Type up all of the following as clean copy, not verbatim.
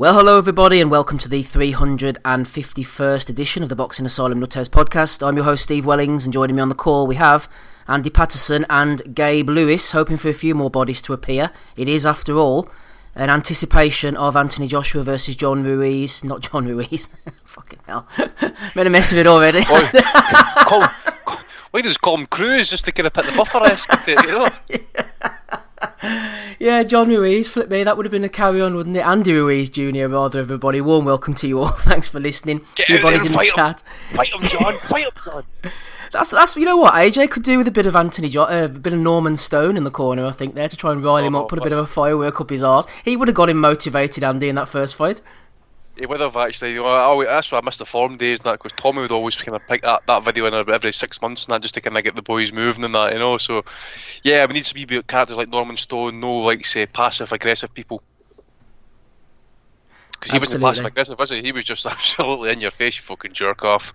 Well, hello everybody and welcome to the 351st edition of the Boxing Asylum Nuthouse podcast. I'm your host Steve Wellings, and joining me on the call we have Andy Patterson and Gabe Lewis, hoping for a few more bodies to appear. It is, after all, an anticipation of Anthony Joshua versus John Ruiz. Not John Ruiz. Fucking hell. Made a mess of it already. Why does call him Cruz just to kind of put the buffer rest, you know? Yeah, John Ruiz, flip me, that would have been a carry-on, wouldn't it? Andy Ruiz Jr., rather, everybody. Warm welcome to you all. Thanks for listening. Get Few out bodies there in and the fight him. chat. Fight him, John. Fight him, John. That's you know what AJ could do with a bit of a bit of Norman Stone in the corner, I think, there to try and rile him up, put a bit of a firework up his arse. He would have got him motivated, Andy, in that first fight. He would have actually, you know, that's why I missed the form days and that, because Tommy would always kind of pick that video in every 6 months and that, just to kind of get the boys moving and that, you know. So yeah, we need to be characters like Norman Stone, no, like, say, passive aggressive people, because he wasn't passive aggressive, was he? He was just absolutely in your face, you fucking jerk off.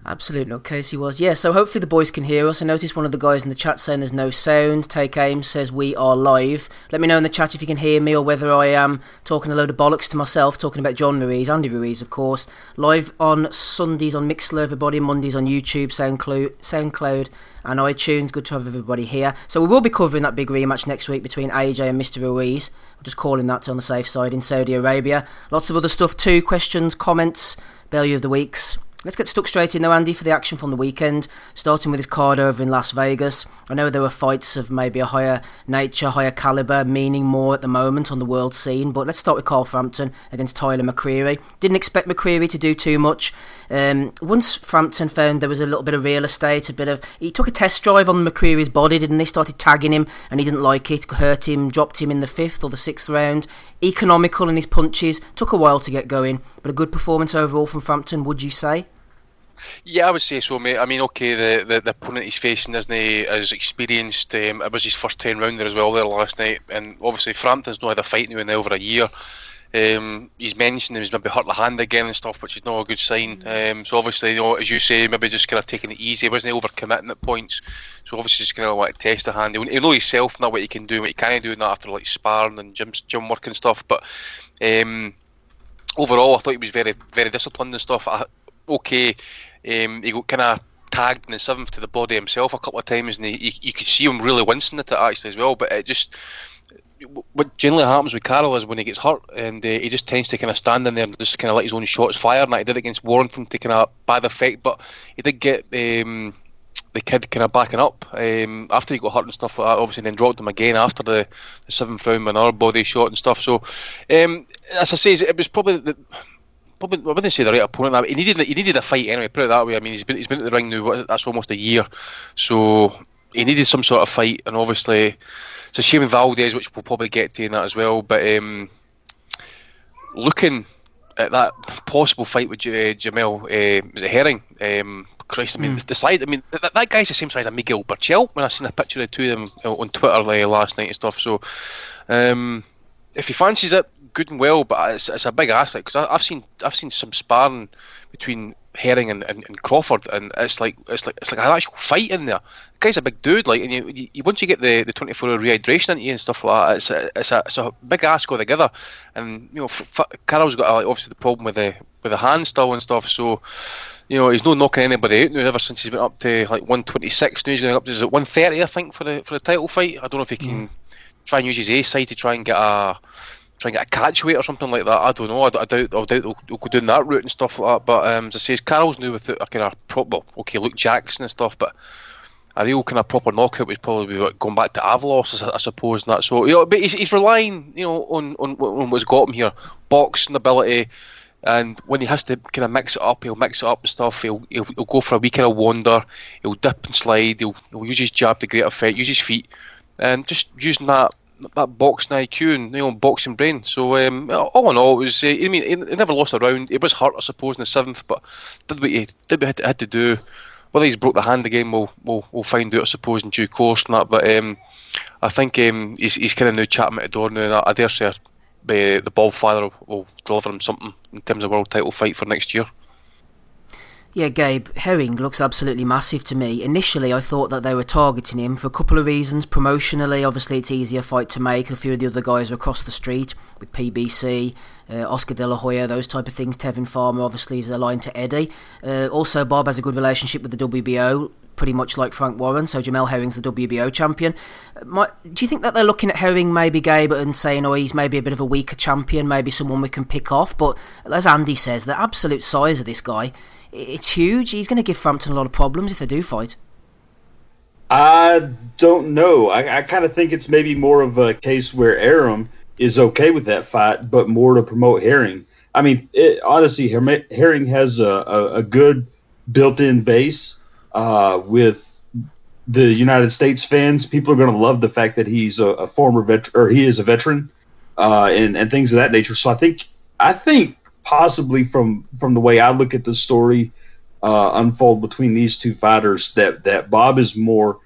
Absolute nutcase he was. Yeah, so hopefully the boys can hear us. I noticed one of the guys in the chat saying there's no sound. Take Aim says we are live. Let me know in the chat if you can hear me or whether I am talking a load of bollocks to myself, talking about John Ruiz, Andy Ruiz, of course. Live on Sundays on Mixlr, everybody, Mondays on YouTube, Soundcloud and iTunes. Good to have everybody here. So we will be covering that big rematch next week between AJ and Mr. Ruiz. I'm just calling that on the safe side in Saudi Arabia. Lots of other stuff too, questions, comments, value of the weeks. Let's get stuck straight in though, Andy, for the action from the weekend, starting with his card over in Las Vegas. I know there were fights of maybe a higher nature, higher calibre, meaning more at the moment on the world scene, but let's start with Carl Frampton against Tyler McCreary. Didn't expect McCreary to do too much. Once Frampton found there was a little bit of real estate, he took a test drive on McCreary's body, didn't he? Started tagging him and he didn't like it, hurt him, dropped him in the 5th or the 6th round. Economical in his punches, took a while to get going, but a good performance overall from Frampton, would you say? Yeah, I would say so, mate. I mean, okay, the opponent he's facing isn't as experienced. It was his first 10 rounder as well there last night, and obviously Frampton's not had a fight now in over a year. He's mentioned he's maybe hurt the hand again and stuff, which is not a good sign. So obviously, you know, as you say, maybe just kind of taking it easy. He wasn't overcommitting at points, so obviously just kind of want to test the hand. He'll know himself now what he can do, what he can't do, and that after like sparring and gym work and stuff. But overall, I thought he was very, very disciplined and stuff. He got kind of tagged in the 7th to the body himself a couple of times, and you could see him really wincing at it actually as well. But it just, what generally happens with Carroll is when he gets hurt, and he just tends to kind of stand in there and just kind of let his own shots fire, and that he did against Warrington to kind of bad effect. But he did get the kid kind of backing up after he got hurt and stuff like that, obviously, and then dropped him again after the 7th round with another body shot and stuff. So as I say, it was probably I wouldn't say the right opponent. He needed a fight anyway. Put it that way. I mean, he's been at the ring now. That's almost a year, so he needed some sort of fight. And obviously, it's a shame in Valdez, which we'll probably get to in that as well. But looking at that possible fight with Jamel, was it Herring? Christ, I mean, the slide. I mean, that guy's the same size as Miguel Burchell. When I seen a picture of the two of them on Twitter last night and stuff. So, if he fancies it, good and well, but it's a big ask, because I've seen some sparring between Herring and Crawford, and it's like an actual fight in there. The guy's a big dude, like, and you once you get the 24-hour rehydration into you and stuff like that, it's a big ask altogether. And you know, Carroll's got obviously the problem with the hand still and stuff, so you know, he's not knocking anybody out now ever since he's been up to like 126. Now he's going up to 130, I think, for the title fight. I don't know if he can try and use his A side to try and get a catch weight or something like that. I don't know. I doubt they'll go down that route and stuff like that. But as I say, Carroll's new with a kind of proper, Luke Jackson and stuff, but a real kind of proper knockout would probably be going back to Avalos, I suppose, and that. So, you know, but he's relying, you know, on what's got him here, boxing ability, and when he has to kind of mix it up, he'll mix it up and stuff. He'll go for a wee kind of wander. He'll dip and slide. He'll use his jab to great effect. Use his feet, and just using that boxing IQ and, you know, boxing brain. So all in all, it was. I mean, he never lost a round. He was hurt, I suppose, in the 7th, but did what he had to do. Whether he's broke the hand again, we'll find out, I suppose, in due course and that. But I think he's kind of now chatting at the door now, and I dare say the Bob father will deliver him something in terms of world title fight for next year. Yeah, Gabe, Herring looks absolutely massive to me. Initially, I thought that they were targeting him for a couple of reasons. Promotionally, obviously, it's easier fight to make. A few of the other guys are across the street with PBC, Oscar De La Hoya, those type of things. Tevin Farmer obviously is aligned to Eddie. Also, Bob has a good relationship with the WBO, pretty much like Frank Warren, so Jamel Herring's the WBO champion. Do you think that they're looking at Herring maybe, Gabe, and saying, oh, he's maybe a bit of a weaker champion, maybe someone we can pick off? But as Andy says, the absolute size of this guy, it's huge. He's going to give Frampton a lot of problems if they do fight. I don't know. I kind of think it's maybe more of a case where Arum is okay with that fight, but more to promote Herring. I mean, honestly, Herring has a good built-in base with the United States fans. People are going to love the fact that he's a former veteran, or he is a veteran, and things of that nature. So I think possibly from the way I look at the story unfold between these two fighters, that Bob is more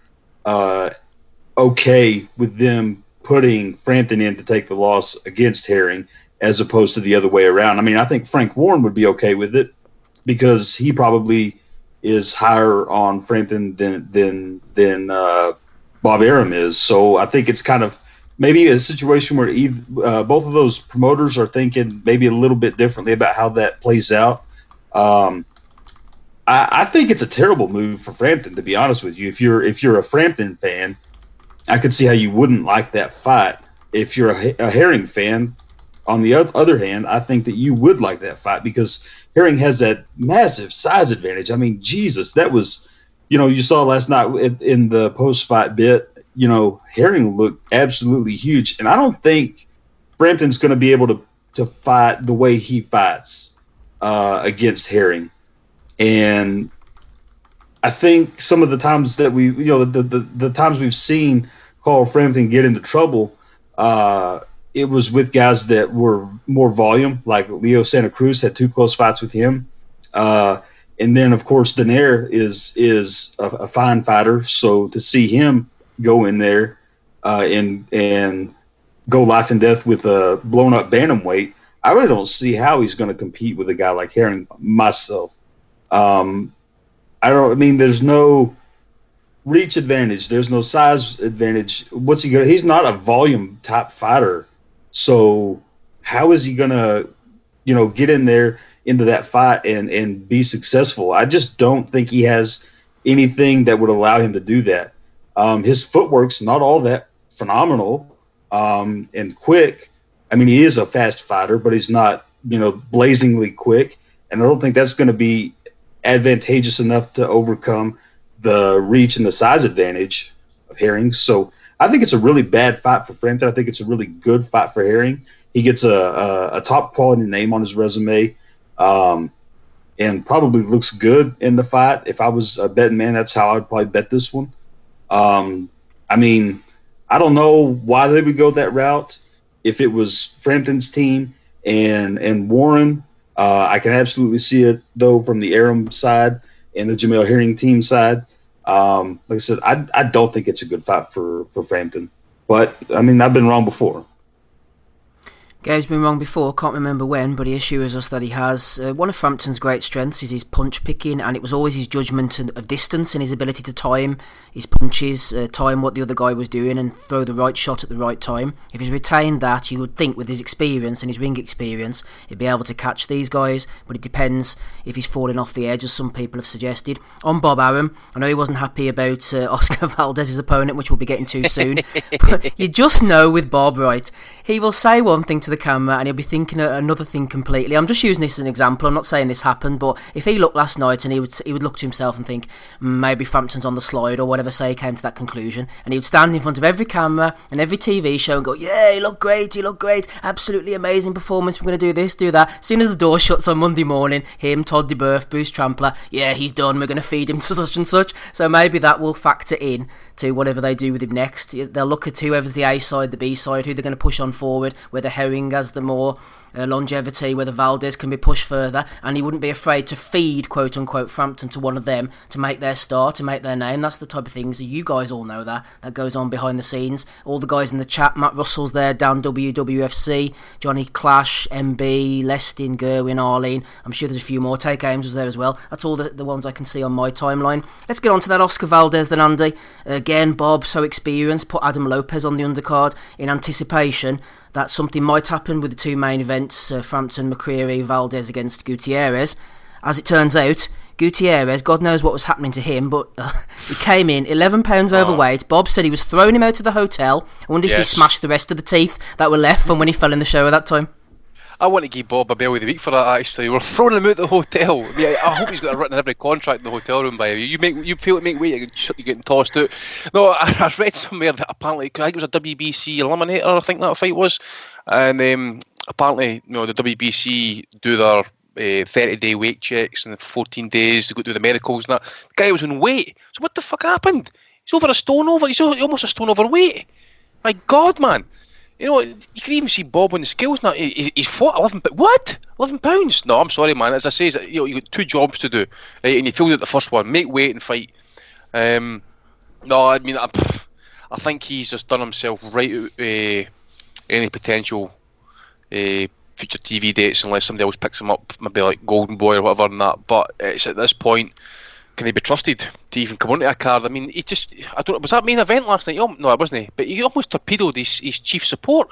okay with them putting Frampton in to take the loss against Herring, as opposed to the other way around. I mean, I think Frank Warren would be okay with it because he probably is higher on Frampton than Bob Arum is. So I think it's kind of maybe a situation where both of those promoters are thinking maybe a little bit differently about how that plays out. I think it's a terrible move for Frampton, to be honest with you. If you're a Frampton fan, I could see how you wouldn't like that fight. If you're a Herring fan, on the other hand, I think that you would like that fight because Herring has that massive size advantage. I mean, Jesus, that was, you saw last night in the post-fight bit, Herring looked absolutely huge. And I don't think Frampton's going to be able to fight the way he fights against Herring. And I think some of the times that the times we've seen Carl Frampton get into trouble, it was with guys that were more volume, like Leo Santa Cruz had 2 close fights with him. And then, of course, Donaire is a fine fighter. So to see him go in there and go life and death with a blown-up bantamweight, I really don't see how he's going to compete with a guy like Herring myself. There's no reach advantage. There's no size advantage. What's he gonna? He's not a volume type fighter. So how is he gonna, get in there into that fight and be successful? I just don't think he has anything that would allow him to do that. His footwork's not all that phenomenal and quick. I mean, he is a fast fighter, but he's not, blazingly quick. And I don't think that's going to be advantageous enough to overcome the reach and the size advantage of Herring. So I think it's a really bad fight for Frampton. I think it's a really good fight for Herring. He gets a top quality name on his resume, and probably looks good in the fight. If I was a betting man, that's how I'd probably bet this one. I don't know why they would go that route. If it was Frampton's team and Warren, I can absolutely see it, though, from the Arum side and the Jamel Herring team side. Like I said, I don't think it's a good fight for Frampton. But, I've been wrong before. Gabe's been wrong before, can't remember when, but he assures us that he has. One of Frampton's great strengths is his punch picking, and it was always his judgment of distance and his ability to time his punches, time what the other guy was doing, and throw the right shot at the right time. If he's retained that, you would think with his experience and his ring experience, he'd be able to catch these guys, but it depends if he's falling off the edge, as some people have suggested. On Bob Arum, I know he wasn't happy about Oscar Valdez's opponent, which we'll be getting to soon, but you just know with Bob, right, he will say one thing to the camera and he'll be thinking another thing completely. I'm just using this as an example. I'm not saying this happened, but if he looked last night and he would look to himself and think maybe Frampton's on the slide or whatever, say he came to that conclusion, and he would stand in front of every camera and every TV show and go, yeah, he looked great, absolutely amazing performance, we're going to do this, do that. As soon as the door shuts on Monday morning, him, Todd DeBerth, Bruce Trampler, yeah, he's done, we're going to feed him to such and such. So maybe that will factor in to whatever they do with him next. They'll look at whoever's the A side, the B side, who they're going to push on forward, whether Herring has the more longevity, whether Valdez can be pushed further, and he wouldn't be afraid to feed, quote unquote, Frampton to one of them to make their star, to make their name. That's the type of things that you guys all know that goes on behind the scenes. All the guys in the chat, Matt Russell's there, Dan WWFC, Johnny Clash, MB, Lestin, Gerwin, Arlene. I'm sure there's a few more. Take Ames was there as well. That's all the ones I can see on my timeline. Let's get on to that Oscar Valdez then, Andy. Again, Bob, so experienced, put Adam Lopez on the undercard in anticipation that something might happen with the two main events, Frampton, McCreary, Valdez against Gutierrez. As it turns out, Gutierrez, God knows what was happening to him, but he came in 11 pounds overweight. Bob said he was throwing him out of the hotel. I wonder if he smashed the rest of the teeth that were left from when he fell in the shower that time. I want to give Bob a bell of the week for that, actually. We're throwing him out the hotel. I mean, I hope he's got a written every contract in the hotel room by you. You feel to make weight, you're getting tossed out. No, I read somewhere that apparently, I think it was a WBC Eliminator, I think that fight was. And apparently, the WBC do their 30-day weight checks, and 14 days they go through the medicals and that. The guy was on weight. So what the fuck happened? He's over a stone over. He's almost a stone overweight. My God, man. You can even see Bob on the scales now. He's what, 11 pounds? What? 11 pounds? No, I'm sorry, man. As I say, you got two jobs to do, right? And you filled out the first one: make weight and fight. No, I mean, I think he's just done himself right out any potential future TV dates, unless somebody else picks him up, maybe like Golden Boy or whatever, and that. But it's at this point, can he be trusted to even come onto a card? I mean, was that main event last night? No, it wasn't. But he almost torpedoed his chief support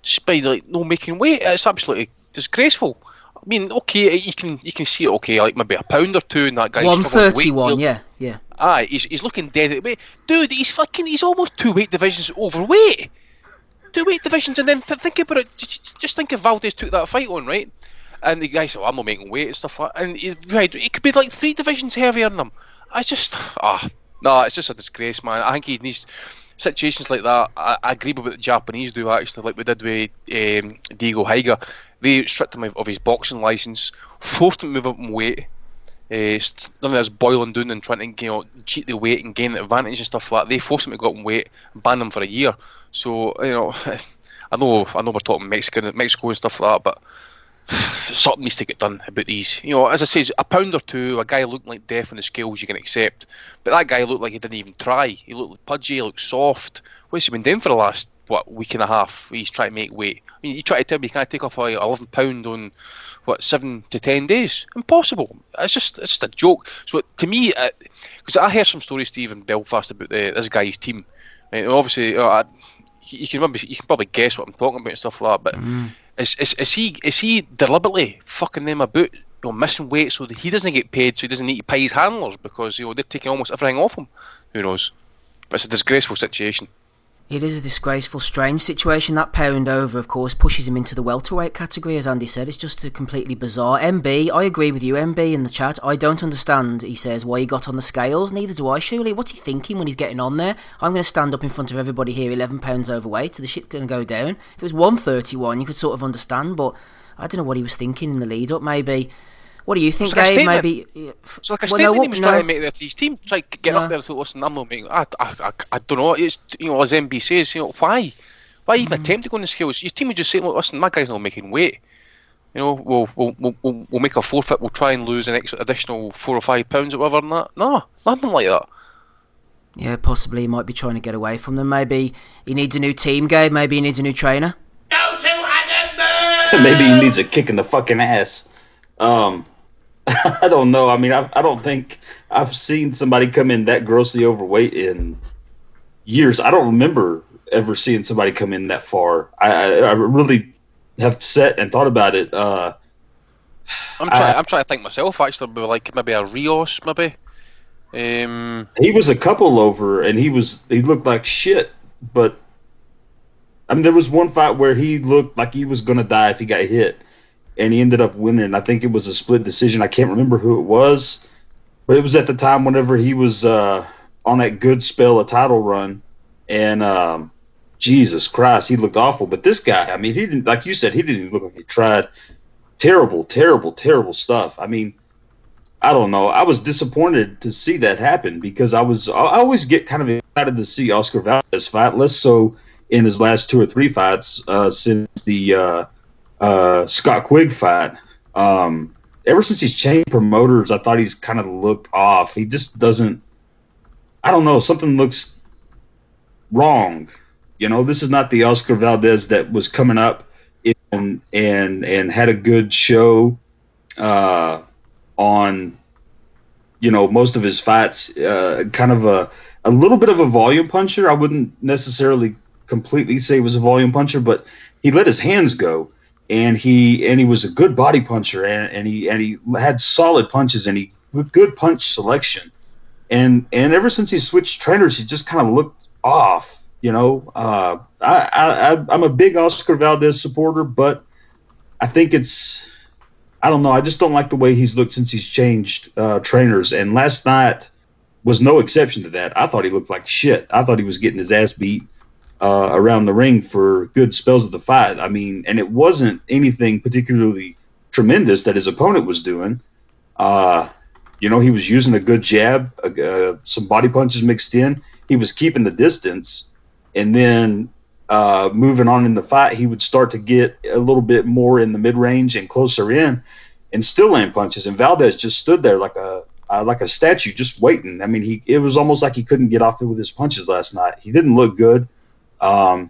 just by no making weight. It's absolutely disgraceful. I mean, okay, you can see it. Okay, like maybe a pound or two in that guy's 131. Yeah. Aye, he's looking dead at weight, dude. He's almost 2 weight divisions overweight. 2 weight divisions, and then think about it. Just think if Valdez took that fight on, right? And the guy said, I'm not making weight and stuff like that. And he could be like 3 divisions heavier than him. It's just a disgrace, man. I think he needs situations like that. I agree with what the Japanese do, actually, like we did with Diego Higa. They stripped him of his boxing license, forced him to move up in weight. None of this boiling down and trying to cheat the weight and gain the advantage and stuff like that. They forced him to go up in weight and ban him for a year. So, I know we're talking Mexico and stuff like that, but something needs to get done about these. As I say, a pound or two, a guy looking like death on the scales you can accept. But that guy looked like he didn't even try. He looked pudgy, he looked soft. What's he been doing for the last, week and a half? He's trying to make weight. I mean, you try to tell me you can't take off 11 pound on, 7 to 10 days? Impossible. It's just a joke. So to me, because I heard some stories, Steve, in Belfast about this guy's team. Right? Obviously, you can probably guess what I'm talking about and stuff like that, but is he deliberately fucking them about, missing weight so that he doesn't get paid, so he doesn't need to pay his handlers because they're taking almost everything off him? Who knows? But it's a disgraceful situation. It is a disgraceful, strange situation. That pound over, of course, pushes him into the welterweight category, as Andy said. It's just completely bizarre. MB, I agree with you, MB in the chat. I don't understand, he says, why he got on the scales. Neither do I, surely. What's he thinking when he's getting on there? I'm going to stand up in front of everybody here, 11 pounds overweight. The shit's going to go down. If it was 131, you could sort of understand, but I don't know what he was thinking in the lead-up, maybe. What do you think, Gabe? Maybe. So like a statement he was trying to make there to his team, try to get up there and thought, listen, I'm not making. I don't know. It's as MB says, why even attempt to go on the scales? Your team would just say, well, listen, my guy's not making weight. We'll make a forfeit. We'll try and lose an additional 4 or 5 pounds or whatever. And that. No, nothing like that. Yeah, possibly he might be trying to get away from them. Maybe he needs a new team, Gabe. Maybe he needs a new trainer. Go to Adam! Maybe he needs a kick in the fucking ass. I don't know. I mean, I don't think I've seen somebody come in that grossly overweight in years. I don't remember ever seeing somebody come in that far. I really have sat and thought about it. I'm trying to think myself, actually, like maybe a Rios, maybe. He was a couple over, and he looked like shit. But I mean, there was one fight where he looked like he was gonna die if he got hit. And he ended up winning. I think it was a split decision. I can't remember who it was, but it was at the time whenever he was on that good spell, a title run. And Jesus Christ, he looked awful. But this guy, I mean, he didn't, like you said, he didn't even look like he tried. Terrible, terrible, terrible stuff. I mean, I don't know. I was disappointed to see that happen because I always get kind of excited to see Oscar Valdez fight, less so in his last 2 or 3 fights since the Scott Quigg fight. Ever since he's changed promoters, I thought he's kind of looked off. He just doesn't. I don't know. Something looks wrong. This is not the Oscar Valdez that was coming up and had a good show on most of his fights. Kind of a little bit of a volume puncher. I wouldn't necessarily completely say he was a volume puncher, but he let his hands go, and he was a good body puncher, and he had solid punches, and he good punch selection, and ever since he switched trainers, he just kind of looked off. I'm a big Oscar Valdez supporter, but I think I don't know. I just don't like the way he's looked since he's changed trainers, and last night was no exception to that. I thought he looked like shit. I thought he was getting his ass beat around the ring for good spells of the fight. I mean, and it wasn't anything particularly tremendous that his opponent was doing. He was using a good jab, some body punches mixed in. He was keeping the distance, and then moving on in the fight, he would start to get a little bit more in the mid-range and closer in, and still land punches. And Valdez just stood there like a statue, just waiting. I mean, it was almost like he couldn't get off with his punches last night. He didn't look good, and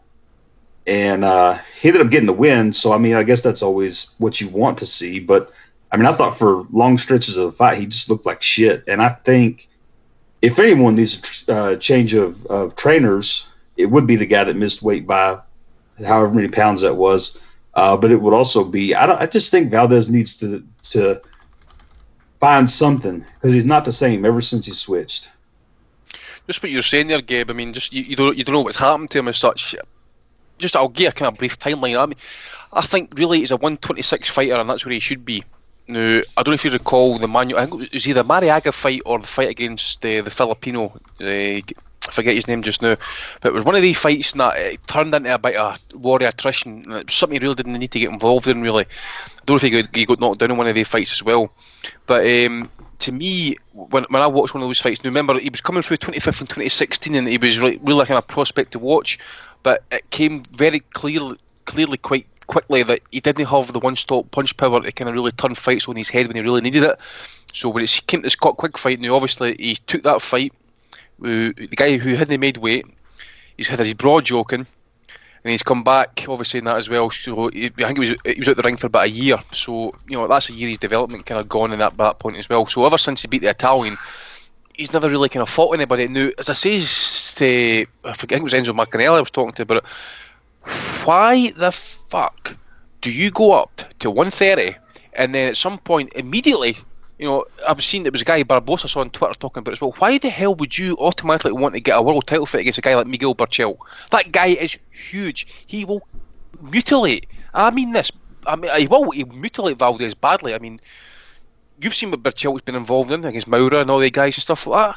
he ended up getting the win. So I mean, I guess that's always what you want to see. But I mean, I thought for long stretches of the fight, he just looked like shit. And I think if anyone needs a change of trainers, it would be the guy that missed weight by however many pounds that was. But it would also be, I just think Valdez needs to find something, because he's not the same ever since he switched. Just what you're saying there, Gabe. I mean, just you don't know what's happened to him as such. Just I'll give a kind of brief timeline. I mean, I think really he's a 126 fighter, and that's where he should be. Now, I don't know if you recall the manual. I think it was either Mariaga fight or the fight against the Filipino. I forget his name just now, but it was one of these fights that it turned into a bit of warrior attrition, and it was something he really didn't need to get involved in, really. I don't know if he got knocked down in one of these fights as well. But to me, when I watched one of those fights, remember he was coming through 2015 and 2016, and he was really kind of prospect to watch, but it came very clearly quite quickly that he didn't have the one-stop punch power to kind of really turn fights on his head when he really needed it. So when it came to the Scott Quigg fight, now obviously he took that fight, the guy who hadn't made weight, he's had his broad joking, and he's come back obviously in that as well. So I think he was out the ring for about a year. So that's a year his development kind of gone in that point as well. So ever since he beat the Italian, he's never really kind of fought anybody. Now, as I says to, I think it was Enzo Maccanelli I was talking to about it, why the fuck do you go up to 130 and then at some point immediately, I've seen it was a guy Barbosa saw on Twitter talking about it as well. Why the hell would you automatically want to get a world title fight against a guy like Miguel Berchelt? That guy is huge. He will mutilate. I mean this. I mean, he mutilate Valdez badly. I mean, you've seen what Berchelt's been involved in against Maura and all the guys and stuff like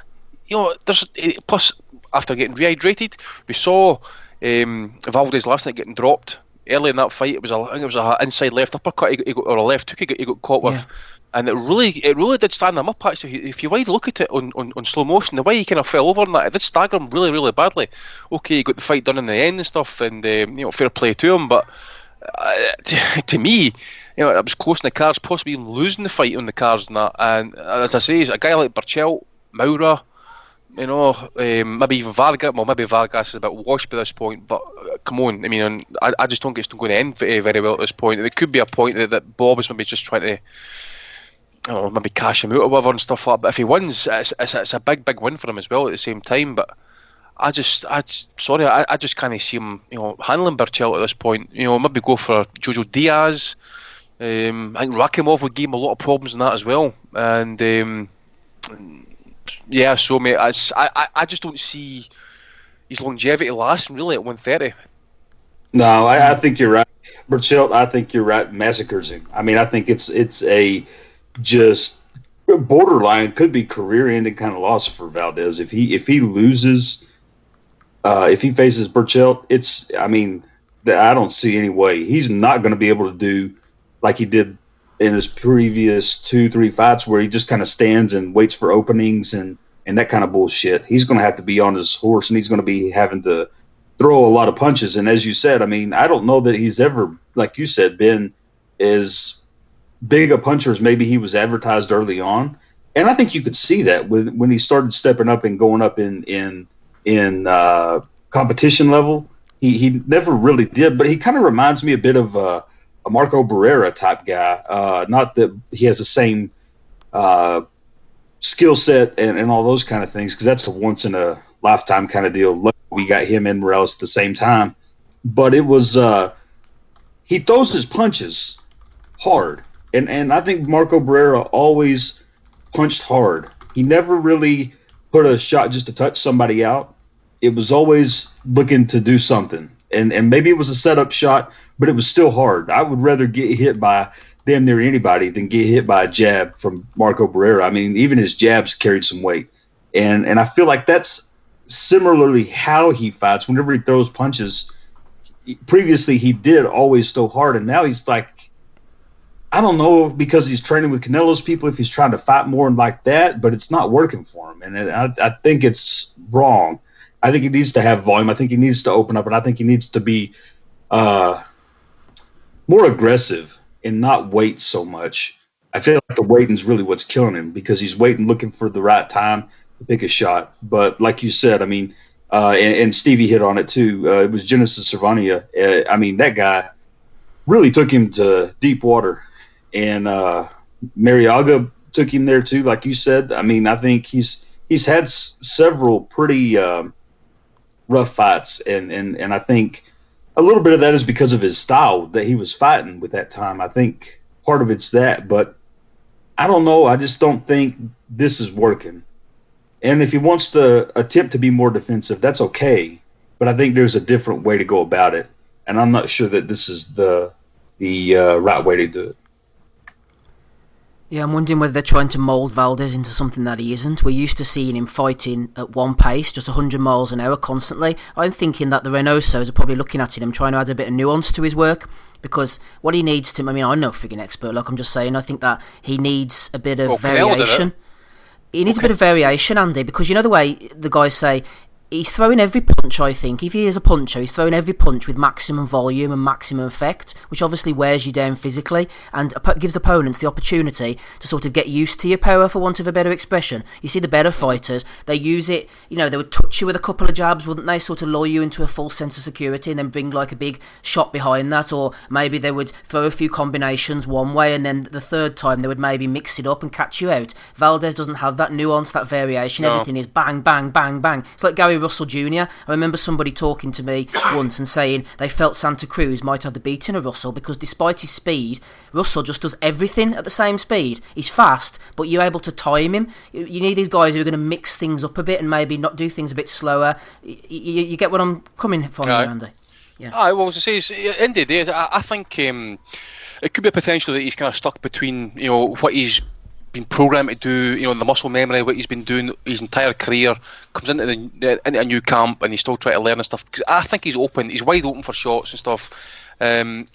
that. Plus after getting rehydrated, we saw Valdez last night getting dropped early in that fight. I think it was an inside left uppercut or a left hook he got caught with. And it really did stand him up, actually. If you wide look at it on slow motion, the way he kind of fell over on that, it did stagger him really, really badly. Okay, he got the fight done in the end and stuff, and fair play to him. But to me, it was close in the cards, possibly even losing the fight on the cards and that. And as I say, a guy like Berchelt, Maura, maybe even Vargas. Well, maybe Vargas is a bit washed by this point, but come on. I mean, I just don't think it's going to end very well at this point. It could be a point that Bob is maybe just trying to, I don't know, maybe cash him out or whatever and stuff like that. But if he wins, it's a big win for him as well at the same time. But I just can't see him, handling Berchelt at this point. Maybe go for Jojo Diaz. I think Rakimov would give him a lot of problems in that as well. And yeah, so mate, I just don't see his longevity lasting really at 130. No, I think you're right, Berchelt. I think you're right. Massacres him. I mean, I think it's a just borderline, could be career-ending kind of loss for Valdez if he loses. If he faces Berchelt, I don't see any way he's not going to be able to do like he did in his previous 2-3 fights where he just kind of stands and waits for openings and that kind of bullshit. He's going to have to be on his horse, and he's going to be having to throw a lot of punches. And as you said, I mean, I don't know that he's ever, like you said, been as big a puncher as maybe he was advertised early on. And I think you could see that when he started stepping up and going up in competition level. He never really did, but he kind of reminds me a bit of a Marco Barrera type guy. Not that he has the same skill set and all those kind of things, because that's a once in a lifetime kind of deal. We got him and Morales at the same time, but it was he throws his punches hard. And I think Marco Barrera always punched hard. He never really put a shot just to touch somebody out. It was always looking to do something. And maybe it was a setup shot, but it was still hard. I would rather get hit by damn near anybody than get hit by a jab from Marco Barrera. I mean, even his jabs carried some weight. And I feel like that's similarly how he fights. Whenever he throws punches, previously he did always throw hard, and now he's like, I don't know, because he's training with Canelo's people, if he's trying to fight more and like that, but it's not working for him. And I think it's wrong. I think he needs to have volume. I think he needs to open up, and I think he needs to be more aggressive and not wait so much. I feel like the waiting is really what's killing him, because he's waiting, looking for the right time to pick a shot. But like you said, I mean, and Stevie hit on it too. It was Genesis Servania. I mean, that guy really took him to deep water. And Mariaga took him there too, like you said. I mean, I think he's had several pretty rough fights, and I think a little bit of that is because of his style that he was fighting with that time. I think part of it's that, but I don't know. I just don't think this is working. And if he wants to attempt to be more defensive, that's okay. But I think there's a different way to go about it, and I'm not sure that this is the right way to do it. Yeah, I'm wondering whether they're trying to mould Valdez into something that he isn't. We're used to seeing him fighting at one pace, just 100 miles an hour constantly. I'm thinking that the Reynosos are probably looking at him, trying to add a bit of nuance to his work, because what he needs to, I mean, I'm no frigging expert, like I'm just saying, I think that he needs a bit of variation. He needs a bit of variation, Andy, because you know the way the guys say, he's throwing every punch, I think. If he is a puncher, he's throwing every punch with maximum volume and maximum effect, which obviously wears you down physically and gives opponents the opportunity to sort of get used to your power, for want of a better expression. You see the better fighters, they use it, you know, they would touch you with a couple of jabs, wouldn't they, sort of lull you into a false sense of security and then bring like a big shot behind that, or maybe they would throw a few combinations one way and then the third time they would maybe mix it up and catch you out. Valdez doesn't have that nuance, that variation. No. Everything is bang, bang, bang, bang. It's like Gary Russell Jr. I remember somebody talking to me once and saying they felt Santa Cruz might have the beating of Russell because despite his speed, Russell just does everything at the same speed. He's fast, but you're able to time him. You need these guys who are going to mix things up a bit and maybe not do things a bit slower. You get what I'm coming from, Andy? Yeah. Well, as I say, in the day, I think it could be a potential that he's kind of stuck between, you know, what he's been programmed to do, you know, the muscle memory, what he's been doing his entire career, comes into into a new camp and he's still trying to learn and stuff. Because I think he's wide open for shots and stuff. I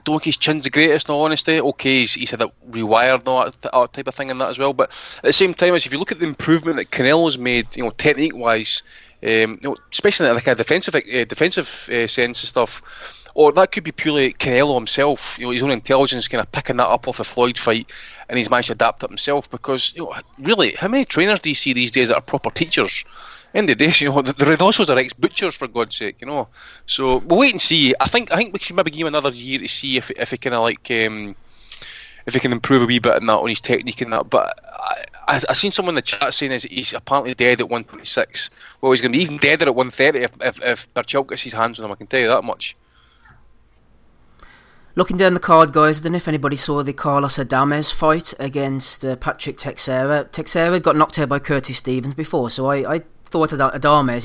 don't think his chin's the greatest, in all honesty. Okay, he's had it rewired and all that type of thing in that as well. But at the same time, if you look at the improvement that Canelo's made, you know, technique-wise, you know, especially in like a defensive sense and stuff. Or that could be purely Canelo himself, you know, his own intelligence kind of picking that up off the Floyd fight, and he's managed to adapt it himself. Because, you know, really, how many trainers do you see these days that are proper teachers? In the days, you know, the Reynosos are ex-butchers, for God's sake, you know. So we'll wait and see. I think we should maybe give him another year to see if he kind of like if he can improve a wee bit in that, on his technique and that. But I seen someone in the chat saying he's apparently dead at 126. Well, he's going to be even deader at 130 if Berchelt gets his hands on him. I can tell you that much. Looking down the card, guys, I don't know if anybody saw the Carlos Adames fight against Patrick Teixeira. Teixeira got knocked out by Curtis Stevens before, so I thought Adames,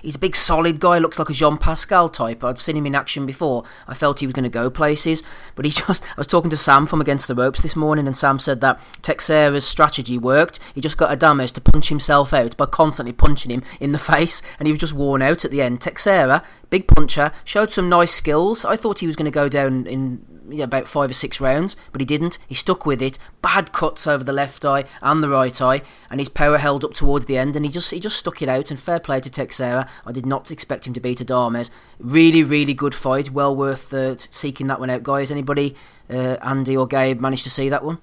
he's a big solid guy, looks like a Jean Pascal type. I've seen him in action before. I felt he was going to go places, but I was talking to Sam from Against the Ropes this morning, and Sam said that Teixeira's strategy worked. He just got Adames to punch himself out by constantly punching him in the face, and he was just worn out at the end. Teixeira, big puncher, showed some nice skills. I thought he was going to go down in about 5 or 6 rounds, but he didn't. He stuck with it. Bad cuts over the left eye and the right eye, and his power held up towards the end, and he just stuck it out. And fair play to Teixeira. I did not expect him to beat Adames. Really, really good fight. Well worth seeking that one out, guys. Anybody, Andy or Gabe, managed to see that one?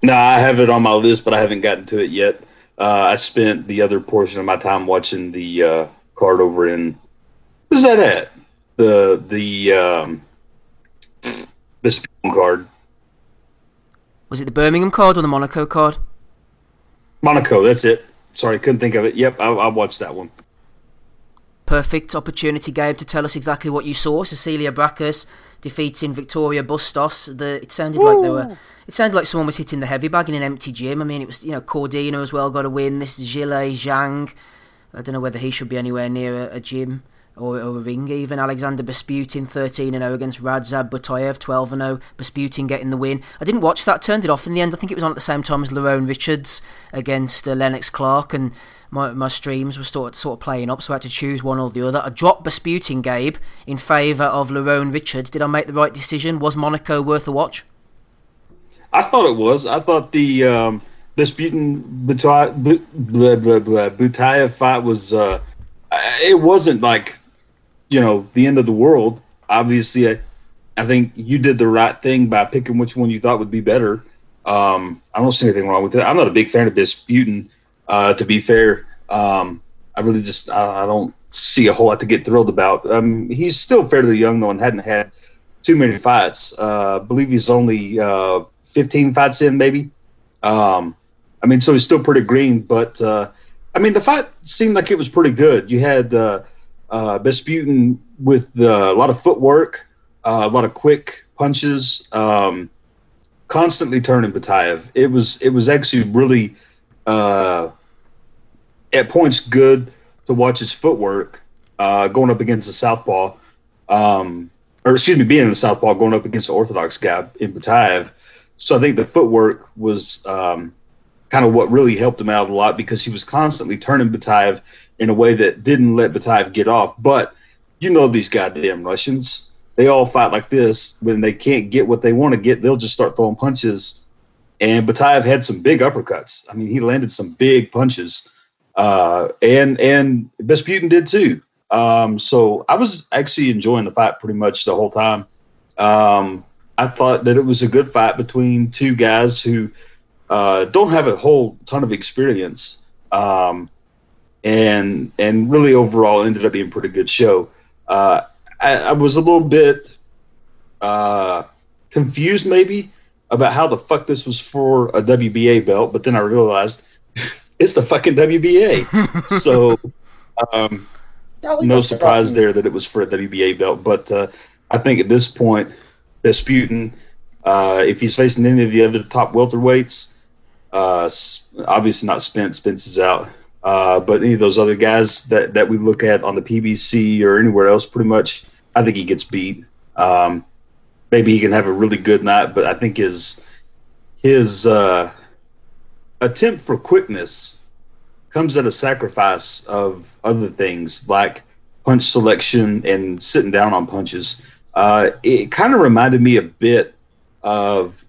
No, I have it on my list, but I haven't gotten to it yet. I spent the other portion of my time watching the card over in, where's that at? The card. Was it the Birmingham card or the Monaco card? Monaco, that's it. Sorry, couldn't think of it. Yep, I watched that one. perfect opportunity, Gabe, to tell us exactly what you saw. Cecilia Brækhus defeating Victoria Bustos. It sounded like someone was hitting the heavy bag in an empty gym. I mean, it was, Cordina as well got a win. This Gilles Zhang, I don't know whether he should be anywhere near a gym or a ring even. Alexander Besputin 13-0 against Radzab Butayev 12-0. Besputin getting the win. I didn't watch that, turned it off in the end. I think it was on at the same time as Lerone Richards against Lennox Clark, and my streams were sort of playing up, so I had to choose one or the other. I dropped Besputin, Gabe, in favour of Lerone Richards. Did I make the right decision? Was Monaco worth a watch? I thought it was. I thought the Besputin Butayev fight was. It wasn't like, the end of the world. Obviously, I think you did the right thing by picking which one you thought would be better. I don't see anything wrong with it. I'm not a big fan of Besputin, to be fair. I really just I don't see a whole lot to get thrilled about. He's still fairly young, though, and hadn't had too many fights. I believe he's only 15 fights in, maybe. So he's still pretty green, but the fight seemed like it was pretty good. You had Besputin with a lot of footwork, a lot of quick punches, constantly turning Butayev. It was actually really at points good to watch his footwork going up against the southpaw, being the southpaw going up against the orthodox guy in Butayev. So I think the footwork was kind of what really helped him out a lot, because he was constantly turning Butayev in a way that didn't let Butayev get off. But these goddamn Russians, they all fight like this. When they can't get what they want to get, they'll just start throwing punches. And Butayev had some big uppercuts. He landed some big punches. And Besputin did too. So I was actually enjoying the fight pretty much the whole time. I thought that it was a good fight between two guys who don't have a whole ton of experience, and really overall ended up being a pretty good show. I was a little bit confused maybe about how the fuck this was for a WBA belt, but then I realized it's the fucking WBA. So no surprise there that it was for a WBA belt. But I think at this point, Besputin, if he's facing any of the other top welterweights, obviously not Spence. Spence is out. But any of those other guys that we look at on the PBC or anywhere else, pretty much, I think he gets beat. Maybe he can have a really good night, but I think his attempt for quickness comes at a sacrifice of other things like punch selection and sitting down on punches. It kind of reminded me a bit of,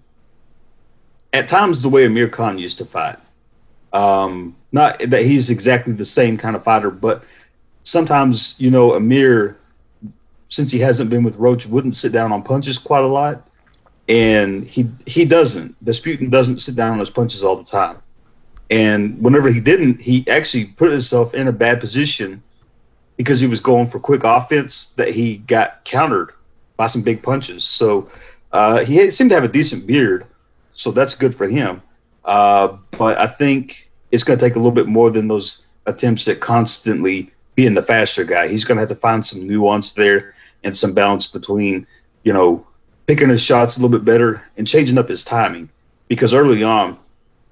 at times, the way Amir Khan used to fight. Not that he's exactly the same kind of fighter, but sometimes, Amir, since he hasn't been with Roach, wouldn't sit down on punches quite a lot. And he doesn't. Besputin doesn't sit down on his punches all the time. And whenever he didn't, he actually put himself in a bad position because he was going for quick offense that he got countered by some big punches. So he seemed to have a decent beard, so that's good for him. But I think it's going to take a little bit more than those attempts at constantly being the faster guy. He's going to have to find some nuance there and some balance between, picking his shots a little bit better and changing up his timing. Because early on,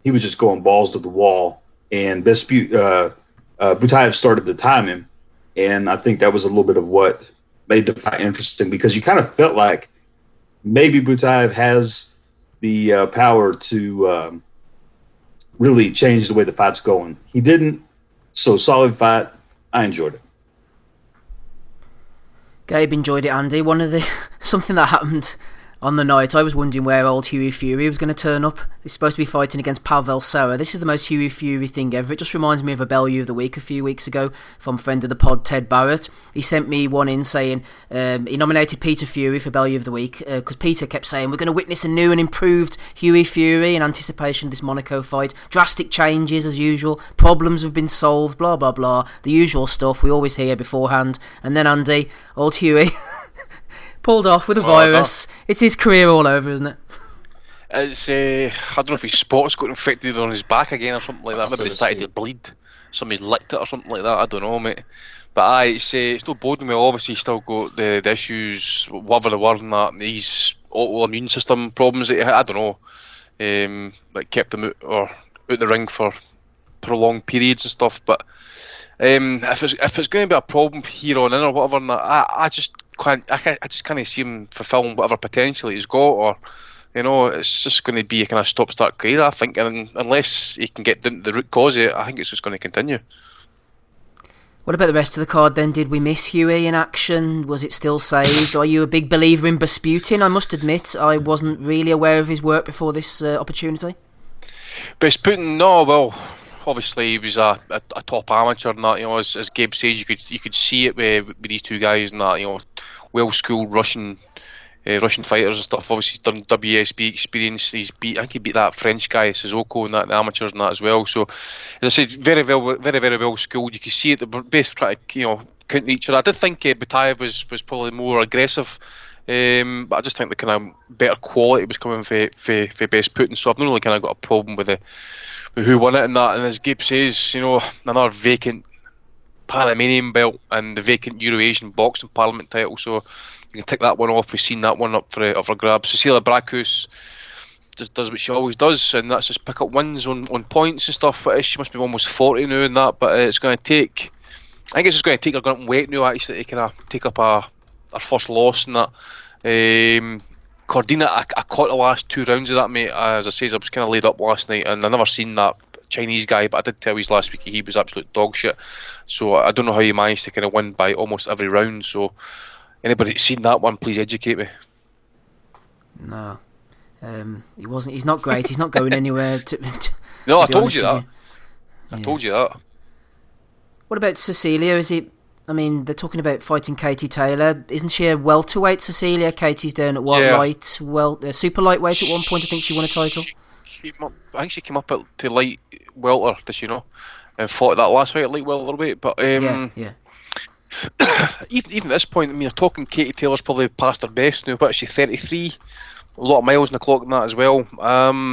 he was just going balls to the wall, and Butayev started to time him. And I think that was a little bit of what made the fight interesting, because you kind of felt like maybe Butayev has the power to really change the way the fight's going. He didn't, so solid fight. I enjoyed it. Gabe enjoyed it, Andy. Something that happened on the night, I was wondering where old Hughie Fury was going to turn up. He's supposed to be fighting against Pavel Serra. This is the most Hughie Fury thing ever. It just reminds me of a Bellew of the Week a few weeks ago from friend of the pod, Ted Barrett. He sent me one in saying he nominated Peter Fury for Bellew of the Week because Peter kept saying we're going to witness a new and improved Hughie Fury in anticipation of this Monaco fight. Drastic changes as usual. Problems have been solved, blah, blah, blah. The usual stuff we always hear beforehand. And then Andy, old Hughie... pulled off with a virus. It's his career all over, isn't it? It's I don't know if his spots got infected on his back again or something like that. Maybe he started to bleed. Somebody's licked it or something like that. I don't know, mate. But aye, it's still boding well. Obviously, he's still got the issues, whatever the word, and that. These autoimmune system problems that I don't know, like kept him out the ring for prolonged periods and stuff. But if it's going to be a problem here on in or whatever, and that, I just can't see him fulfilling whatever potential he's got, or it's just going to be a kind of stop-start career, I think. And unless he can get down to the root cause of it, I think it's just going to continue. What about the rest of the card then? Did we miss Huey in action? Was it still saved? Are you a big believer in Besputin? I must admit, I wasn't really aware of his work before this opportunity. Besputin, no, well, obviously he was a top amateur and that, as Gabe says, you could see it with these two guys and that, well-schooled Russian fighters and stuff. Obviously he's done WSB experience. I think he beat that French guy Sissoko and that, the amateurs and that as well. So as I said, very well schooled. You can see it. They were both trying to counter each other. I did think Batayev was probably more aggressive, but I just think the kind of better quality was coming for Besputin. So I've not really kind of got a problem with who won it and that. And as Gabe says, another vacant Panamanian belt and the vacant Eurasian boxing parliament title. So you can tick that one off. We've seen that one up for grabs. Cecilia Brakus just does what she always does, and that's just pick up wins on points and stuff. But she must be almost 40 now and that. But it's going to take, I guess it's going to take her going weight now actually to kind of take up her first loss and that. Cordina, I caught the last 2 rounds of that, mate. As I say, I was kind of laid up last night, and I never seen that Chinese guy, but I did tell you last week he was absolute dog shit. So I don't know how he managed to kind of win by almost every round. So anybody that's seen that one, please educate me. No, he wasn't. He's not great. He's not going anywhere. No, I told you that. I told you that. What about Cecilia? Is it? I mean, they're talking about fighting Katie Taylor. Isn't she a welterweight, Cecilia? Katie's down at super lightweight at one point. I think she won a title. I think she came up to light welter, did she know? And fought that last fight at light welterweight. But yeah. Even at this point, I mean, you're talking Katie Taylor's probably past her best now. But she's 33, a lot of miles on the clock in that as well.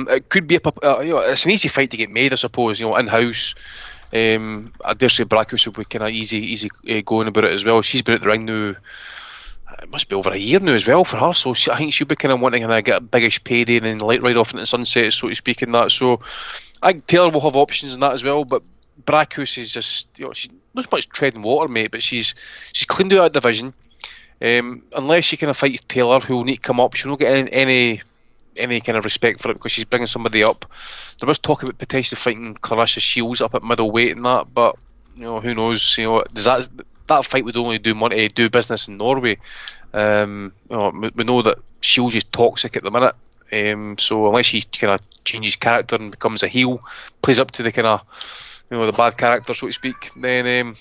It could be it's an easy fight to get made, I suppose. In house. I dare say Brakus will be kind of easy going about it as well. She's been at the ring now. It must be over a year now as well for her, so I think she'll be kind of wanting to get a biggish payday and then light right off into the sunset, so to speak, in that. So I think Taylor will have options in that as well, but Brakus is just, she's not much treading water, mate, but she's cleaned out that division. Unless she kind of fights Taylor, who will need to come up, she'll not get any kind of respect for it because she's bringing somebody up. There was talk about potentially fighting Clarissa Shields up at middleweight and that, but who knows? Does that fight would only do business in Norway. We know that Shields is toxic at the minute, so unless he kind of changes character and becomes a heel, plays up to the kind of the bad character, so to speak, then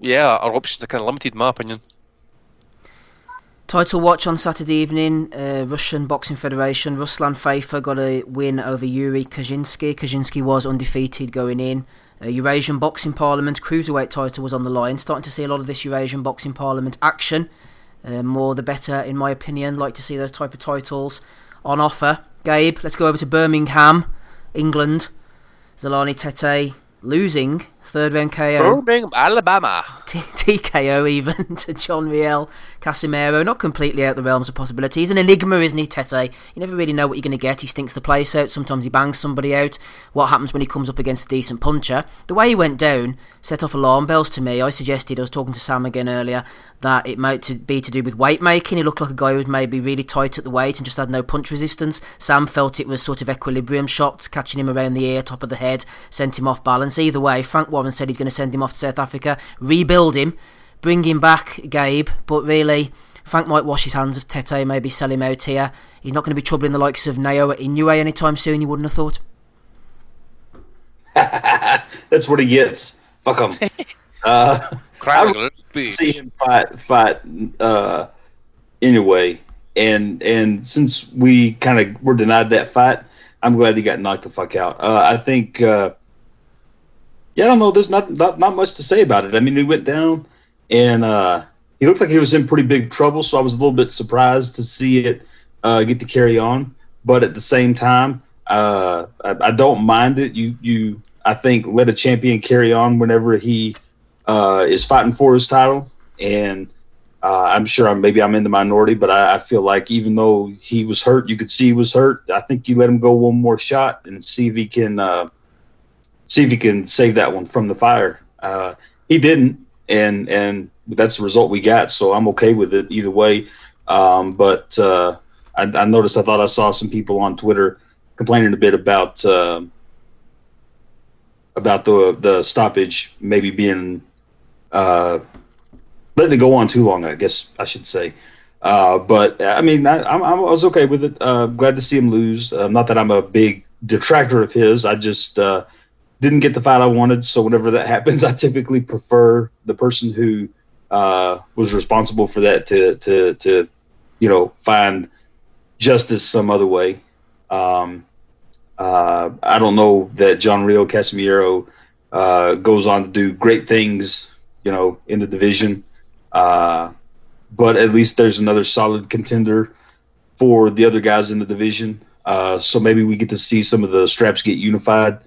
our options are kind of limited in my opinion. Title watch on Saturday evening, Russian Boxing Federation. Ruslan Fafer got a win over Yuri Kaczynski. Kaczynski was undefeated going in. Eurasian Boxing Parliament Cruiserweight title was on the line. Starting to see a lot of this Eurasian Boxing Parliament action. More the better, in my opinion. Like to see those type of titles on offer. Gabe, let's go over to Birmingham, England. Zolani Tete losing, 3rd round KO. Birmingham, Alabama. TKO even to John Riel Casimero. Not completely out the realms of possibility. He's an enigma, isn't he, Tete? You never really know what you're going to get. He stinks the place out. Sometimes he bangs somebody out. What happens when he comes up against a decent puncher? The way he went down set off alarm bells to me. I was talking to Sam again earlier, that it might be to do with weight making. He looked like a guy who was maybe really tight at the weight and just had no punch resistance. Sam felt it was sort of equilibrium shots, catching him around the ear, top of the head, sent him off balance. Either way, Frank Warren said he's going to send him off to South Africa, rebuild him, bring him back, Gabe. But really, Frank might wash his hands of Tete, maybe sell him out here. He's not going to be troubling the likes of Naoya Inoue anytime soon, you wouldn't have thought. That's what he gets. Fuck him. I see him fight anyway, and since we kind of were denied that fight, I'm glad he got knocked the fuck out. I think, I don't know. There's not much to say about it. I mean, he went down, and he looked like he was in pretty big trouble. So I was a little bit surprised to see it get to carry on. But at the same time, I don't mind it. You I think let a champion carry on whenever he is fighting for his title, and I'm sure maybe I'm in the minority, but I feel like even though he was hurt, you could see he was hurt. I think you let him go one more shot and see if he can save that one from the fire. He didn't, and that's the result we got. So I'm okay with it either way. But I noticed. I thought I saw some people on Twitter complaining a bit about the stoppage maybe being letting it go on too long, I guess I should say. But I mean, I was okay with it. Glad to see him lose. Not that I'm a big detractor of his. I just didn't get the fight I wanted. So whenever that happens, I typically prefer the person who was responsible for that to find justice some other way. I don't know that John Rio Casimiro goes on to do great things, in the division. But at least there's another solid contender for the other guys in the division. So maybe we get to see some of the straps get unified.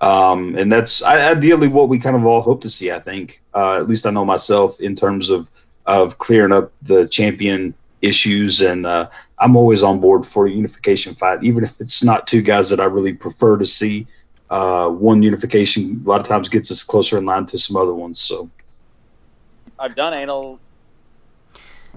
And that's ideally what we kind of all hope to see, I think. At least I know myself in terms of clearing up the champion issues. And I'm always on board for a unification fight, even if it's not two guys that I really prefer to see. One unification a lot of times gets us closer in line to some other ones. So I've done anal.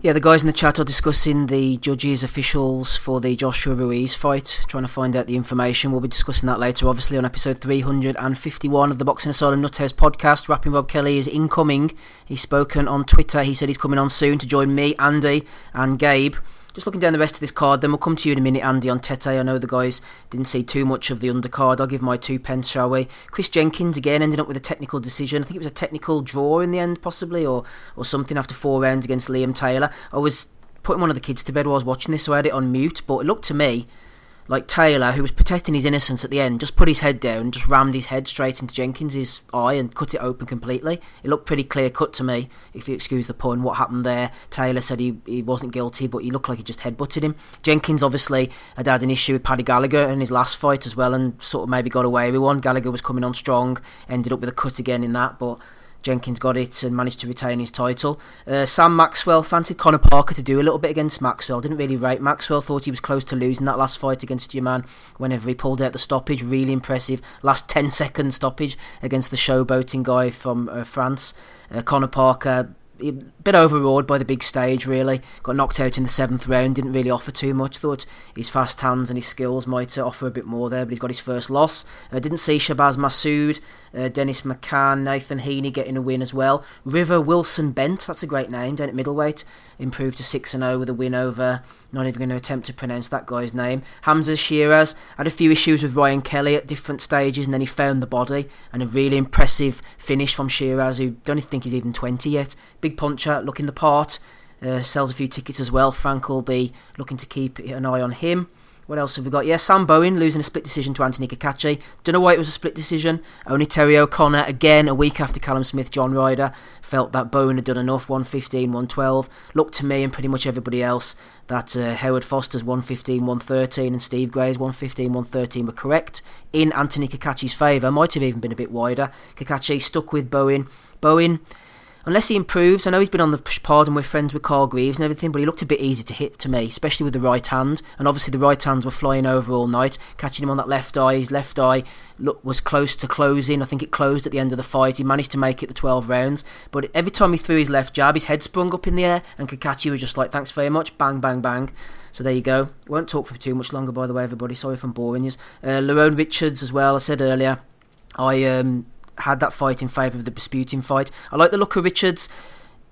Yeah, the guys in the chat are discussing the judges, officials for the Joshua Ruiz fight, trying to find out the information. We'll be discussing that later, obviously, on episode 351 of the Boxing Asylum Nuthouse podcast. Rapping Rob Kelly is incoming. He's spoken on Twitter. He said he's coming on soon to join me, Andy, and Gabe. Just looking down the rest of this card, then we'll come to you in a minute, Andy, on Tete. I know the guys didn't see too much of the undercard. I'll give my 2 pence, shall we? Chris Jenkins, again, ended up with a technical decision. I think it was a technical draw in the end, possibly, or something after 4 rounds against Liam Taylor. I was putting one of the kids to bed while I was watching this, so I had it on mute, but it looked to me like Taylor, who was protecting his innocence at the end, just put his head down and just rammed his head straight into Jenkins' eye and cut it open completely. It looked pretty clear cut to me, if you excuse the pun, what happened there. Taylor said he wasn't guilty, but he looked like he just headbutted him. Jenkins obviously had an issue with Paddy Gallagher in his last fight as well, and sort of maybe got away with one. Gallagher was coming on strong, ended up with a cut again in that, but Jenkins got it and managed to retain his title. Sam Maxwell fancied Conor Parker to do a little bit against Maxwell. Didn't really rate Maxwell. Thought he was close to losing that last fight against your man whenever he pulled out the stoppage. Really impressive. Last 10-second stoppage against the showboating guy from France. Conor Parker, a bit overawed by the big stage, really. Got knocked out in the 7th round. Didn't really offer too much. Thought his fast hands and his skills might offer a bit more there, but he's got his first loss. Didn't see Shabazz Massoud, Dennis McCann, Nathan Heaney getting a win as well. River Wilson Bent, that's a great name, down at middleweight. Improved to 6-0 with a win over, not even going to attempt to pronounce that guy's name. Hamza Shiraz had a few issues with Ryan Kelly at different stages, and then he found the body, and a really impressive finish from Shiraz, who don't even think he's even 20 yet. Big puncher, looking the part, sells a few tickets as well. Frank will be looking to keep an eye on him. What else have we got? Yeah, Sam Bowen losing a split decision to Anthony Kakachi. Don't know why it was a split decision. Only Terry O'Connor, again, a week after Callum Smith, John Ryder, felt that Bowen had done enough, 115, 112. Looked to me and pretty much everybody else that Howard Foster's 115, 113 and Steve Gray's 115, 113 were correct in Anthony Kakachi's favour. Might have even been a bit wider. Kakachi stuck with Bowen. Bowen, unless he improves, I know he's been on the pod and we're friends with Carl Greaves and everything, but he looked a bit easy to hit to me, especially with the right hand, and obviously the right hands were flying over all night, catching him on that left eye. His left eye was close to closing. I think it closed at the end of the fight. He managed to make it the 12 rounds, but every time he threw his left jab, his head sprung up in the air, and Kakachi was just like, thanks very much, bang, bang, bang. So there you go. Won't talk for too much longer, by the way, everybody. Sorry if I'm boring you. Lerone Richards as well, I said earlier, I had that fight in favour of the Disputing fight. I like the look of Richards.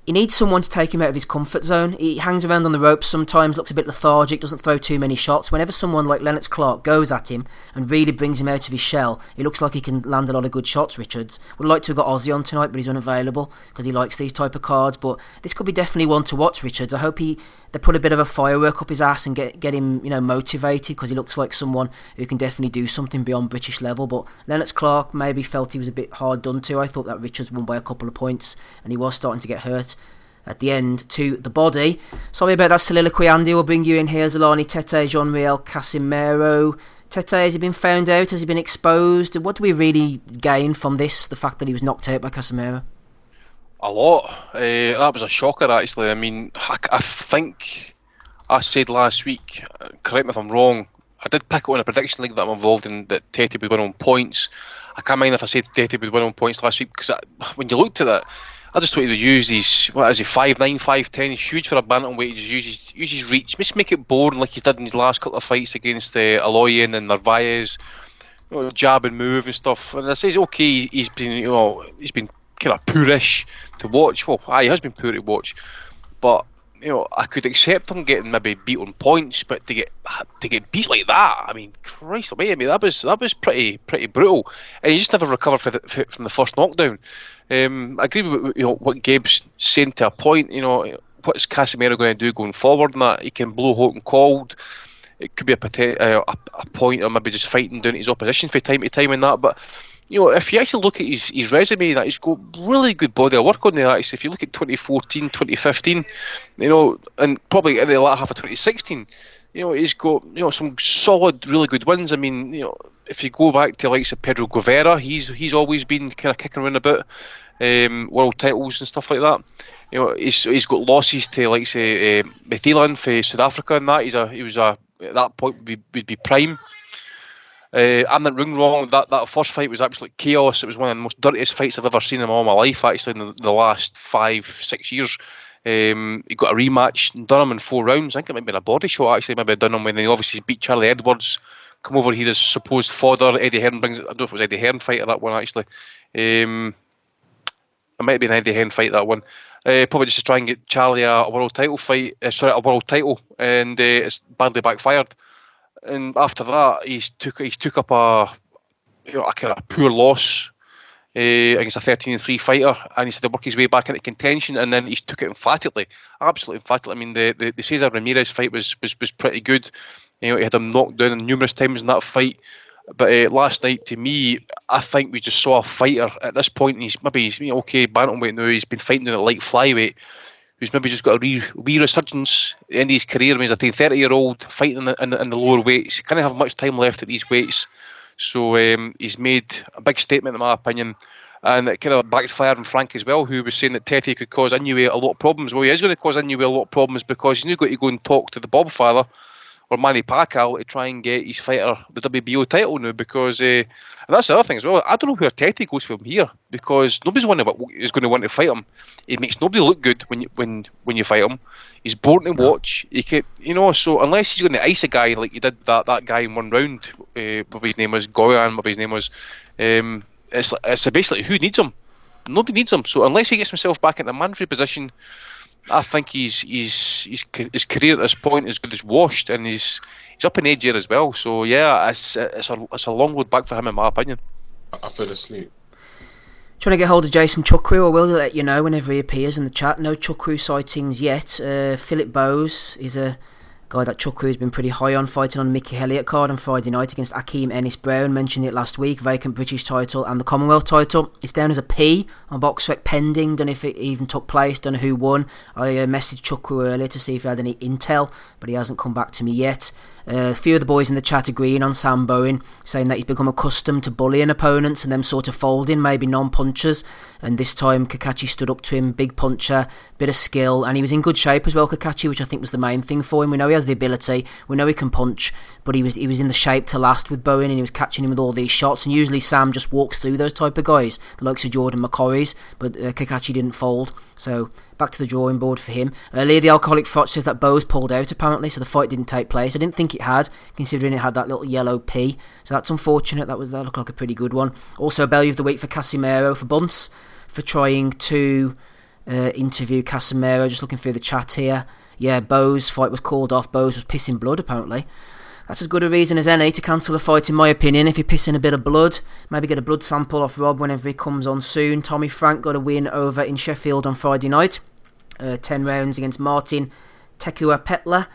He needs someone to take him out of his comfort zone. He hangs around on the ropes sometimes, looks a bit lethargic, doesn't throw too many shots. Whenever someone like Lennox Clark goes at him and really brings him out of his shell, he looks like he can land a lot of good shots, Richards. Would like to have got Ozzy on tonight, but he's unavailable because he likes these type of cards. But this could be definitely one to watch, Richards. I hope they put a bit of a firework up his ass and get him, motivated, because he looks like someone who can definitely do something beyond British level. But Lennox Clark maybe felt he was a bit hard done to. I thought that Richards won by a couple of points, and he was starting to get hurt at the end to the body. Sorry about that soliloquy, Andy. We'll bring you in here. Zolani Tete, Jean-Riel Casimero. Tete, has he been found out? Has he been exposed? What do we really gain from this, the fact that he was knocked out by Casimero? A lot. That was a shocker, actually. I mean, I think I said last week, correct me if I'm wrong, I did pick it on a prediction league that I'm involved in, that Teddy would win on points. I can't mind if I said Teddy would win on points last week, because when you looked at it, I just thought he would use these, what is he, 5'9", 5'10", he's huge for a bantamweight. He just use his reach, just make it boring like he's done in his last couple of fights against Aloyan and Narvaez, jab and move and stuff. And I say, okay, he's been kind of poorish to watch. Well, he has been poor to watch, but I could accept him getting maybe beat on points, but to get beat like that, I mean, Christ almighty, I mean, that was pretty brutal, and he just never recovered from the first knockdown. I agree with what Gabe's saying to a point. What's Casemiro going to do going forward? And that he can blow hot and cold. It could be a point, or maybe just fighting down his opposition from time to time and that. But if you actually look at his resume, that he's got really good body of work on there. Actually, if you look at 2014, 2015, and probably in the latter half of 2016, he's got some solid, really good wins. I mean, if you go back to likes of Pedro Guevara, he's always been kind of kicking around about world titles and stuff like that. He's got losses to like say Methilan for South Africa and that. He was at that point would be prime. I'm not wrong. That first fight was absolute chaos. It was one of the most dirtiest fights I've ever seen in all my life. Actually, in the last 5-6 years, he got a rematch and done him in 4 rounds. I think it might have been a body shot. Actually, maybe done him when he obviously beat Charlie Edwards. Come over here as supposed fodder. Eddie Hearn brings. I don't know if it was Eddie Hearn fight or that one actually. It might have been an Eddie Hearn fight, that one. Probably just to try and get Charlie a world title fight. A world title, and it's badly backfired. And after that, he's took up a kind of poor loss against a 13-3 fighter, and he's had to work his way back into contention, and then he took it emphatically, absolutely emphatically. I mean, the Cesar Ramirez fight was pretty good. He had him knocked down numerous times in that fight. But last night, to me, I think we just saw a fighter at this point, and he's okay, bantamweight now. He's been fighting in a light flyweight, who's maybe just got a wee resurgence at the end of his career. I mean, he's a 30-year-old fighting in the lower weights. He can't have much time left at these weights. So he's made a big statement, in my opinion. And it kind of backfired on Frank as well, who was saying that Tete could cause Inoue a lot of problems. Well, he is going to cause Inoue a lot of problems, because he's now got to go and talk to the Bob father or Manny Pacquiao to try and get his fighter the WBO title now, because and that's the other thing as well. I don't know where Tete goes from here, because nobody's going to want to fight him. He makes nobody look good when you fight him. He's boring to watch. He can, so unless he's going to ice a guy like he did that guy in 1 round, what his name was, Goyan, what his name was, it's basically, who needs him? Nobody needs him. So unless he gets himself back into a mandatory position, I think his career at this point is good as washed, and he's up in age here as well. So yeah, it's a long road back for him, in my opinion. I fell asleep. Trying to get hold of Jason Chukwu. I will let you know whenever he appears in the chat. No Chukwu sightings yet. Philip Bowes is a guy that Chukwu has been pretty high on, fighting on Mickey Elliott card on Friday night against Akeem Ennis-Brown. Mentioned it last week, vacant British title and the Commonwealth title. It's down as a P on BoxRec pending. Don't know if it even took place, don't know who won. I messaged Chukwu earlier to see if he had any intel, but he hasn't come back to me yet. A few of the boys in the chat agreeing on Sam Bowen, saying that he's become accustomed to bullying opponents and them sort of folding, maybe non-punchers, and this time Kakachi stood up to him, big puncher, bit of skill, and he was in good shape as well, Kakachi, which I think was the main thing for him. We know he has the ability, we know he can punch, but he was in the shape to last with Bowen, and he was catching him with all these shots, and usually Sam just walks through those type of guys, the likes of Jordan McCorry's, but Kakachi didn't fold, so back to the drawing board for him. Earlier, the Alcoholic Froch says that Bowes pulled out apparently, so the fight didn't take place. I didn't think it had, considering it had that little yellow P, so that's unfortunate. That looked like a pretty good one. Also, Belly of the Week for Casimiro for Bunce, for trying to interview Casimiro. Just looking through the chat here. Yeah, Bowes' fight was called off. Bowes was pissing blood apparently. That's as good a reason as any to cancel a fight, in my opinion. If you're pissing a bit of blood, maybe get a blood sample off Rob whenever he comes on soon. Tommy Frank got a win over in Sheffield on Friday night. 10 rounds against Martin Tekua Petla.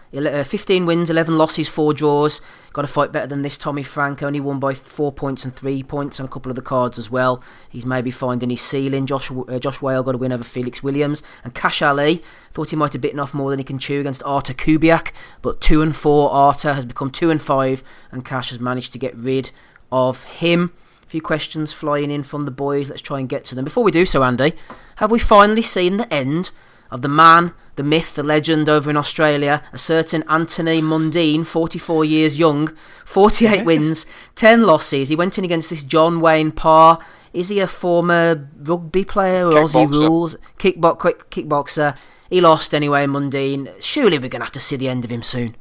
15 wins, 11 losses, 4 draws. Got a fight better than this Tommy Frank. Only won by 4 points and 3 points on a couple of the cards as well. He's maybe finding his ceiling. Josh Whale got a win over Felix Williams. And Cash Ali, thought he might have bitten off more than he can chew against Artur Kubiak. But 2-4, Artur has become 2-5. And Cash has managed to get rid of him. A few questions flying in from the boys. Let's try and get to them. Before we do so, Andy, have we finally seen the end of the man, the myth, the legend over in Australia, a certain Anthony Mundine, 44 years young, 48 wins, 10 losses. He went in against this John Wayne Parr. Is he a former rugby player or Aussie rules? Kickboxer. He lost anyway, Mundine. Surely we're going to have to see the end of him soon.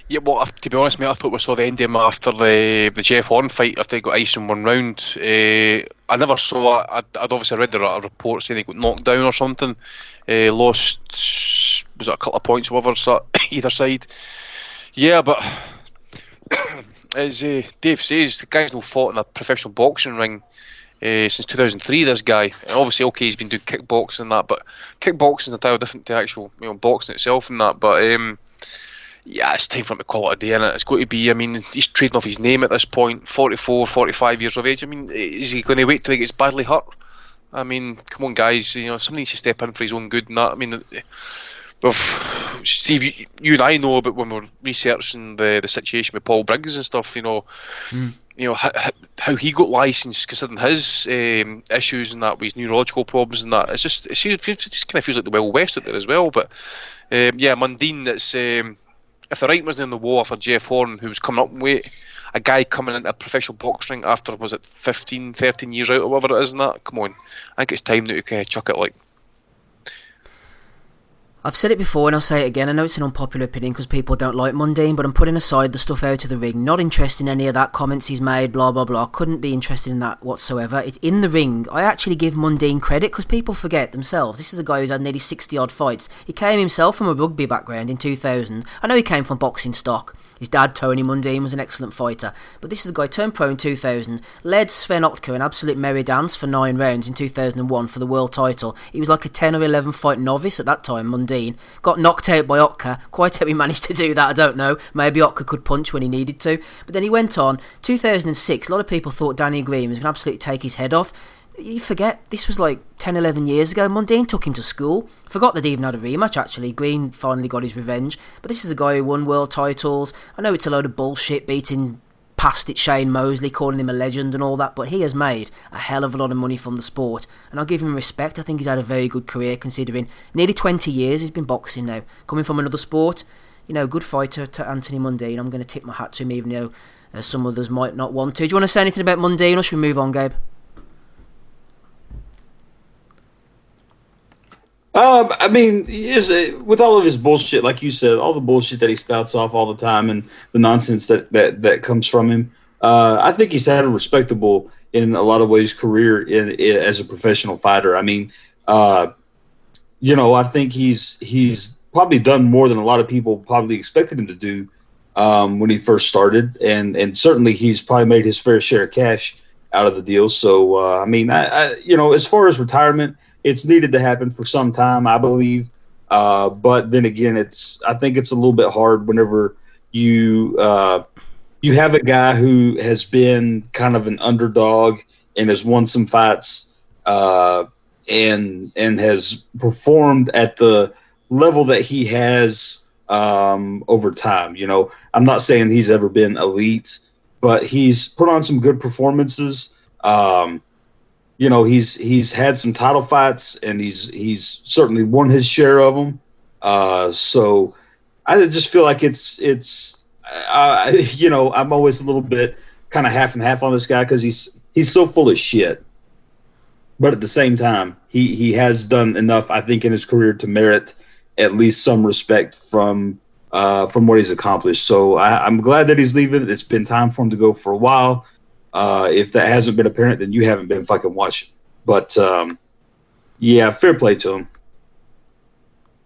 Yeah, well, to be honest, mate, I thought we saw the end of him after the Jeff Horn fight after he got iced in one round. I never saw it. I'd obviously read the report saying he got knocked down or something. Lost, was it a couple of points or whatever, so either side. Yeah, but as Dave says, the guy's not fought in a professional boxing ring since 2003, this guy. And obviously, okay, he's been doing kickboxing and that, but kickboxing is entirely different to actual boxing itself and that, but yeah, it's time for him to call it a day, innit? It's got to be, I mean, he's trading off his name at this point, 44, 45 years of age. I mean, is he going to wait till he gets badly hurt? I mean, come on, guys, somebody needs to step in for his own good and that. I mean, well, Steve, you and I know about when we were researching the situation with Paul Briggs and stuff, how he got licensed, considering his issues and that with his neurological problems and that. It just kind of feels like the Wild West out there as well. But yeah, Mundine, it's if the writing wasn't on the wall for Jeff Horn, who was coming up in weight, a guy coming into a professional boxing after, was it 15, 13 years out or whatever it is and that, come on. I think it's time now to kind of chuck it like. I've said it before and I'll say it again. I know it's an unpopular opinion because people don't like Mundine, but I'm putting aside the stuff out of the ring. Not interested in any of that, comments he's made, blah, blah, blah. Couldn't be interested in that whatsoever. It's in the ring. I actually give Mundine credit because people forget themselves. This is a guy who's had nearly 60-odd fights. He came himself from a rugby background in 2000. I know he came from boxing stock. His dad, Tony Mundine, was an excellent fighter. But this is a guy turned pro in 2000, led Sven Otka an absolute merry dance for 9 rounds in 2001 for the world title. He was like a 10 or 11 fight novice at that time, Mundine. Got knocked out by Otka. Quite how he managed to do that, I don't know. Maybe Otka could punch when he needed to. But then he went on. 2006, a lot of people thought Danny Green was going to absolutely take his head off. You forget, this was like 10, 11 years ago. Mundine took him to school. Forgot they'd even had a rematch, actually. Green finally got his revenge. But this is a guy who won world titles. I know it's a load of bullshit, beating past it Shane Mosley, calling him a legend and all that, but he has made a hell of a lot of money from the sport. And I'll give him respect. I think he's had a very good career, considering nearly 20 years he's been boxing now. Coming from another sport, good fighter to Anthony Mundine. I'm going to tip my hat to him, even though some others might not want to. Do you want to say anything about Mundine, or should we move on, Gabe? I mean, with all of his bullshit, like you said, all the bullshit that he spouts off all the time and the nonsense that comes from him, I think he's had a respectable, in a lot of ways, career as a professional fighter. I mean, I think he's probably done more than a lot of people probably expected him to do when he first started, and certainly he's probably made his fair share of cash out of the deal. So, I mean, as far as retirement, it's needed to happen for some time, I believe. But then again, I think it's a little bit hard whenever you have a guy who has been kind of an underdog and has won some fights and has performed at the level that he has over time. I'm not saying he's ever been elite, but he's put on some good performances. He's had some title fights, and he's certainly won his share of them. So I just feel like I'm always a little bit kind of half and half on this guy because he's so full of shit. But at the same time, he has done enough, I think, in his career to merit at least some respect from what he's accomplished. So I'm glad that he's leaving. It's been time for him to go for a while. If that hasn't been apparent, then you haven't been fucking watching. But, yeah, fair play to him.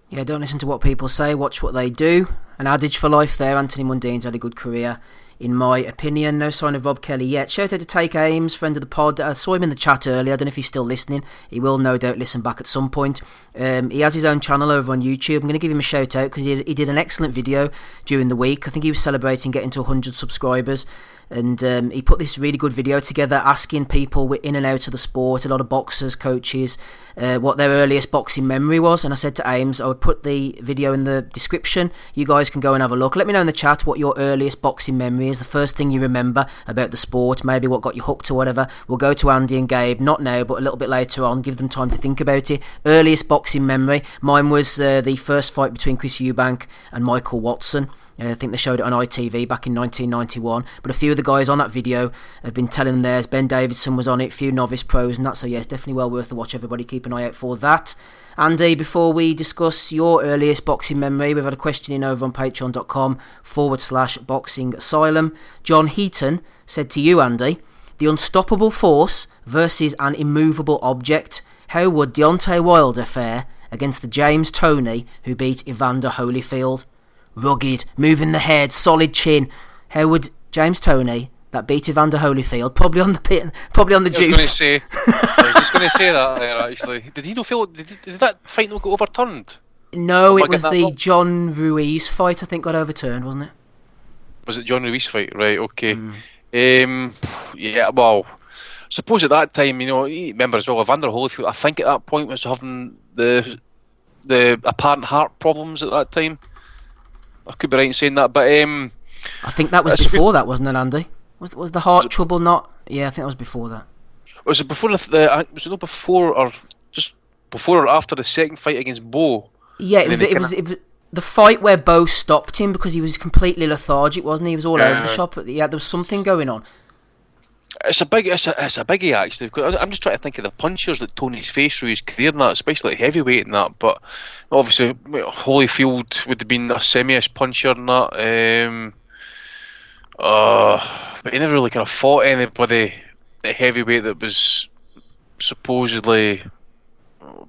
Yeah, don't listen to what people say, watch what they do. An adage for life there. Anthony Mundine's had a good career, in my opinion. No sign of Rob Kelly yet. Shout out to Take Ames, friend of the pod. I saw him in the chat earlier. I don't know if he's still listening. He will no doubt listen back at some point. He has his own channel over on YouTube. I'm going to give him a shout out because he did an excellent video during the week. I think he was celebrating getting to 100 subscribers. And he put this really good video together asking people in and out of the sport, a lot of boxers, coaches, what their earliest boxing memory was. And I said to Ames, I would put the video in the description. You guys can go and have a look. Let me know in the chat what your earliest boxing memory is, the first thing you remember about the sport, maybe what got you hooked or whatever. We'll go to Andy and Gabe, not now, but a little bit later on, give them time to think about it. Earliest boxing memory, mine was the first fight between Chris Eubank and Michael Watson. I think they showed it on ITV back in 1991, but a few of the guys on that video have been telling theirs. Ben Davidson was on it, a few novice pros and that, so yeah, it's definitely well worth a watch. Everybody keep an eye out for that. Andy, before we discuss your earliest boxing memory, we've had a question in over on patreon.com/boxing asylum. John Heaton said to you, Andy, the unstoppable force versus an immovable object. How would Deontay Wilder fare against the James Toney who beat Evander Holyfield? Rugged, moving the head, solid chin. How would James Toney, that beat Evander Holyfield, probably on the juice? I was just going to say that there, actually. Did he not feel? Did that fight not get overturned? No, it was the John Ruiz fight. I think got overturned, wasn't it? Was it John Ruiz fight? Right. Okay. Yeah. Well, suppose at that time, you remember as well, Evander Holyfield. I think at that point was having the apparent heart problems at that time. I could be right in saying that, but I think that was before that, wasn't it, Andy? Was the heart trouble not? Yeah, I think that was before that. Was it before was it not before or just before or after the second fight against Bo? Yeah, it was the fight where Bo stopped him because he was completely lethargic, wasn't he? He was all over the shop. Yeah, there was something going on. It's a biggie actually. Because I'm just trying to think of the punchers that Tony's faced through his career and that, especially like heavyweight and that. But obviously, Holyfield would have been a semi-ish puncher and that. But he never really kind of fought anybody at heavyweight that was supposedly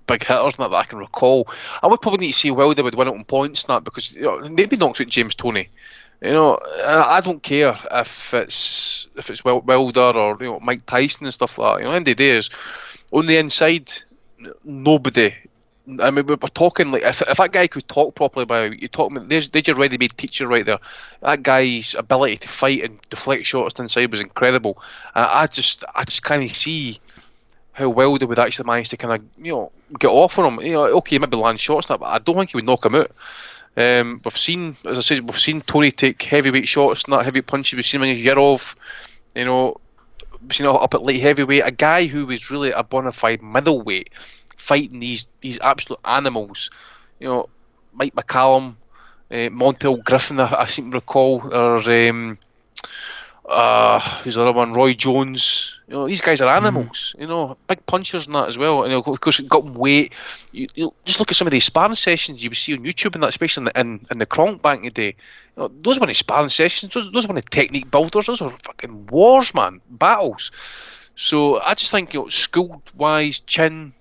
big hitters, not that I can recall. I would probably need to see Wilder would win it on points and that, because maybe knocks out James Toney. I don't care if it's Wilder or Mike Tyson and stuff like that. At the end of the day, is on the inside, nobody. I mean, we're talking like if that guy could talk properly, you're talking. There's your ready-made teacher right there. That guy's ability to fight and deflect shots inside was incredible. I just can't see how Wilder would actually manage to kind of get off on him. Okay, maybe land shots, but I don't think he would knock him out. We've seen, as I said, Tony take heavyweight shots and that, heavy punches. We've seen him against Yarov. We've seen up at light heavyweight, a guy who was really a bona fide middleweight, fighting these absolute animals. Mike McCallum, Montel Griffin, I seem to recall, or who's the other one? Roy Jones. These guys are animals. Big punchers and that as well. And of course, got them weight. You just look at some of these sparring sessions you would see on YouTube and that, especially in the Kronk back in the day. Those weren't sparring sessions. Those weren't technique builders. Those were fucking wars, man, battles. So I just think, school wise, chin.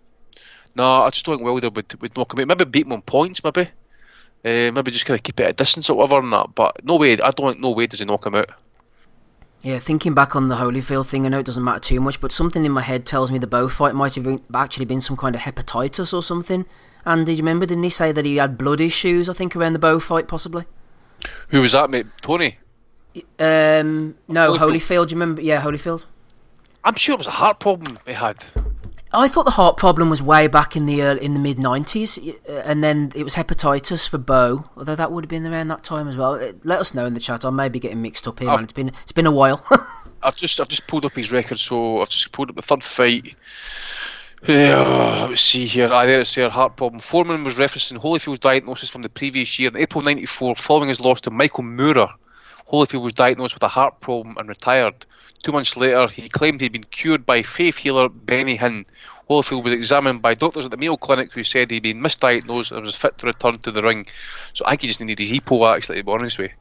No, I just don't think Wilder would knock him out. Maybe beat him on points, maybe just kind of keep it at a distance or whatever and that. But no way. I don't think no way does he knock him out. Yeah, thinking back on the Holyfield thing, I know it doesn't matter too much, but something in my head tells me the Bo fight might have actually been some kind of hepatitis or something. And did you remember, didn't he say that he had blood issues, I think, around the Bo fight, possibly? Who was that, mate? Tony? No, Holyfield, do you remember? Yeah, Holyfield. I'm sure it was a heart problem he had. I thought the heart problem was way back in the mid-90s, and then it was hepatitis for Bo, although that would have been around that time as well. Let us know in the chat. I may be getting mixed up here, man. It's been a while. I've just pulled up his record, so I've just pulled up the third fight. Let's see here. There it's there, heart problem. Foreman was referencing Holyfield's diagnosis from the previous year. In April '94, following his loss to Michael Moorer, Holyfield was diagnosed with a heart problem and retired. 2 months later, he claimed he'd been cured by faith healer Benny Hinn. Holyfield was examined by doctors at the Mayo Clinic who said he'd been misdiagnosed and was fit to return to the ring. So I think he just needed his EPO, actually, to be honest with you.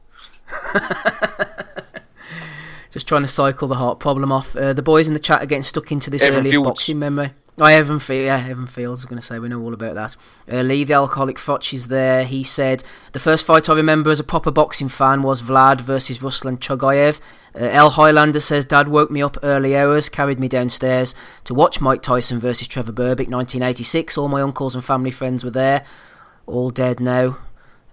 Just trying to cycle the heart problem off. The boys in the chat are getting stuck into this earliest boxing memory. Evan Fields, I was going to say, we know all about that. Lee, the alcoholic fotch, is there. He said, the first fight I remember as a proper boxing fan was Vlad versus Ruslan Chogayev. L. Highlander says, Dad woke me up early hours, carried me downstairs to watch Mike Tyson versus Trevor Berbick, 1986. All my uncles and family friends were there, all dead now.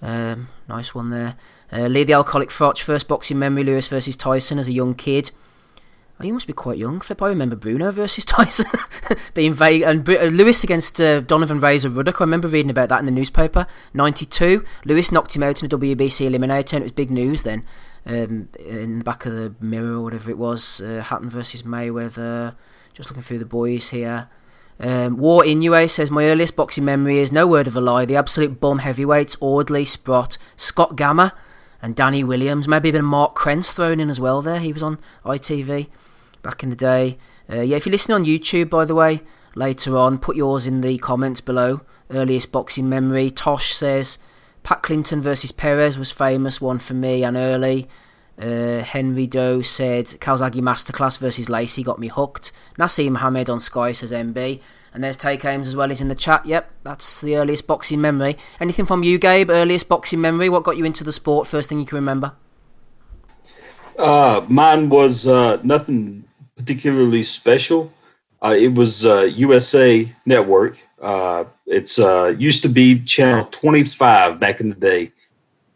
Nice one there. Lee the Alcoholic Frotch, first boxing memory, Lewis versus Tyson as a young kid. Oh, you must be quite young, Flip. I remember Bruno versus Tyson being vague, and Lewis against Donovan Razor Ruddock. I remember reading about that in the newspaper. 92. Lewis knocked him out in a WBC eliminator, and it was big news then. In the back of the Mirror or whatever it was. Hatton versus Mayweather. Just looking through the boys here. War Inoue says, my earliest boxing memory is, no word of a lie, the absolute bum heavyweights, Audley, Sprott, Scott Gamma, and Danny Williams. Maybe a bit of Mark Krentz thrown in as well there. He was on ITV back in the day. If you're listening on YouTube, by the way, later on, put yours in the comments below. Earliest boxing memory. Tosh says, Pat Clinton versus Perez was famous one for me and early. Henry Doe said, Kawasaki Masterclass versus Lacey got me hooked. Nassim Mohammed on Sky says MB. And there's Take Ames as well, he's in the chat. Yep, that's the earliest boxing memory. Anything from you, Gabe? Earliest boxing memory? What got you into the sport? First thing you can remember? Mine was nothing particularly special. It was USA Network. It's used to be Channel 25 back in the day.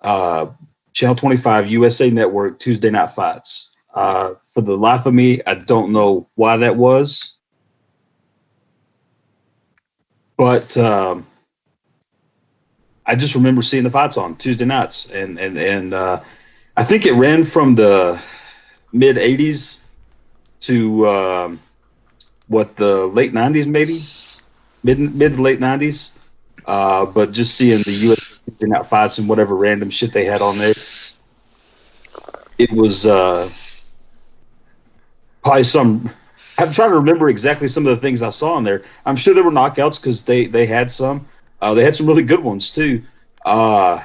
Channel 25 USA Network Tuesday Night Fights. For the life of me, I don't know why that was. But I just remember seeing the fights on Tuesday nights. And I think it ran from the mid 80s to the late 90s, maybe mid to late 90s. But just seeing the U.S. Tuesday Night Fights and whatever random shit they had on there, it was probably some. I'm trying to remember exactly some of the things I saw in there. I'm sure there were knockouts because they had some. They had some really good ones too. I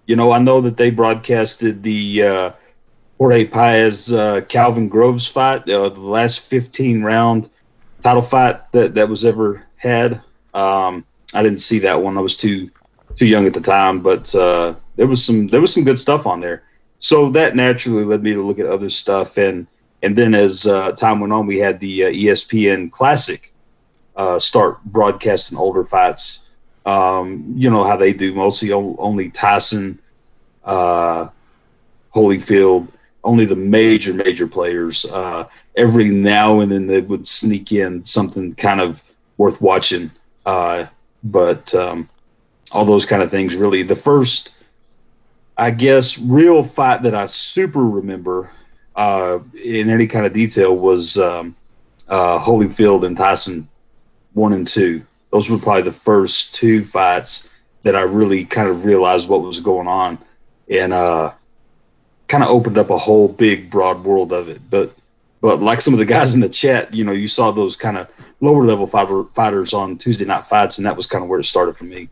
know that they broadcasted the Jorge Paez Calvin Groves fight, the last 15-round title fight that was ever had. I didn't see that one. I was too young at the time, but there was some good stuff on there. So that naturally led me to look at other stuff, and then as time went on, we had the ESPN Classic start broadcasting older fights. You know how they do, mostly only Tyson, Holyfield, only the major players. Every now and then they would sneak in something kind of worth watching. But all those kind of things, really. The first, I guess, real fight that I super remember in any kind of detail was Holyfield and Tyson 1 and 2. Those were probably the first two fights that I really kind of realized what was going on, and kind of opened up a whole big, broad world of it. But like some of the guys in the chat, you saw those kind of lower level fighters on Tuesday Night Fights, and that was kind of where it started for me.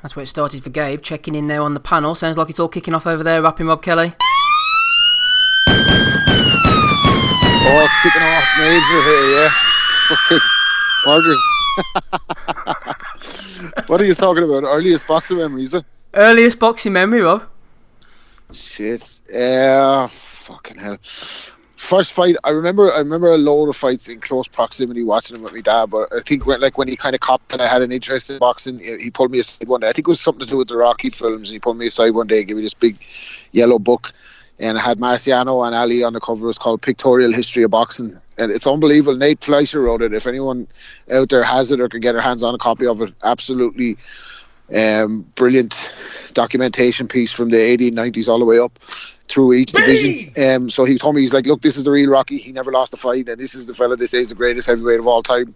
That's where it started for Gabe. Checking in now on the panel. Sounds like it's all kicking off over there. Rapping Rob Kelly. Oh, it's kicking off. Major here, yeah. Orders. What are you talking about? Earliest boxing memory, is it? Earliest boxing memory, Rob? Shit. Fucking hell. First fight, I remember a load of fights in close proximity watching them with my dad, but I think when he kind of copped and I had an interest in boxing, he pulled me aside one day. I think it was something to do with the Rocky films, and he pulled me aside one day and gave me this big yellow book, and it had Marciano and Ali on the cover. It was called Pictorial History of Boxing, and it's unbelievable. Nate Fleischer wrote it. If anyone out there has it or can get their hands on a copy of it, absolutely brilliant documentation piece from the 1890s all the way up through each division. So he told me, he's like, look, this is the real Rocky. He never lost a fight, and this is the fella they say is the greatest heavyweight of all time.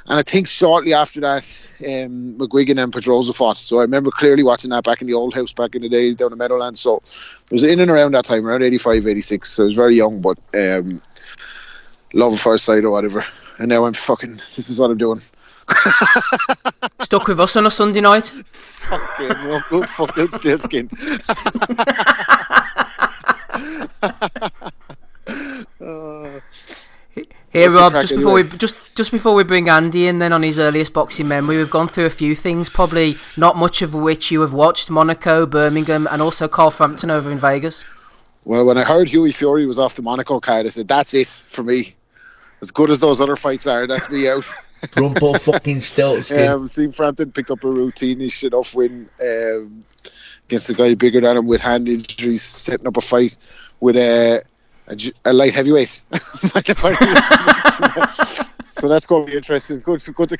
And I think shortly after that, McGuigan and Pedroza fought. So I remember clearly watching that back in the old house back in the days down in Meadowlands. So it was in and around that time, around 85, 86. So I was very young, but love at first sight or whatever. And now this is what I'm doing. Stuck with us on a Sunday night. Fucking stale skin. Here, Rob, just before we bring Andy in then on his earliest boxing memory, we've gone through a few things, probably not much of which you have watched. Monaco, Birmingham, and also Carl Frampton over in Vegas. Well, when I heard Hughie Fury was off the Monaco card, I said, that's it for me. As good as those other fights are, that's me out. Brumpo fucking Stiltskin. Steve Frampton picked up a routine-ish enough win against a guy bigger than him with hand injuries, setting up a fight with a light heavyweight. So that's going to be interesting. Good to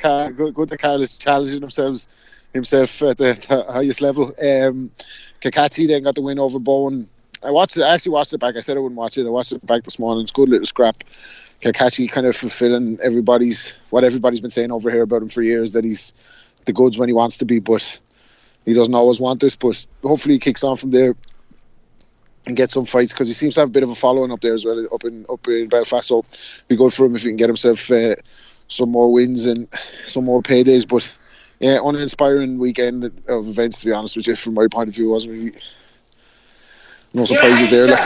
Carl is challenging himself at the highest level. Kakachi then got the win over Bowen. I actually watched it back. I said I wouldn't watch it. I watched it back this morning. It's a good little scrap. Kakachi kind of fulfilling what everybody's been saying over here about him for years, that he's the goods when he wants to be, but he doesn't always want this. But hopefully he kicks on from there and get some fights, because he seems to have a bit of a following up there as well, up in Belfast. So it'd be good for him if he can get himself some more wins and some more paydays. But yeah, uninspiring weekend of events, to be honest with you, from my point of view. Wasn't really no surprises there.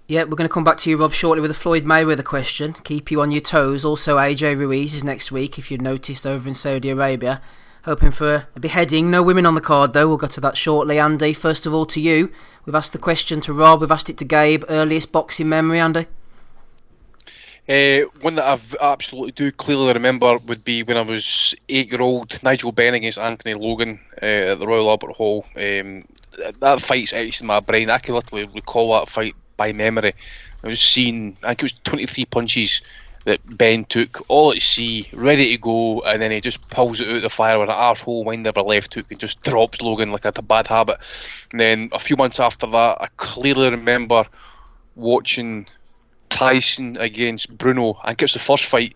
Yeah, we're going to come back to you, Rob, shortly with a Floyd Mayweather question. Keep you on your toes. Also, AJ Ruiz is next week, if you've noticed, over in Saudi Arabia. Hoping for a beheading. No women on the card, though. We'll get to that shortly. Andy, first of all, to you. We've asked the question to Rob. We've asked it to Gabe. Earliest boxing memory, Andy? One that I absolutely do clearly remember would be when I was 8-year-old, Nigel Benn against Anthony Logan at the Royal Albert Hall. That fight's etched in my brain. I can literally recall that fight by memory. I was seeing, I think it was 23 punches that Ben took, all at sea, ready to go, and then he just pulls it out of the fire with an arsehole wind of a left hook and just drops Logan like a bad habit. And then a few months after that, I clearly remember watching Tyson against Bruno. I think it was the first fight.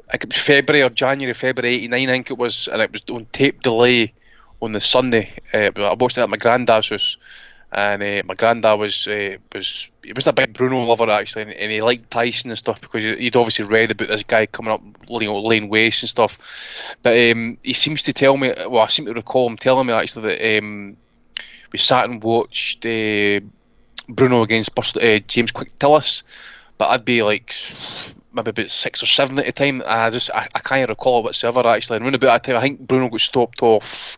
I think it was February 89, I think it was, and it was on tape delay on the Sunday. I watched it at my granddad's house, and my granddad was he wasn't a big Bruno lover actually, and he liked Tyson and stuff because he'd obviously read about this guy coming up, laying waste and stuff. But he seems to tell me, well, I seem to recall him telling me actually that we sat and watched Bruno against James Quick Tillis, but I'd be like maybe about 6 or 7 at the time. I can't recall whatsoever actually. And around about that time, I think Bruno got stopped off.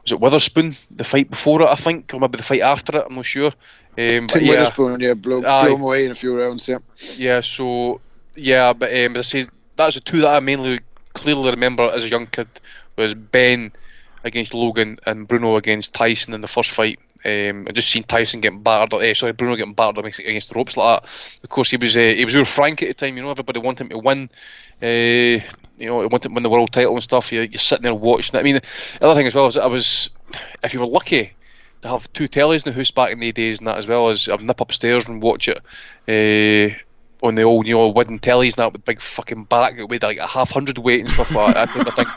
Was it Witherspoon, the fight before it, I think, or maybe the fight after it, I'm not sure. Witherspoon, blew him away in a few rounds, yeah. Yeah, so, yeah, but as I say, that's the two that I mainly clearly remember as a young kid, was Ben against Logan and Bruno against Tyson in the first fight. I just seen Tyson getting battered, Bruno getting battered against the ropes like that. Of course, he was with Frank at the time, everybody wanted him to win. He wanted to win the world title and stuff. You're sitting there watching it. I mean, the other thing as well is if you were lucky to have 2 tellies in the house back in the days and that, as well as I'd nip upstairs and watch it on the old, wooden tellies and that with big fucking back with like a 100 weight and stuff like that. I think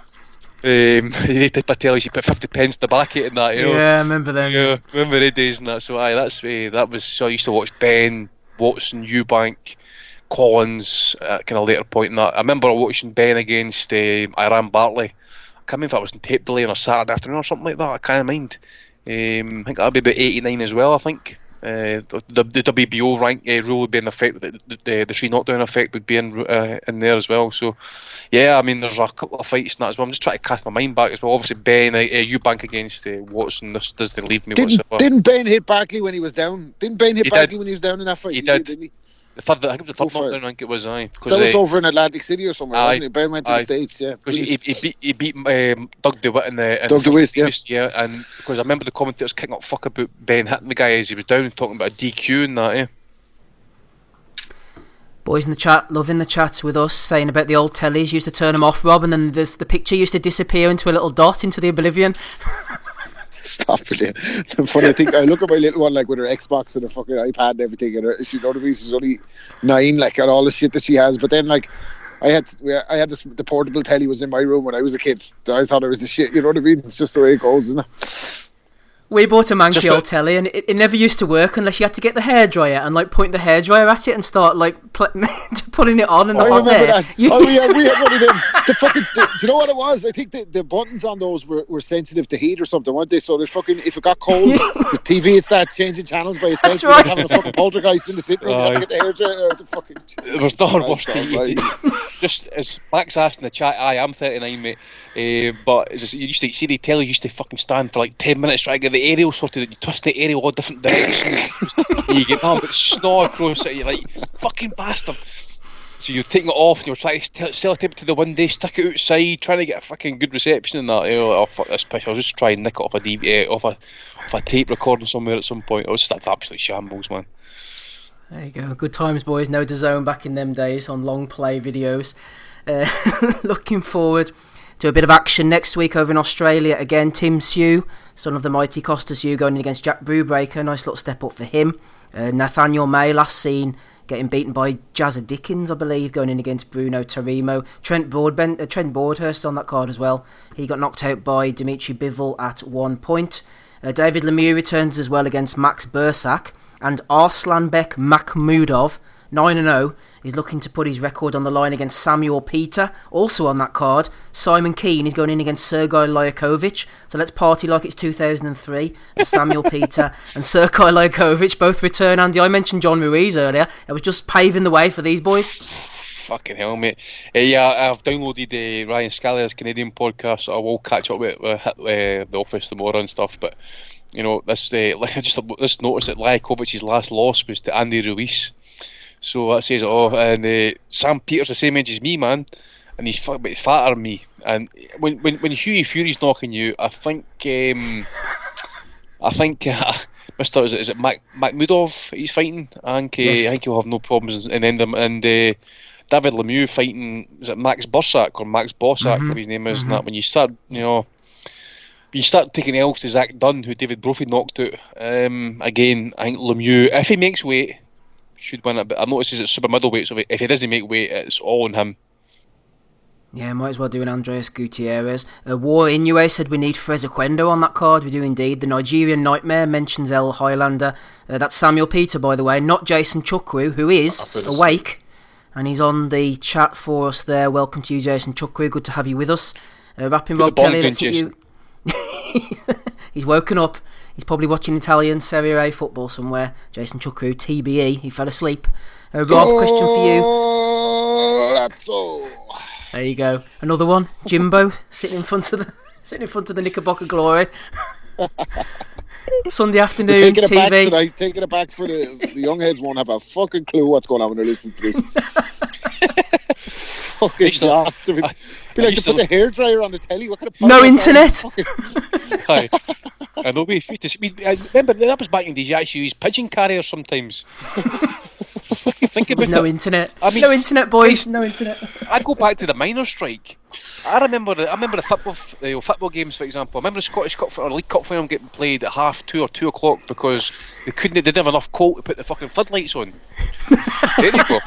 they type of tellies you put 50 pence to back it and that. Yeah, I remember them. Yeah, remember the days and that. So that was. So I used to watch Ben, Watson, Eubank, Collins at kind of later point in that. I remember watching Ben against Iran Bartley. I can't remember if that was in tape delay on a Saturday afternoon or something like that. I can't mind. I think that'd be about 89 as well, I think. The WBO rank rule would be in effect. The 3 knockdown effect would be in there as well. So, yeah, I mean, there's a couple of fights in that as well. I'm just trying to cast my mind back as well. Obviously, Ben, Eubank against Watson. This doesn't leave me whatsoever. Didn't Ben hit Barkley when he was down? Didn't Ben hit Barkley when he was down in that fight? He did. Didn't he? I think it was the third knockdown, I think it was, aye. That was over in Atlantic City or somewhere, wasn't it? Ben went to the States, yeah. Because he beat Doug DeWitt in the... Doug DeWitt, yeah. Yeah, and because I remember the commentators kicking up fuck about Ben hitting the guy as he was down and talking about a DQ and that, Boys in the chat, loving the chats with us, saying about the old tellies, used to turn them off, Rob, and then the picture used to disappear into a little dot into the oblivion. Stop it. The funny thing, I look at my little one like with her Xbox and her fucking iPad and everything, and she, she's only 9, like, and all the shit that she has. But then, like, I had the portable telly was in my room when I was a kid. So I thought it was the shit. You know what I mean? It's just the way it goes, isn't it? We bought a manky old telly, and it never used to work unless you had to get the hairdryer and like point the hairdryer at it and start like putting it on in the hot air. That. We had one of them. Do you know what it was? I think the buttons on those were sensitive to heat or something, weren't they? So they fucking, if it got cold, the TV would start changing channels by itself. That's right. Having a fucking poltergeist in the sitting room. You had to get the hairdryer. The fucking. There's nothing worse. Just as Max asked in the chat, I'm 39, mate. But you used to see the telly used to fucking stand for like 10 minutes trying to get the aerial sorted. You twist the aerial all different directions. You get but snore across it. You're like, fucking bastard. So you're taking it off and you're trying to sellotape it to the window, stick it outside, trying to get a fucking good reception and that. You know, oh fuck this piss, I'll just try and nick it off a DVD, off a tape recording somewhere at some point. It was just an absolute shambles, man. There you go. Good times, boys. No DAZN back in them days on long play videos. Looking forward to a bit of action next week over in Australia. Again, Tim Sue, son of the mighty Costa Sue, going in against Jack Brubaker. Nice little step up for him. Nathaniel May, last seen getting beaten by Jazza Dickens, I believe, going in against Bruno Tarimo. Trent Broadhurst on that card as well. He got knocked out by Dimitri Bivol at 1 point. David Lemieux returns as well against Max Bursak. And Arslanbek Makhmudov, 9-0, is looking to put his record on the line against Samuel Peter. Also on that card, Simon Keane is going in against Sergei Lyakovich. So let's party like it's 2003. As Samuel Peter and Sergei Lyakovich both return. Andy, I mentioned John Ruiz earlier. I was just paving the way for these boys. Fucking hell, mate. Yeah, I've downloaded Ryan Scalia's Canadian podcast, so I will catch up with the office tomorrow and stuff. But you know, I just noticed that Lyakovich's last loss was to Andy Ruiz. So that says it all. And Sam Peter's the same age as me, man, and he's fatter than me. And when Hughie Fury's knocking you, I think Mr. Is it Makhmudov he's fighting? I think he'll have no problems in ending. And David Lemieux fighting, is it Max Bursak or Max Bossak, whatever his name is? And that when you start taking L's to Zach Dunn, who David Brophy knocked out. Again, I think Lemieux, if he makes weight, should win it. But I've noticed it's super middleweight, so if he doesn't make weight, it's all on him. Yeah, might as well do an Andreas Gutierrez. War Inoue said we need Frezequendo on that card. We do indeed. The Nigerian Nightmare mentions El Highlander. That's Samuel Peter, by the way, not Jason Chukwu, who is awake. And he's on the chat for us there. Welcome to you, Jason Chukwu. Good to have you with us. Rapping Rob Kelly, let's hit you. He's woken up. He's probably watching Italian Serie A football somewhere. Jason Chukwu, TBE. He fell asleep. Rob, question for you. There you go. Another one. Jimbo sitting in front of the Knickerbocker Glory. Sunday afternoon taking it TV. Back tonight, taking it back for the young heads won't have a fucking clue what's going on when they're listening to this. Fucking exhausted. Be like to put the hairdryer on the telly. What kind of no internet. Hi. I know I remember that was back in these. You actually use pigeon carriers sometimes. Think about no internet. I mean, no internet, boys. No internet. I go back to the miners' strike. I remember the football games, for example. I remember the Scottish Cup or League Cup final getting played at 2:30 or 2 o'clock because they didn't have enough coal to put the fucking floodlights on. There you go.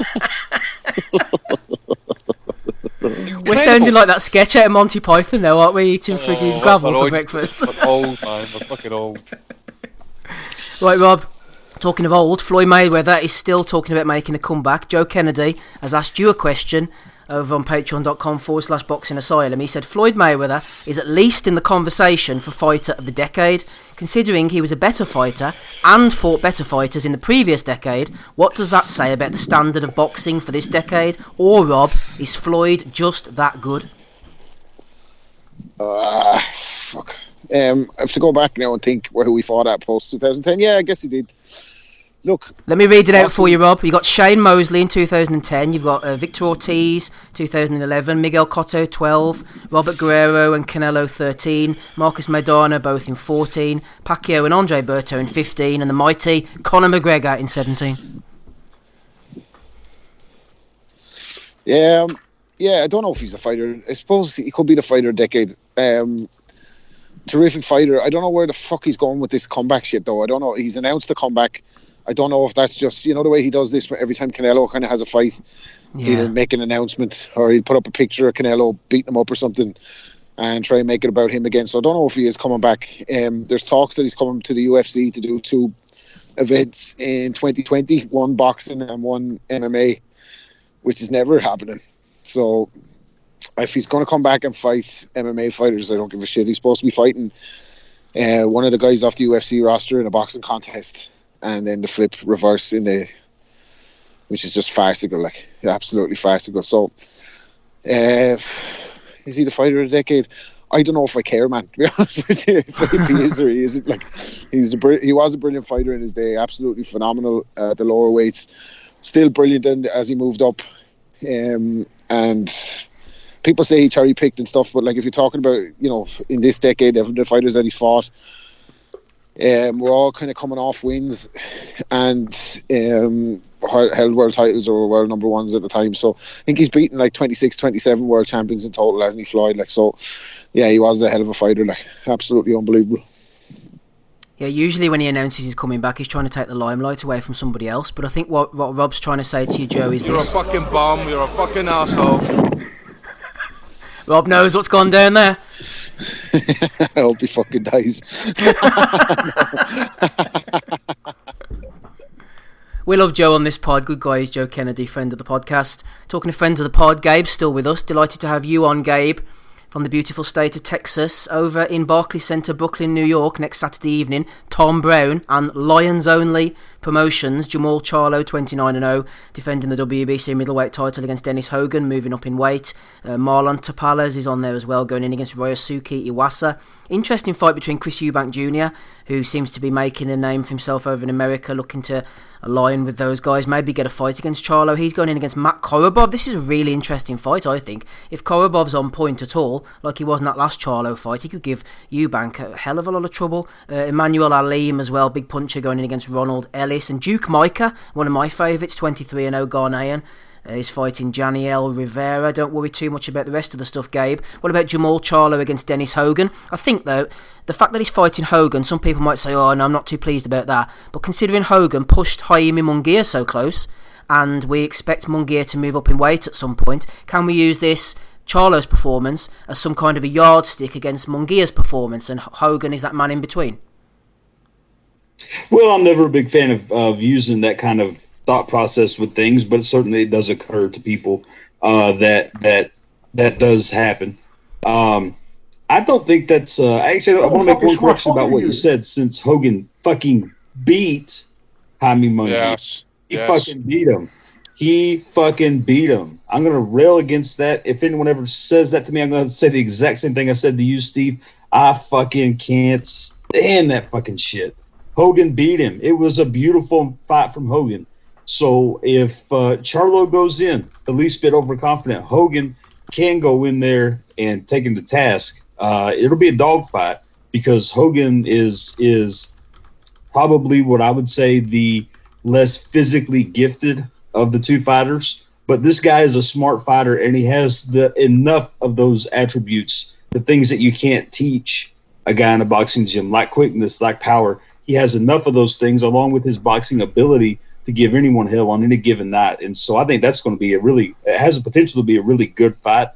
We're sounding like that sketch out of Monty Python now, aren't we? Eating frigging gravel for breakfast. We're old, man. We're fucking old. Right, Rob. Talking of old, Floyd Mayweather is still talking about making a comeback. Joe Kennedy has asked you a question over on patreon.com/Boxing Asylum. He said Floyd Mayweather is at least in the conversation for fighter of the decade. Considering he was a better fighter and fought better fighters in the previous decade, what does that say about the standard of boxing for this decade? Or, Rob, is Floyd just that good? Fuck. I have to go back now and think where we fought at post 2010. Yeah, I guess he did. Look, let me read it out for you, Rob. You got Shane Mosley in 2010. You've got Victor Ortiz 2011, Miguel Cotto 12, Robert Guerrero and Canelo 13, Marcus Maidana both in 14, Pacquiao and Andre Berto in 15, and the mighty Conor McGregor in 17. Yeah, I don't know if he's the fighter. I suppose he could be the fighter of the decade. Terrific fighter. I don't know where the fuck he's going with this comeback shit, though. I don't know. He's announced the comeback. I don't know if that's just, the way he does this every time Canelo kind of has a fight. Yeah. He'll make an announcement or he'll put up a picture of Canelo beating him up or something and try and make it about him again. So I don't know if he is coming back. There's talks that he's coming to the UFC to do 2 events in 2020, one boxing and one MMA, which is never happening. So if he's going to come back and fight MMA fighters, I don't give a shit. He's supposed to be fighting one of the guys off the UFC roster in a boxing contest, and then the flip reverse which is just farcical, absolutely farcical. So, is he the fighter of the decade? I don't know if I care, man. To be honest with you, if he is or he isn't. He was a brilliant fighter in his day, absolutely phenomenal at the lower weights, still brilliant as he moved up. And people say he cherry picked and stuff, but like if you're talking about, you know, in this decade, the fighters that he fought, we're all kind of coming off wins and held world titles or world number ones at the time. So I think he's beaten like 26, 27 world champions in total, hasn't he, Floyd? Like, so yeah, he was a hell of a fighter, like absolutely unbelievable. Yeah, usually when he announces he's coming back, he's trying to take the limelight away from somebody else. But I think what Rob's trying to say to you, Joe, is you're this. A fucking bum, you're a fucking asshole. Rob knows what's gone down there. I hope he fucking dies. We love Joe on this pod. Good guy is Joe Kennedy, friend of the podcast. Talking to friends of the pod, Gabe's still with us. Delighted to have you on, Gabe, from the beautiful state of Texas, over in Barclays Center, Brooklyn, New York, next Saturday evening. Tom Brown and Lions Only Promotions, Jamal Charlo, 29-0, defending the WBC middleweight title against Dennis Hogan, moving up in weight. Marlon Tapales is on there as well, going in against Ryosuke Iwasa. Interesting fight between Chris Eubank Jr., who seems to be making a name for himself over in America, looking to align with those guys, maybe get a fight against Charlo. He's going in against Matt Korobov. This is a really interesting fight, I think. If Korobov's on point at all, like he was in that last Charlo fight, he could give Eubank a hell of a lot of trouble. Emmanuel Alim as well, big puncher, going in against Ronald Ellis. And Duke Micah, one of my favourites, 23-0 Ghanaian, is fighting Janiel Rivera. Don't worry too much about the rest of the stuff, Gabe. What about Jamal Charlo against Dennis Hogan? I think, though, the fact that he's fighting Hogan, some people might say, oh, no, I'm not too pleased about that. But considering Hogan pushed Jaime Munguia so close, and we expect Munguia to move up in weight at some point, can we use this Charlo's performance as some kind of a yardstick against Munguia's performance, and Hogan is that man in between? Well, I'm never a big fan of using that kind of thought process with things, but certainly it does occur to people that does happen. I don't think that's actually. I want to make one correction about what you said. Since Hogan fucking beat Jaime Munguia, he fucking beat him. He fucking beat him. I'm gonna rail against that. If anyone ever says that to me, I'm gonna say the exact same thing I said to you, Steve. I fucking can't stand that fucking shit. Hogan beat him. It was a beautiful fight from Hogan. So if Charlo goes in the least bit overconfident, Hogan can go in there and take him to task. It'll be a dogfight because Hogan is probably what I would say the less physically gifted of the two fighters. But this guy is a smart fighter, and he has enough of those attributes, the things that you can't teach a guy in a boxing gym, like quickness, like power. He has enough of those things along with his boxing ability to give anyone hell on any given night. And so I think that's going to be it has the potential to be a really good fight.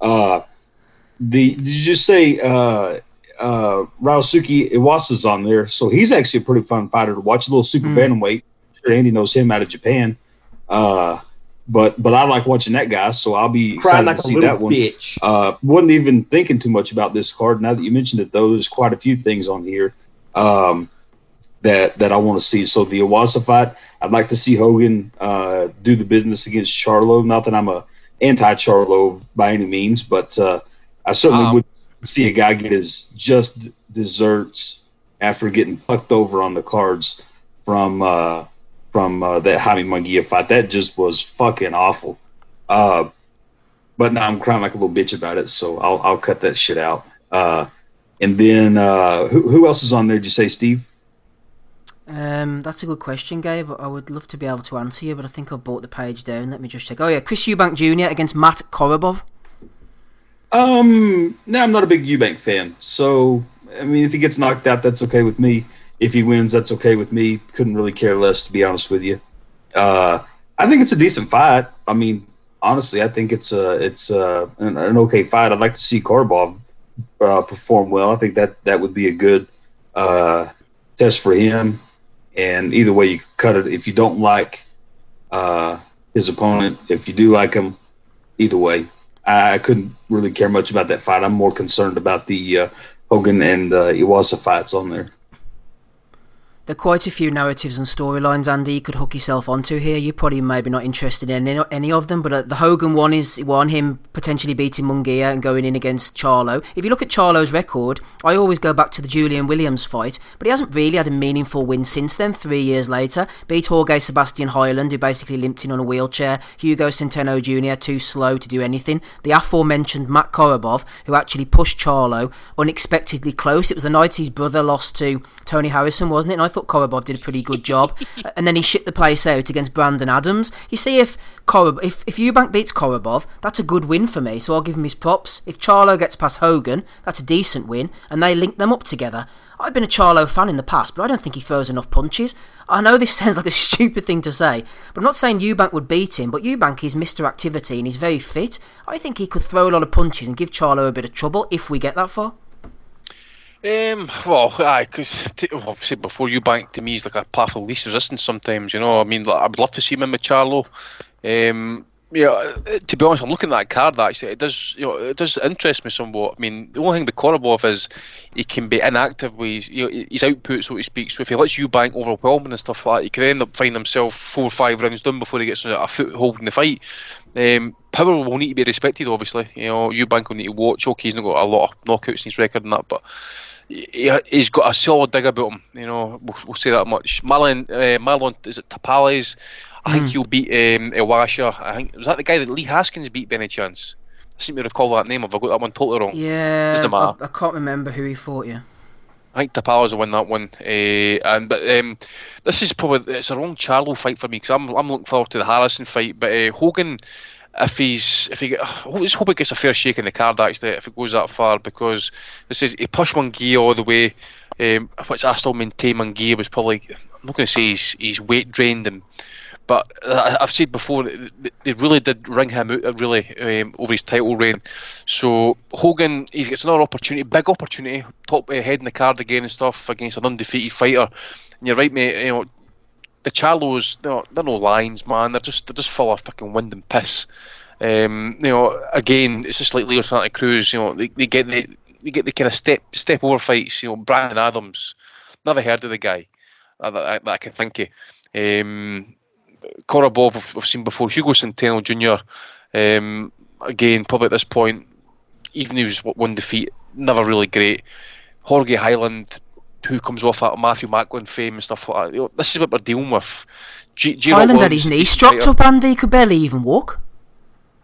Did you just say Ryosuke Iwasa's on there? So he's actually a pretty fun fighter to watch, a little super bantamweight. Sure, Andy knows him out of Japan. But I like watching that guy, so I'll be excited to see that one. Bitch. Wasn't even thinking too much about this card. Now that you mentioned it, though, there's quite a few things on here that I want to see. So the Iwasa fight, I'd like to see Hogan do the business against Charlo. Not that I'm a anti-Charlo by any means, but I certainly would see a guy get his just desserts after getting fucked over on the cards from that Jaime Munguia fight. That just was fucking awful. But now I'm crying like a little bitch about it, so I'll cut that shit out. And then who else is on there? Did you say, Steve? That's a good question, Gabe. I would love to be able to answer you, but I think I've brought the page down. Let me just check. Oh yeah, Chris Eubank Jr. against Matt Korobov. No, I'm not a big Eubank fan. So I mean, if he gets knocked out, that's okay with me. If he wins, that's okay with me. Couldn't really care less, to be honest with you. I think it's a decent fight. I mean, honestly, I think it's an okay fight. I'd like to see Korobov perform well. I think that would be a good test for him. And either way, you cut it. If you don't like his opponent, if you do like him, either way, I couldn't really care much about that fight. I'm more concerned about the Hogan and Iwasa fights on there. There are quite a few narratives and storylines, Andy, you could hook yourself onto here. You're probably maybe not interested in any of them, but the Hogan one is one, him potentially beating Munguia and going in against Charlo. If you look at Charlo's record, I always go back to the Julian Williams fight, but he hasn't really had a meaningful win since then, 3 years later. Beat Jorge Sebastian Hyland, who basically limped in on a wheelchair. Hugo Centeno Jr., too slow to do anything. The aforementioned Matt Korobov, who actually pushed Charlo unexpectedly close. It was the night his brother lost to Tony Harrison, wasn't it? And I thought Korobov did a pretty good job. And then he shit the place out against Brandon Adams. You see, if Eubank beats Korobov, that's a good win for me, so I'll give him his props. If Charlo gets past Hogan, that's a decent win, and they link them up together. I've been a Charlo fan in the past, but I don't think he throws enough punches. I know this sounds like a stupid thing to say, but I'm not saying Eubank would beat him, but Eubank is Mr. Activity and he's very fit. I think he could throw a lot of punches and give Charlo a bit of trouble if we get that far. Well, aye, because I've said before, Eubank to me is like a path of least resistance sometimes. You know, I mean, like, I would love to see him in with Charlo. Yeah, to be honest, I'm looking at that card. Actually, it does interest me somewhat. I mean, the only thing with Korobov is he can be inactive with his output, so to speak. So if he lets Eubank overwhelm him and stuff like that, he could end up finding himself 4 or 5 rounds done before he gets a foothold in the fight. Power will need to be respected, obviously. You know, Eubank will need to watch. Okay, he's not got a lot of knockouts in his record and that, but he's got a solid dig about him. You know, we'll say that much. Marlon, is it Tapales? I think he'll beat Iwasha. I think, was that the guy that Lee Haskins beat by any chance? I seem to recall that name. Have I got that one totally wrong? Yeah, I can't remember who he fought, yeah. I think Tapales will win that one. But this is probably, it's a wrong Charlo fight for me, because I'm looking forward to the Harrison fight. But Hogan, I just hope it gets a fair shake in the card, actually, if it goes that far, because this is, he pushed Munguia all the way, which I still maintain Munguia was probably, I'm not going to say he's weight drained him, but I've said before, they really did ring him out really over his title reign. So Hogan, he gets another opportunity, big opportunity, top head in the card again and stuff against an undefeated fighter. And you're right, mate. You know, the Charlos, they're no lions, man. They're just full of fucking wind and piss. You know, again, it's just like Leo Santa Cruz. You know, they get the kind of step over fights. You know, Brandon Adams, never heard of the guy that I can think of. Korobov, I've seen before. Hugo Centeno Jr. Again, probably at this point, even he was one defeat, never really great. Jorge Hyland, who comes off that Matthew Macklin fame and stuff like that. You know, this is what we're dealing with. Hyland had his knee stropped up, Andy. He could barely even walk.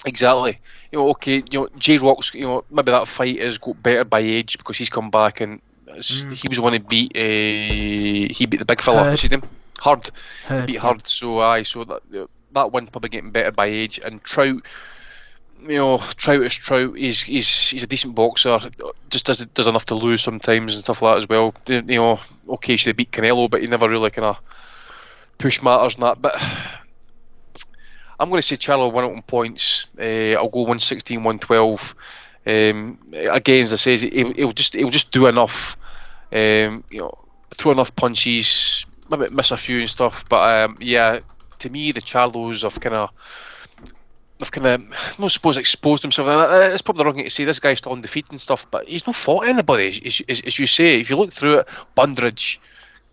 Exactly. You know, okay. You know, J Rock's. You know, maybe that fight has got better by age because he's come back and he was the one who beat. He beat the big fella. What's his name? Hurd. Beat Hurd. So that one probably getting better by age. And Trout. You know, Trout is Trout. He's a decent boxer. Just does enough to lose sometimes and stuff like that as well. You know, okay, should have beat Canelo, but he never really kind of push matters and that. But I'm going to say Charlo won it on points. I'll go 116, 112. Again, as I say, he'll just do enough. You know, throw enough punches, maybe miss a few and stuff. But yeah, to me, the Charlos have kind of, I suppose, exposed himself. And it's probably the wrong thing to say. This guy's still undefeated and stuff, but he's not fought anybody, as you say. If you look through it, Bundridge,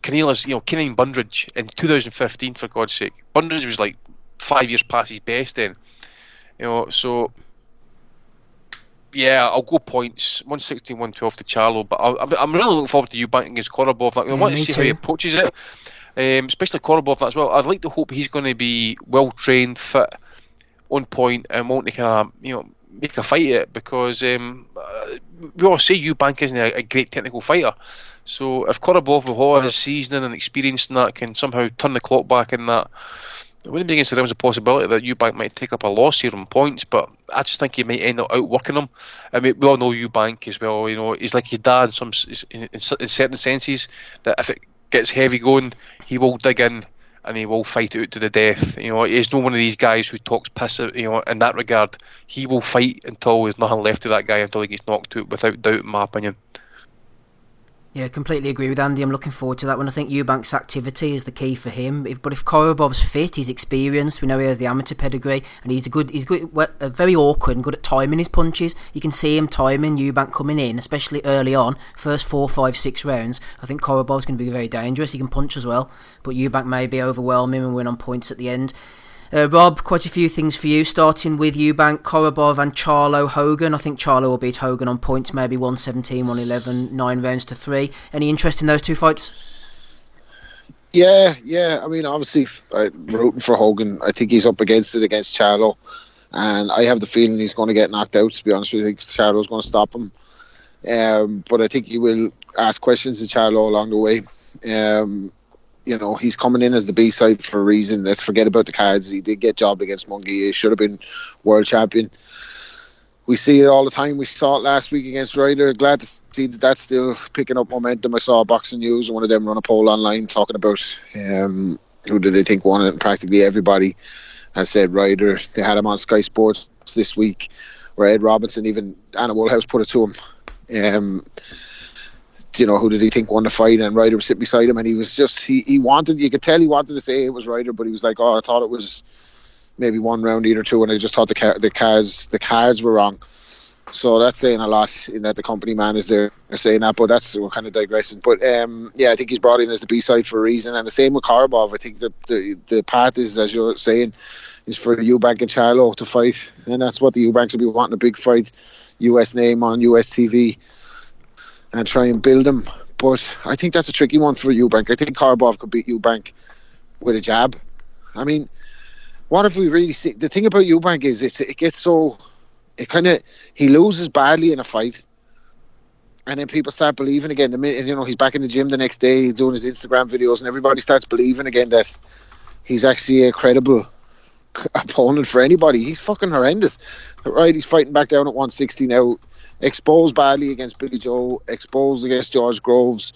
Kenan Bundridge in 2015, for God's sake. Bundridge was like 5 years past his best then. You know, so yeah, I'll go points 116, 112 to Charlo, but I'm really looking forward to Eubank against Korobov. I want to see how he approaches it, especially Korobov as well. I'd like to hope he's going to be well trained, fit, on point, and won't kind of make a fight at it, because we all say Eubank isn't a great technical fighter. So if Korobov, with all his seasoning and experience and that, can somehow turn the clock back in that, it wouldn't be against the realms of possibility that Eubank might take up a loss here on points, but I just think he might end up outworking him. I mean, we all know Eubank as well. You know, he's like his dad in certain senses, that if it gets heavy going, he will dig in and he will fight it out to the death. You know, he's not one of these guys who talks piss. You know, in that regard, he will fight until there's nothing left of that guy, until he gets knocked out, without doubt, in my opinion. Yeah, completely agree with Andy. I'm looking forward to that one. I think Eubank's activity is the key for him. But if Korobov's fit, he's experienced. We know he has the amateur pedigree, and he's very awkward and good at timing his punches. You can see him timing Eubank coming in, especially early on, first 4, 5, 6 rounds. I think Korobov's going to be very dangerous. He can punch as well, but Eubank may be overwhelming and win on points at the end. Rob, quite a few things for you, starting with Eubank, Korobov and Charlo Hogan. I think Charlo will beat Hogan on points, maybe 117, 111, 9 rounds to 3. Any interest in those two fights? Yeah. I mean, obviously, I'm rooting for Hogan. I think he's up against Charlo, and I have the feeling he's going to get knocked out, to be honest with you. I think Charlo's going to stop him. But I think he will ask questions to Charlo along the way. He's coming in as the B-side for a reason. Let's forget about the cards. He did get jobbed against Munguia. He should have been world champion. We see it all the time. We saw it last week against Ryder. Glad to see that that's still picking up momentum. I saw Boxing News, one of them run a poll online talking about who do they think won it, and practically everybody has said Ryder. They had him on Sky Sports this week, where Ed Robinson, even Anna Woolhouse put it to him. Who did he think won the fight? And Ryder was sitting beside him, and he was just he wanted, you could tell he wanted to say it was Ryder, but he was like, oh, I thought it was maybe one round either two, and I just thought the cards were wrong. So that's saying a lot, in that the company man is there saying that, but we're kind of digressing. But I think he's brought in as the B-side for a reason, and the same with Korobov. I think the path is, as you're saying, is for Eubank and Charlo to fight, and that's what the Eubanks will be wanting, a big fight, US name on US TV, and try and build him. But I think that's a tricky one for Eubank. I think Korobov could beat Eubank with a jab. I mean, what if we really see? The thing about Eubank is it gets so, he loses badly in a fight, and then people start believing again. The minute he's back in the gym the next day doing his Instagram videos, and everybody starts believing again that he's actually a credible opponent for anybody. He's fucking horrendous, right? He's fighting back down at 160 now. Exposed badly against Billy Joe, exposed against George Groves,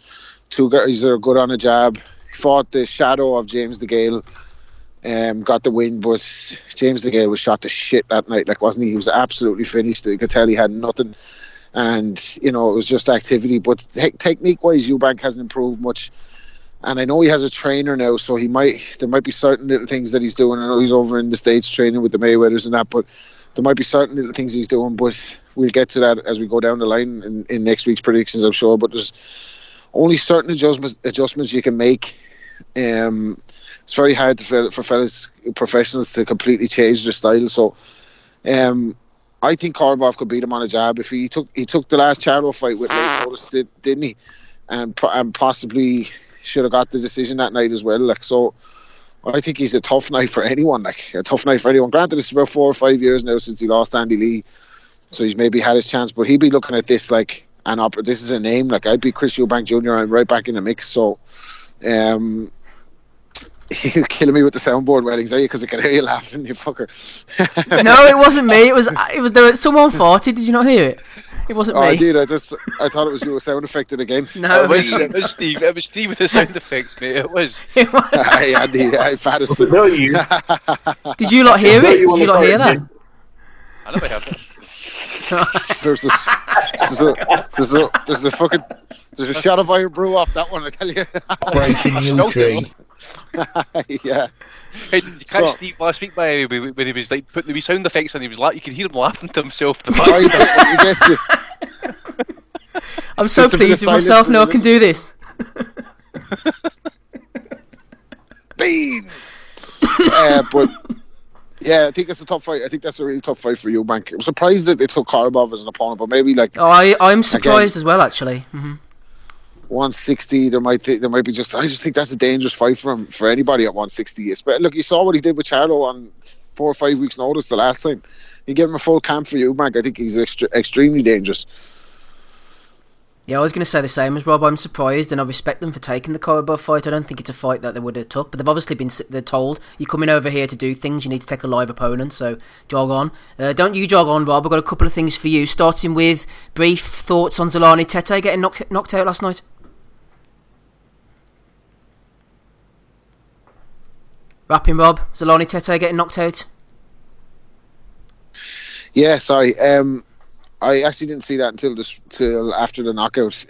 two guys that are good on a jab. He fought the shadow of James DeGale, got the win, but James DeGale was shot to shit that night, wasn't he? He was absolutely finished. You could tell he had nothing, and it was just activity. But technique-wise, Eubank hasn't improved much, and I know he has a trainer now, so there might be certain little things that he's doing. I know he's over in the States training with the Mayweathers and that, but there might be certain little things he's doing, but we'll get to that as we go down the line in next week's predictions, I'm sure. But there's only certain adjustments you can make. It's very hard for professionals to completely change their style. So I think Korobov could beat him on a jab. If he took the last Charlo fight with late notice, didn't he? And possibly should have got the decision that night as well. So I think he's a tough night for anyone. Granted, it's about 4 or 5 years now since he lost Andy Lee, so he's maybe had his chance. But he'd be looking at this this is a name. I'd be Chris Eubank Jr. I'm right back in the mix. So, you're killing me with the soundboard weddings, are you? Because I can hear you laughing, you fucker. No, it wasn't me. It was someone farted. Did you not hear it? It wasn't me. I did. I thought it was you. Sound affected again. No, it was Steve. It was Steve with the sound effects, mate. It was. Hey, Andy, I've had a. Did you not hear it? Did you not hear that? I never heard it. There's a shot of Iron Brew off that one, I tell you. Breaking new tree. Yeah. Hey, did you catch Steve last week when he was putting the wee sound effects on? He was you could hear him laughing to himself. I'm so pleased with myself now. I can do this. Bean. But yeah, I think it's a tough fight. I think that's a really tough fight for Eubank. I'm surprised that they took Korobov as an opponent, but maybe I'm surprised as well, actually. Mm-hmm. 160, there might be just. I just think that's a dangerous fight for him, for anybody at 160. Look, you saw what he did with Charlo on 4 or 5 weeks' notice the last time. You give him a full camp for Eubank. I think he's extremely dangerous. Yeah, I was going to say the same as Rob. I'm surprised, and I respect them for taking the Korobov fight. I don't think it's a fight that they would have took, but they've obviously they're told, you're coming over here to do things, you need to take a live opponent, so jog on. Don't you jog on, Rob. I've got a couple of things for you, starting with brief thoughts on Zolani Tete getting knocked out last night. Rapping, Rob. Zolani Tete getting knocked out. Yeah, sorry. I actually didn't see that until after the knockout.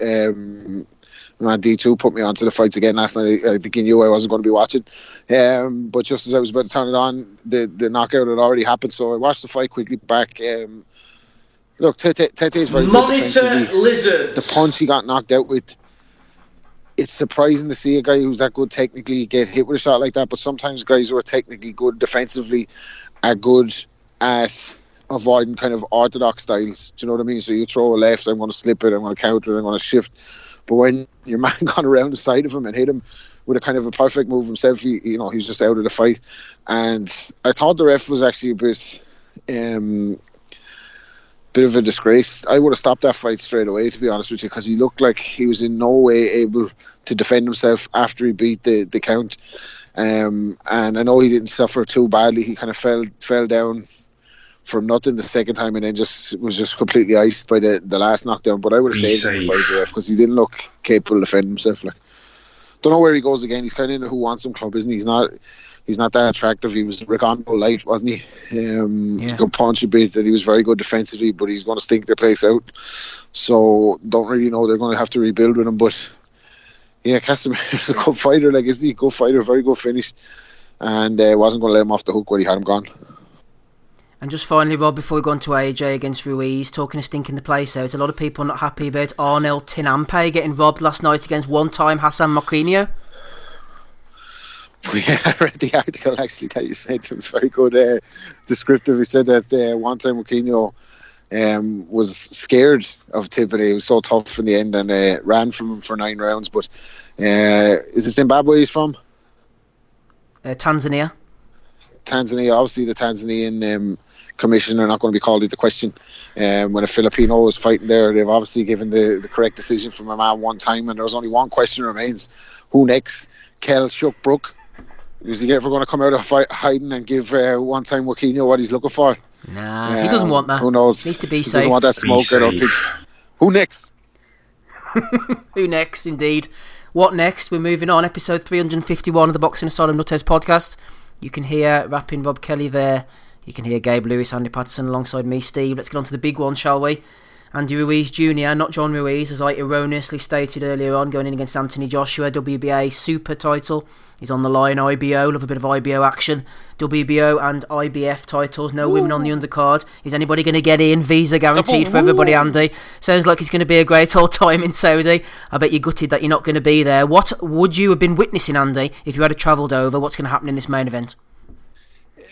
Man, D2 put me onto the fights again last night. I think he knew I wasn't going to be watching. But just as I was about to turn it on, the knockout had already happened. So I watched the fight quickly back. Look, Tete is very good defensively. Lizards. The punch he got knocked out with, it's surprising to see a guy who's that good technically get hit with a shot like that. But sometimes guys who are technically good defensively are good at avoiding kind of orthodox styles. Do you know what I mean? So you throw a left, I'm going to slip it, I'm going to counter it, I'm going to shift. But when your man got around the side of him and hit him with a kind of a perfect move himself, he's just out of the fight. And I thought the ref was actually a bit of a disgrace. I would have stopped that fight straight away, to be honest with you, because he looked like he was in no way able to defend himself after he beat the count. And I know he didn't suffer too badly. He kind of fell down from nothing the second time, and then was completely iced by the last knockdown. But I would have saved him the fight because he didn't look capable of defending himself. Like, don't know where he goes again. He's kind of in the Who Wants Him club, isn't he? He's not that attractive. He was Rigondo light, wasn't he? Good punch a bit, and he was very good defensively, but he's going to stink the place out. So don't really know. They're going to have to rebuild with him. But yeah, Castamero's a good fighter. Like, isn't he? Good fighter, very good finish, and wasn't going to let him off the hook when he had him gone. And just finally, Rob, before we go on to AJ against Ruiz, talking of stinking the place out, a lot of people not happy about Arnel Tinampe getting robbed last night against one-time Hassan Moquinho. Yeah, I read the article actually that you said. It was very good, descriptive. He said that one-time Moquinho was scared of Tiffany. He was so tough in the end and ran from him for 9 rounds. But is it Zimbabwe he's from? Tanzania. Obviously the Tanzanian commission are not going to be called into question. When a Filipino was fighting there, they've obviously given the correct decision from a man one time, and there's only one question remains: who next? Kel Shook Brook? Is he ever going to come out of hiding and give one time Joaquino what he's looking for? Nah, he doesn't want that. Who knows? He needs to be safe. He doesn't want that smoke, I don't think. Who next? Who next, indeed. What next? We're moving on. Episode 351 of the Boxing Asylum Nuthouse podcast. You can hear rapping Rob Kelly there. You can hear Gabe Lewis, Andy Patterson alongside me, Steve. Let's get on to the big one, shall we? Andy Ruiz Jr., not John Ruiz, as I erroneously stated earlier on, going in against Anthony Joshua. WBA super title. He's on the line. IBO, love a bit of IBO action. WBO and IBF titles. No women on the undercard. Is anybody going to get in? Visa guaranteed for everybody, Andy. Sounds like it's going to be a great old time in Saudi. I bet you're gutted that you're not going to be there. What would you have been witnessing, Andy, if you had travelled over? What's going to happen in this main event?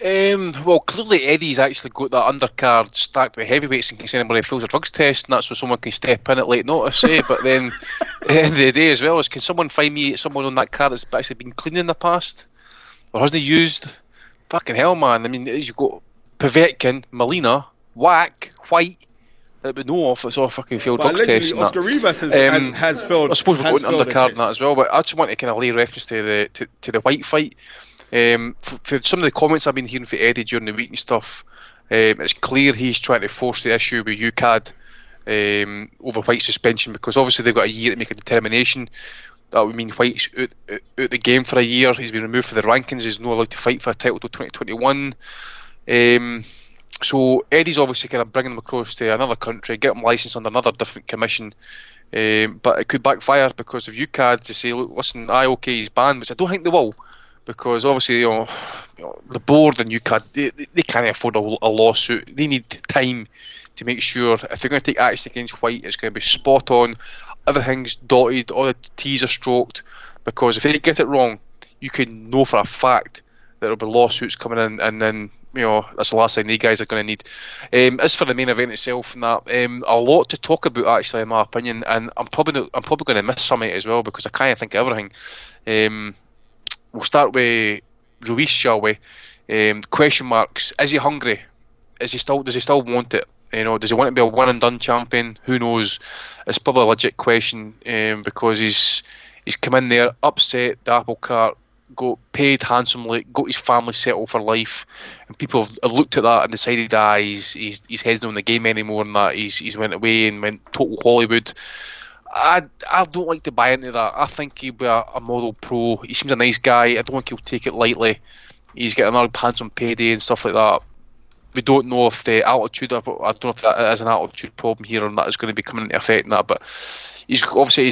Well, clearly Eddie's actually got that undercard stacked with heavyweights in case anybody fails a drugs test, and that's so someone can step in at late notice, But then, at the end of the day as well, can someone find me someone on that card that's actually been clean in the past? Or hasn't he used? Fucking hell, man. I mean, you've got Povetkin, Molina, White, that we know of, it's all fucking failed drugs tests. Oscar Rivas has failed. I suppose we're going undercard and that as well, but I just want to kind of lay reference to the White fight. For some of the comments I've been hearing for Eddie during the week and stuff, it's clear he's trying to force the issue with UCAD over White's suspension, because obviously they've got a year to make a determination. That would mean White's out the game for a year. He's been removed for the rankings. He's not allowed to fight for a title till 2021. So Eddie's obviously kind of bringing him across to another country, get him licensed under another different commission. But it could backfire because of UCAD to say, look, listen, okay, he's banned, which I don't think they will. Because obviously, the board and UCAD, they can't afford a lawsuit. They need time to make sure if they're going to take action against White, it's going to be spot on. Everything's dotted, all the T's are stroked. Because if they get it wrong, you can know for a fact that there'll be lawsuits coming in, and then that's the last thing these guys are going to need. As for the main event itself, and that a lot to talk about actually, in my opinion, and I'm probably going to miss some of it as well because I can't think of everything. We'll start with Ruiz, shall we? Question marks. Is he hungry? Does he still want it? Does he want to be a one and done champion? Who knows? It's probably a legit question because he's come in there, upset the apple cart, got paid handsomely, got his family settled for life, and people have looked at that and decided that his head's not in the game anymore, and that he's went away and went total Hollywood. I don't like to buy into that. I think he'll be a model pro. He seems a nice guy. I don't think he'll take it lightly. He's getting another handsome payday and stuff like that. We don't know if the altitude, I don't know if that is an altitude problem here, and that is going to be coming into effect in that. But he's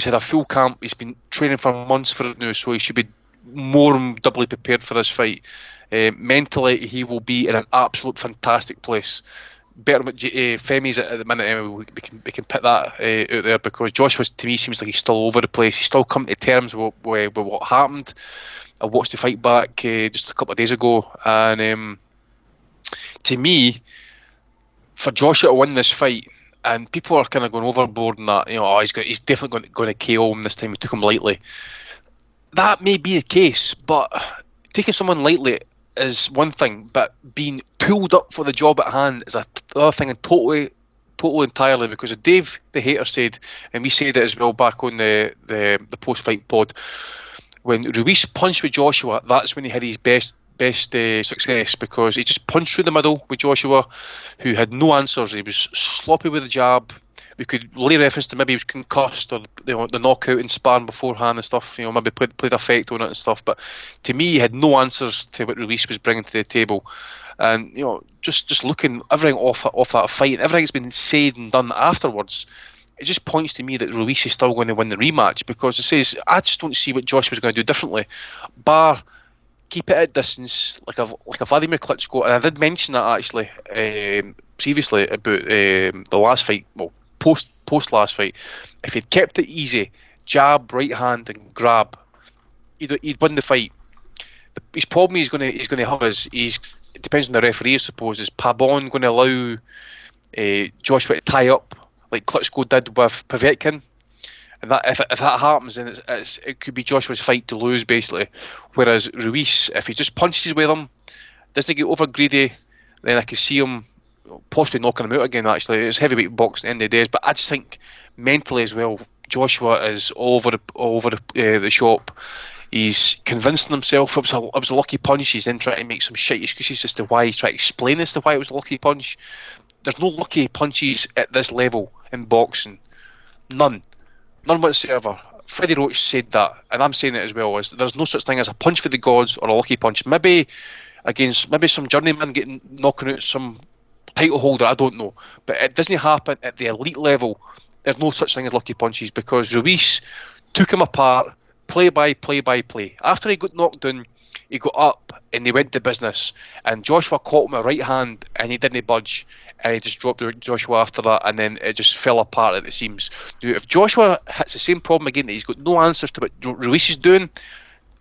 had a full camp. He's been training for months for it now, so he should be more than doubly prepared for this fight. Mentally, he will be in an absolute fantastic place. Better than Femi's at the minute. Anyway, we can put that out there, because Joshua, to me, seems like he's still over the place. He's still coming to terms with what happened. I watched the fight back just a couple of days ago, and to me, for Joshua to win this fight, and people are kind of going overboard in that, he's definitely going to KO him this time. He took him lightly. That may be the case, but taking someone lightly is one thing, but being pulled up for the job at hand is another thing, and totally entirely, because Dave the Hater said, and we said it as well back on the post-fight pod, when Ruiz punched with Joshua, that's when he had his best success, because he just punched through the middle with Joshua, who had no answers. He was sloppy with the jab. We could lay reference to maybe he was concussed, or the knockout and sparring beforehand and stuff, maybe played effect on it and stuff. But to me, he had no answers to what Ruiz was bringing to the table. And just looking everything off that fight, and everything's been said and done afterwards, it just points to me that Ruiz is still going to win the rematch, because it says I just don't see what Josh was going to do differently, bar keep it at distance like a Vladimir Klitschko. And I did mention that actually previously about the last fight, well, post last fight. If he'd kept it easy, jab, right hand, and grab, he'd win the fight. His problem he's going to have is it depends on the referee, I suppose. Is Pabon going to allow Joshua to tie up like Klitschko did with Povetkin? And that if that happens, then it could be Joshua's fight to lose, basically. Whereas Ruiz, if he just punches with him, doesn't get over greedy, then I can see him possibly knocking him out again. Actually, it's heavyweight boxing at the end of the days, but I just think mentally as well, Joshua is all over the shop. He's convincing himself it was a lucky punch. He's then trying to make some shit excuses as to why he's trying to explain as to why it was a lucky punch. There's no lucky punches at this level in boxing. None whatsoever. Freddie Roach said that, and I'm saying it as well. There's no such thing as a punch for the gods or a lucky punch. Maybe some journeyman knocking out some title holder, I don't know, but it doesn't happen at the elite level. There's no such thing as lucky punches, because Ruiz took him apart, play by play. After he got knocked down, he got up and he went to business, and Joshua caught him a right hand and he didn't budge, and he just dropped Joshua after that, and then it just fell apart at the seams. Now, if Joshua hits the same problem again, that he's got no answers to what Ruiz is doing,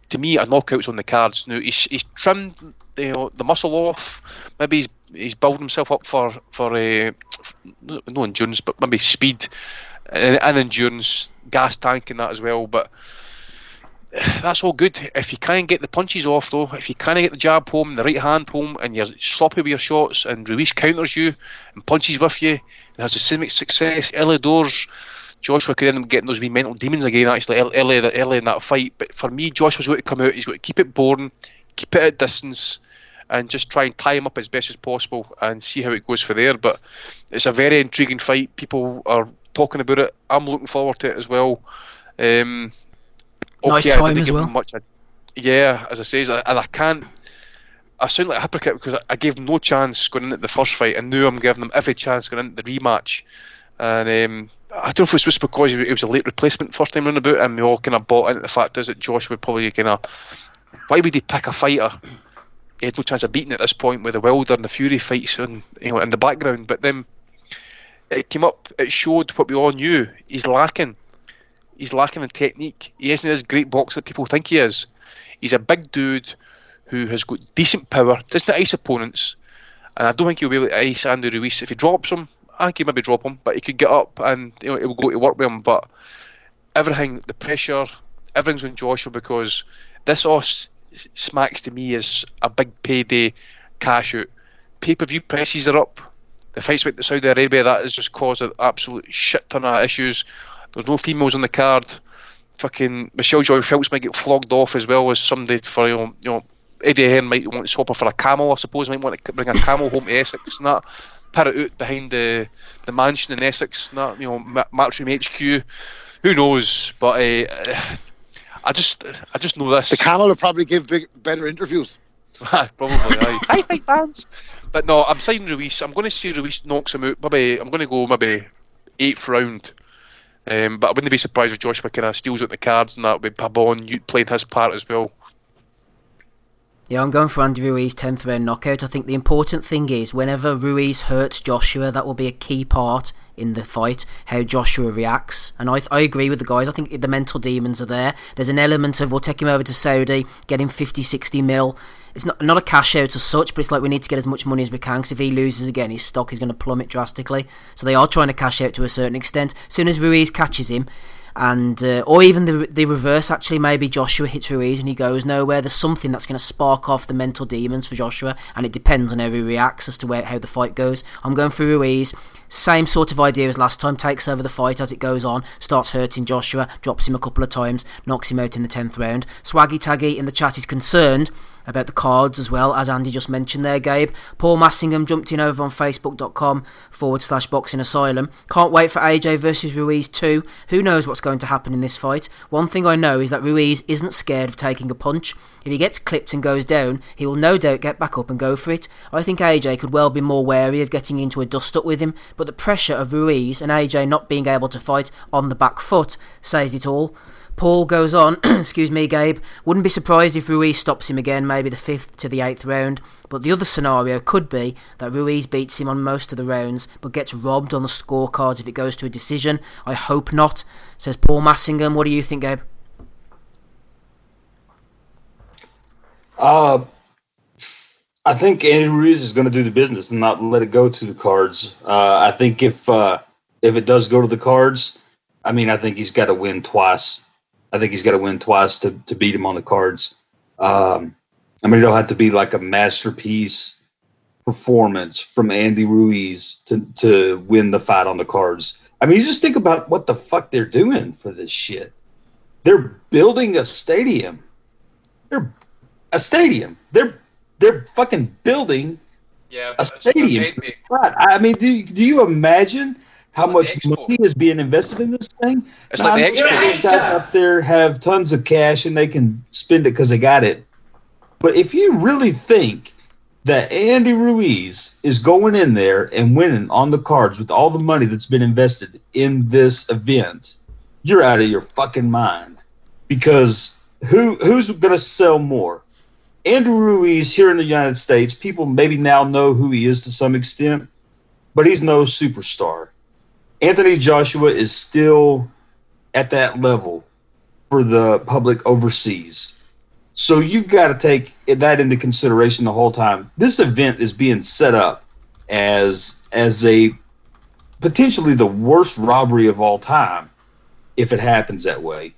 to me, a knockout's on the cards. Now, he's trimmed the muscle off. Maybe he's building himself up for no endurance, but maybe speed and endurance, gas tank and that as well. But that's all good. If you can't get the punches off, though, if you can't get the jab home, the right hand home, and you're sloppy with your shots, and Ruiz counters you and punches with you and has the same success early doors, Joshua could end up getting those wee mental demons again, actually, early in that fight. But for me, Joshua's got to come out. He's got to keep it boring, keep it at distance, and just try and tie him up as best as possible and see how it goes for there. But it's a very intriguing fight. People are talking about it. I'm looking forward to it as well. Nice time as well. Yeah, as I say, and I sound like a hypocrite because I gave him no chance going into the first fight, and now I'm giving him every chance going into the rematch. And I don't know if it was just because it was a late replacement first time round about, and we all kind of bought into the fact is that Josh would probably kind of, why would he pick a fighter he had no chance of beating at this point with the Wilder and the Fury fights in the background? But then it came up, it showed what we all knew. He's lacking in technique. He isn't as great boxer that people think he is. He's a big dude who has got decent power, doesn't ice opponents, and I don't think he'll be able to ice Andy Ruiz. If he drops him, I think he'll maybe drop him, but he could get up and it will go to work with him. But everything, the pressure, everything's on Joshua, because this all smacks to me as a big payday cash out. Pay-per-view prices are up. The fights went to Saudi Arabia, that has just caused an absolute shit ton of issues. There's no females on the card. Fucking Michelle Joy Phelps might get flogged off as well as somebody for Eddie Hearn might want to swap her for a camel. I suppose might want to bring a camel home to Essex and that, put it out behind the mansion in Essex and that, Matchroom HQ. Who knows? But I just know this. The camel will probably give better interviews. Probably. Aye. Hi, fight fans. But no, I'm saying Ruiz. I'm going to see Ruiz knocks him out. Maybe I'm going to go maybe 8th round. But I wouldn't be surprised if Joshua kind of steals out the cards and that with Pabon playing his part as well. Yeah, I'm going for Andy Ruiz 10th round knockout. I think the important thing is whenever Ruiz hurts Joshua, that will be a key part in the fight, how Joshua reacts. And I agree with the guys. I think the mental demons are there. There's an element of we'll take him over to Saudi, get him 50, 60 mil. It's not a cash out as such, but it's like we need to get as much money as we can, because if he loses again, his stock is going to plummet drastically. So they are trying to cash out to a certain extent. As soon as Ruiz catches him, and or even the reverse, actually, maybe Joshua hits Ruiz and he goes nowhere, there's something that's going to spark off the mental demons for Joshua, and it depends on how he reacts as to how the fight goes. I'm going for Ruiz. Same sort of idea as last time, takes over the fight as it goes on, starts hurting Joshua, drops him a couple of times, knocks him out in the 10th round. Swaggy Taggy in the chat is concerned about the cards as well, as Andy just mentioned there, Gabe. Paul Massingham jumped in over on facebook.com/Boxing Asylum. Can't wait for AJ versus Ruiz 2. Who knows what's going to happen in this fight? One thing I know is that Ruiz isn't scared of taking a punch. If he gets clipped and goes down, he will no doubt get back up and go for it. I think AJ could well be more wary of getting into a dust-up with him, but the pressure of Ruiz and AJ not being able to fight on the back foot says it all. Paul goes on, excuse me, Gabe, wouldn't be surprised if Ruiz stops him again, maybe the 5th to the 8th round, but the other scenario could be that Ruiz beats him on most of the rounds, but gets robbed on the scorecards if it goes to a decision. I hope not, says Paul Massingham. What do you think, Gabe? I think Andy Ruiz is going to do the business and not let it go to the cards. I think if it does go to the cards, I think he's got to win twice. I think he's got to win twice to beat him on the cards. It'll have to be like a masterpiece performance from Andy Ruiz to win the fight on the cards. You just think about what the fuck they're doing for this shit. They're building a stadium. They're fucking building a stadium. Do you imagine how much money is being invested in this thing? It's like the guys up there have tons of cash and they can spend it because they got it. But if you really think that Andy Ruiz is going in there and winning on the cards with all the money that's been invested in this event, you're out of your fucking mind. Because who's going to sell more? Andrew Ruiz here in the United States, people maybe now know who he is to some extent, but he's no superstar. Anthony Joshua is still at that level for the public overseas. So you've got to take that into consideration the whole time. This event is being set up as a potentially the worst robbery of all time if it happens that way.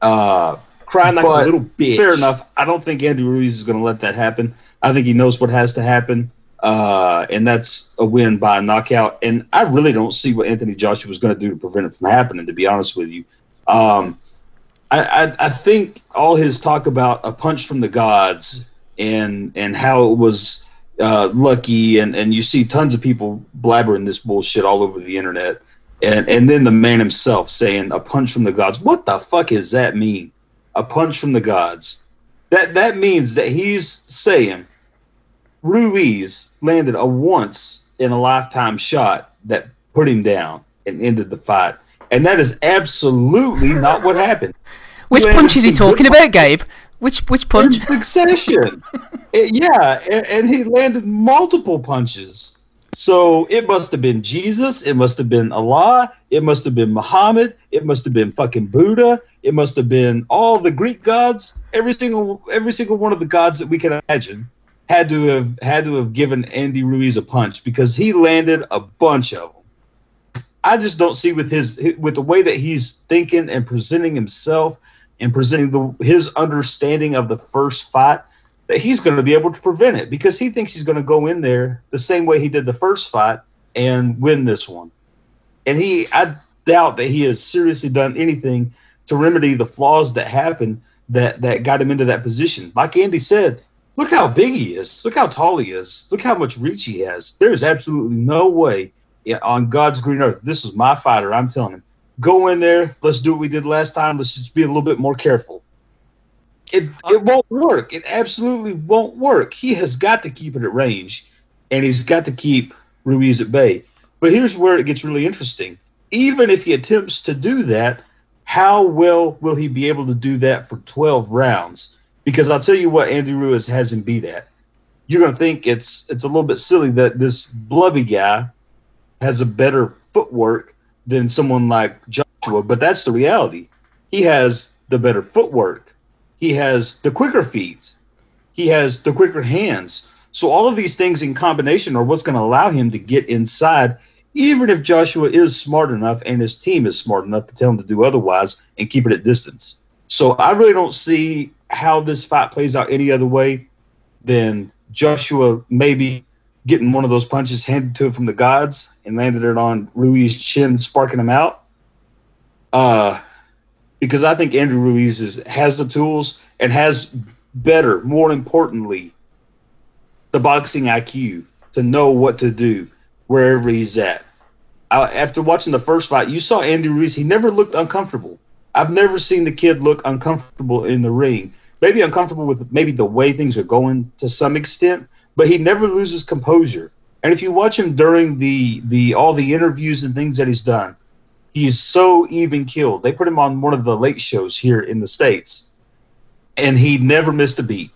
Crying like a little bitch. Fair enough. I don't think Andy Ruiz is going to let that happen. I think he knows what has to happen. And that's a win by a knockout. And I really don't see what Anthony Joshua was going to do to prevent it from happening, to be honest with you. I think all his talk about a punch from the gods and how it was lucky, and you see tons of people blabbering this bullshit all over the internet. And then the man himself saying a punch from the gods. What the fuck does that mean? A punch from the gods. That means that he's saying Ruiz landed a once-in-a-lifetime shot that put him down and ended the fight. And that is absolutely not what happened. Which punch is he talking about, Gabe? Which punch? In succession. And he landed multiple punches. So it must have been Jesus. It must have been Allah. It must have been Muhammad. It must have been fucking Buddha. It must have been all the Greek gods. Every single one of the gods that we can imagine had to have given Andy Ruiz a punch, because he landed a bunch of them. I just don't see with the way that he's thinking and presenting himself and presenting his understanding of the first fight, that he's going to be able to prevent it, because he thinks he's going to go in there the same way he did the first fight and win this one. And I doubt that he has seriously done anything to remedy the flaws that happened that got him into that position. Like Andy said, look how big he is. Look how tall he is. Look how much reach he has. There is absolutely no way on God's green earth. This is my fighter. I'm telling him, go in there. Let's do what we did last time. Let's just be a little bit more careful. It won't work. It absolutely won't work. He has got to keep it at range. and he's got to keep Ruiz at bay. But here's where it gets really interesting. Even if he attempts to do that, how well will he be able to do that for 12 rounds? Because I'll tell you what Andy Ruiz has him beat at. You're going to think it's a little bit silly that this blubby guy has a better footwork than someone like Joshua, but that's the reality. He has the better footwork. He has the quicker feet. He has the quicker hands. So all of these things in combination are what's going to allow him to get inside, even if Joshua is smart enough and his team is smart enough to tell him to do otherwise and keep it at distance. So I really don't see how this fight plays out any other way than Joshua maybe getting one of those punches handed to him from the gods and landed it on Ruiz's chin, sparking him out. Because I think Andrew Ruiz has the tools and has better, more importantly, the boxing IQ to know what to do wherever he's at. After watching the first fight, you saw Andy Ruiz. He never looked uncomfortable. I've never seen the kid look uncomfortable in the ring. Maybe uncomfortable with maybe the way things are going to some extent, but he never loses composure. And if you watch him during all the interviews and things that he's done, he's so even keeled. They put him on one of the late shows here in the States, and he never missed a beat.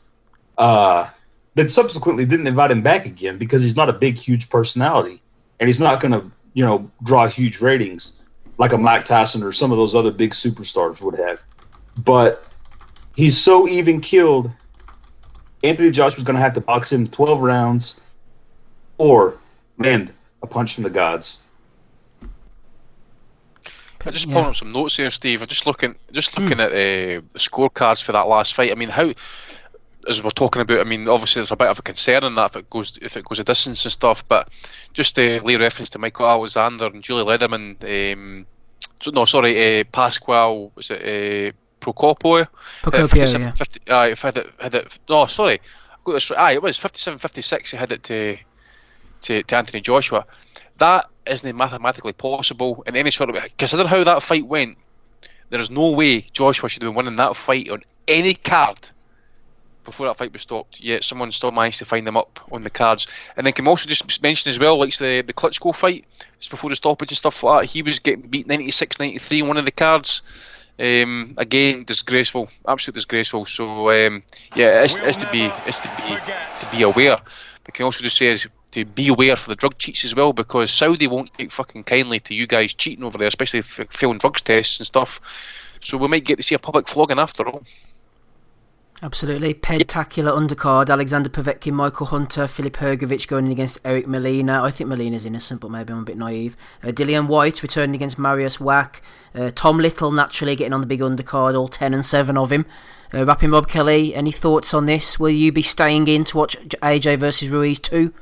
Then subsequently didn't invite him back again because he's not a big, huge personality, and he's not going to, draw huge ratings like a Mike Tyson or some of those other big superstars would have. But he's so even keeled. Anthony Joshua's going to have to box him 12 rounds or land a punch from the gods. I'm just pulling up some notes here, Steve. I'm just looking at the scorecards for that last fight. I mean, how, as we're talking about, I mean, obviously there's a bit of a concern in that if it goes a distance and stuff. But just to lay reference to Michael Alexander and Julie Lederman, Pascual, was it Procopio? Procopio, yeah. 50, had it. No, sorry, I got this right. It was 57-56. He had it to Anthony Joshua. That isn't mathematically possible in any sort of way. Considering how that fight went, there is no way Joshua should have been winning that fight on any card before that fight was stopped. Yet someone still managed to find them up on the cards. And then can we also just mention as well, like the Klitschko fight, just before the stoppage and stuff like that, he was getting beat 96-93 on one of the cards. Again, disgraceful, absolutely disgraceful. So it's to be aware. But can also just say is to be aware for the drug cheats as well, because Saudi won't take fucking kindly to you guys cheating over there, especially if failing drugs tests and stuff. So we might get to see a public flogging after all. Absolutely. Pentacular undercard. Alexander Povetkin, Michael Hunter, Filip Hrgovic going in against Eric Molina. I think Molina's innocent, but maybe I'm a bit naive. Dillian White returning against Marius Wack. Tom Little naturally getting on the big undercard, all 10 and 7 of him. Rapping Rob Kelly, any thoughts on this? Will you be staying in to watch AJ versus Ruiz 2?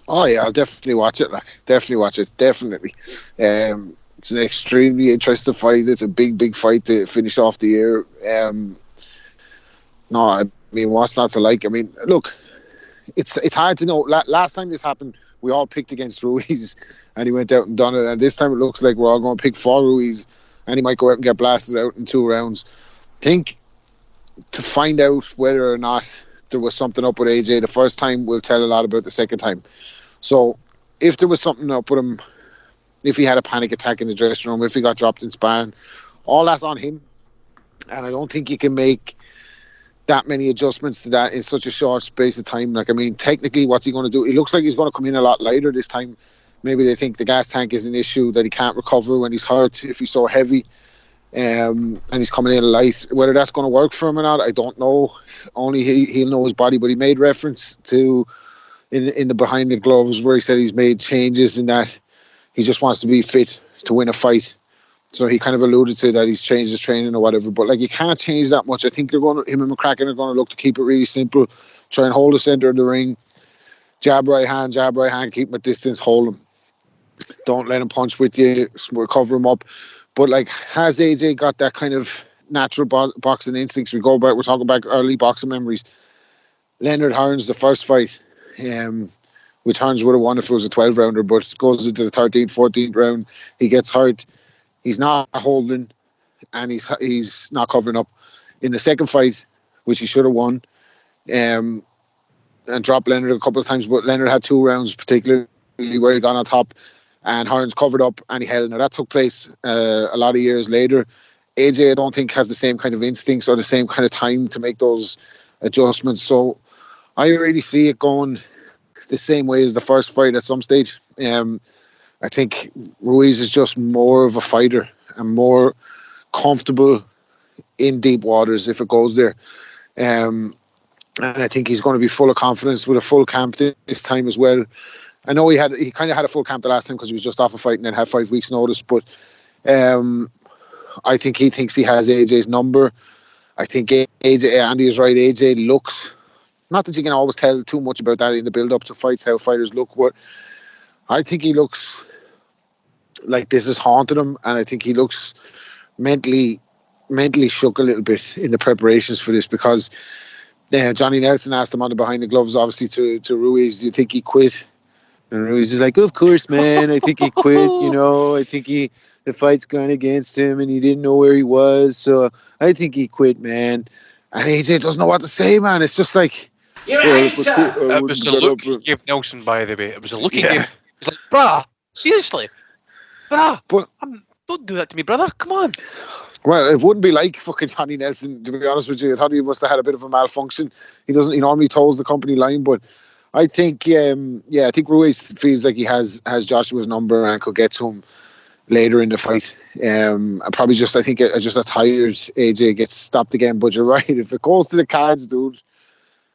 Oh yeah, I'll definitely watch it. Definitely. It's an extremely interesting fight. It's a big fight to finish off the year. No, I mean, what's not to like? I mean, look, it's hard to know. Last time this happened, we all picked against Ruiz, and he went out and done it. And this time it looks like we're all going to pick for Ruiz, and he might go out and get blasted out in 2 rounds. I think to find out whether or not there was something up with AJ the first time will tell a lot about the second time. So if there was something up with him, if he had a panic attack in the dressing room, if he got dropped in sparring, all that's on him. And I don't think you can make that many adjustments to that in such a short space of time. Like, I mean, technically, what's he going to do? It looks like he's going to come in a lot lighter this time. Maybe they think the gas tank is an issue, that he can't recover when he's hurt if he's so heavy. And he's coming in light. Whether that's going to work for him or not, I don't know. Only he'll know his body. But he made reference to in the behind the gloves where he said he's made changes in that he just wants to be fit to win a fight. So he kind of alluded to that he's changed his training or whatever. But like, you can't change that much. I think him and McCracken are going to look to keep it really simple. Try and hold the center of the ring. Jab right hand, keep him at distance, hold him. Don't let him punch with you, cover him up. But like, has AJ got that kind of natural boxing instincts? We're talking back early boxing memories. Leonard Hearns, the first fight, which Hearns would have won if it was a 12-rounder, but goes into the 13th, 14th round. He gets hurt. He's not holding, and he's not covering up. In the second fight, which he should have won, dropped Leonard a couple of times, but Leonard had 2 rounds particularly where he got on top and Hearns covered up and he held. Now that took place a lot of years later. AJ, I don't think, has the same kind of instincts or the same kind of time to make those adjustments. So I really see it going the same way as the first fight at some stage. I think Ruiz is just more of a fighter and more comfortable in deep waters if it goes there. And I think he's going to be full of confidence with a full camp this time as well. I know he kind of had a full camp the last time because he was just off a fight and then had 5 weeks notice, but I think he thinks he has AJ's number. I think Andy is right. AJ looks, not that you can always tell too much about that in the build up to fights, how fighters look, but I think he looks like this has haunted him, and I think he looks mentally shook a little bit in the preparations for this because Johnny Nelson asked him on the behind the gloves, obviously, to Ruiz, do you think he quit? And Ruiz is like, of course, man, I think he quit, I think the fight's gone against him and he didn't know where he was, so I think he quit, man. And AJ doesn't know what to say, man. It's just like, You're a hater. It was the look he gave Nelson, by the way. It was a look he gave. He's like, brah, seriously? Brah, don't do that to me, brother. Come on. Well, it wouldn't be like fucking Johnny Nelson, to be honest with you. I thought he must have had a bit of a malfunction. He normally toes the company line, but I think, I think Ruiz feels like he has Joshua's number and could get to him later in the fight. Probably just, I think, just a tired AJ gets stopped again. But you're right. If it goes to the cards, dude,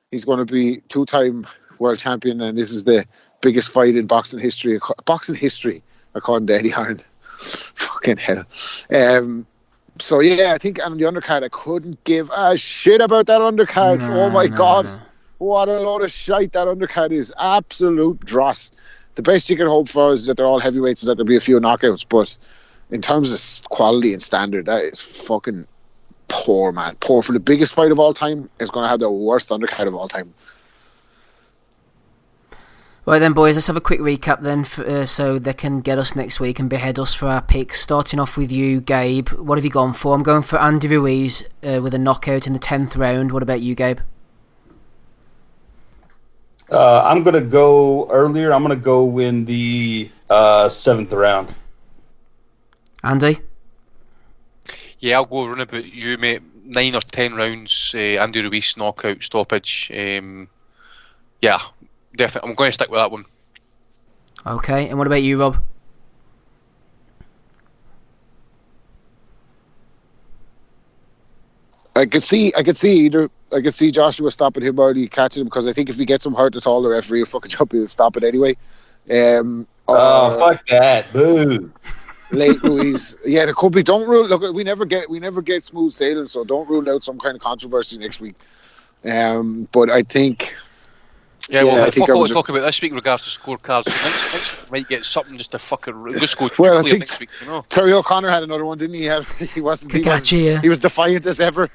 he's going to be 2-time world champion, and this is the biggest fight in boxing history, according to Eddie Hearn. Fucking hell. So yeah, I think on the undercard, I couldn't give a shit about that undercard. Oh my God. What a load of shite that undercard is. Absolute dross. The best you can hope for is that they're all heavyweights and that there'll be a few knockouts, but in terms of quality and standard, that is fucking poor, man. Poor. For the biggest fight of all time, it's going to have the worst undercard of all time. Right then, boys, let's have a quick recap then, so they can get us next week and behead us for our picks. Starting off with you, Gabe. What have you gone for? I'm going for Andy Ruiz with a knockout in the 10th round. What about you, Gabe? I'm going to go earlier. I'm going to go in the 7th round. Andy? Yeah, I'll go run about you, mate. 9 or 10 rounds, Andy Ruiz knockout stoppage. Yeah, definitely. I'm going to stick with that one. Okay, and what about you, Rob? I could see Joshua stopping him early, catching him, because I think if he gets him hurt at all, the referee will fucking jump in and stop it anyway. Fuck that. Boo. Late Ruiz. Yeah, there could be. Don't rule. Look, we never get smooth sailing, so don't rule out some kind of controversy next week. But I think. Yeah, well, I think I was talking about this week in regards to scorecards. Next week might get something just to fucking just go well, I think next week. Terry O'Connor had another one, didn't he? He was defiant as ever.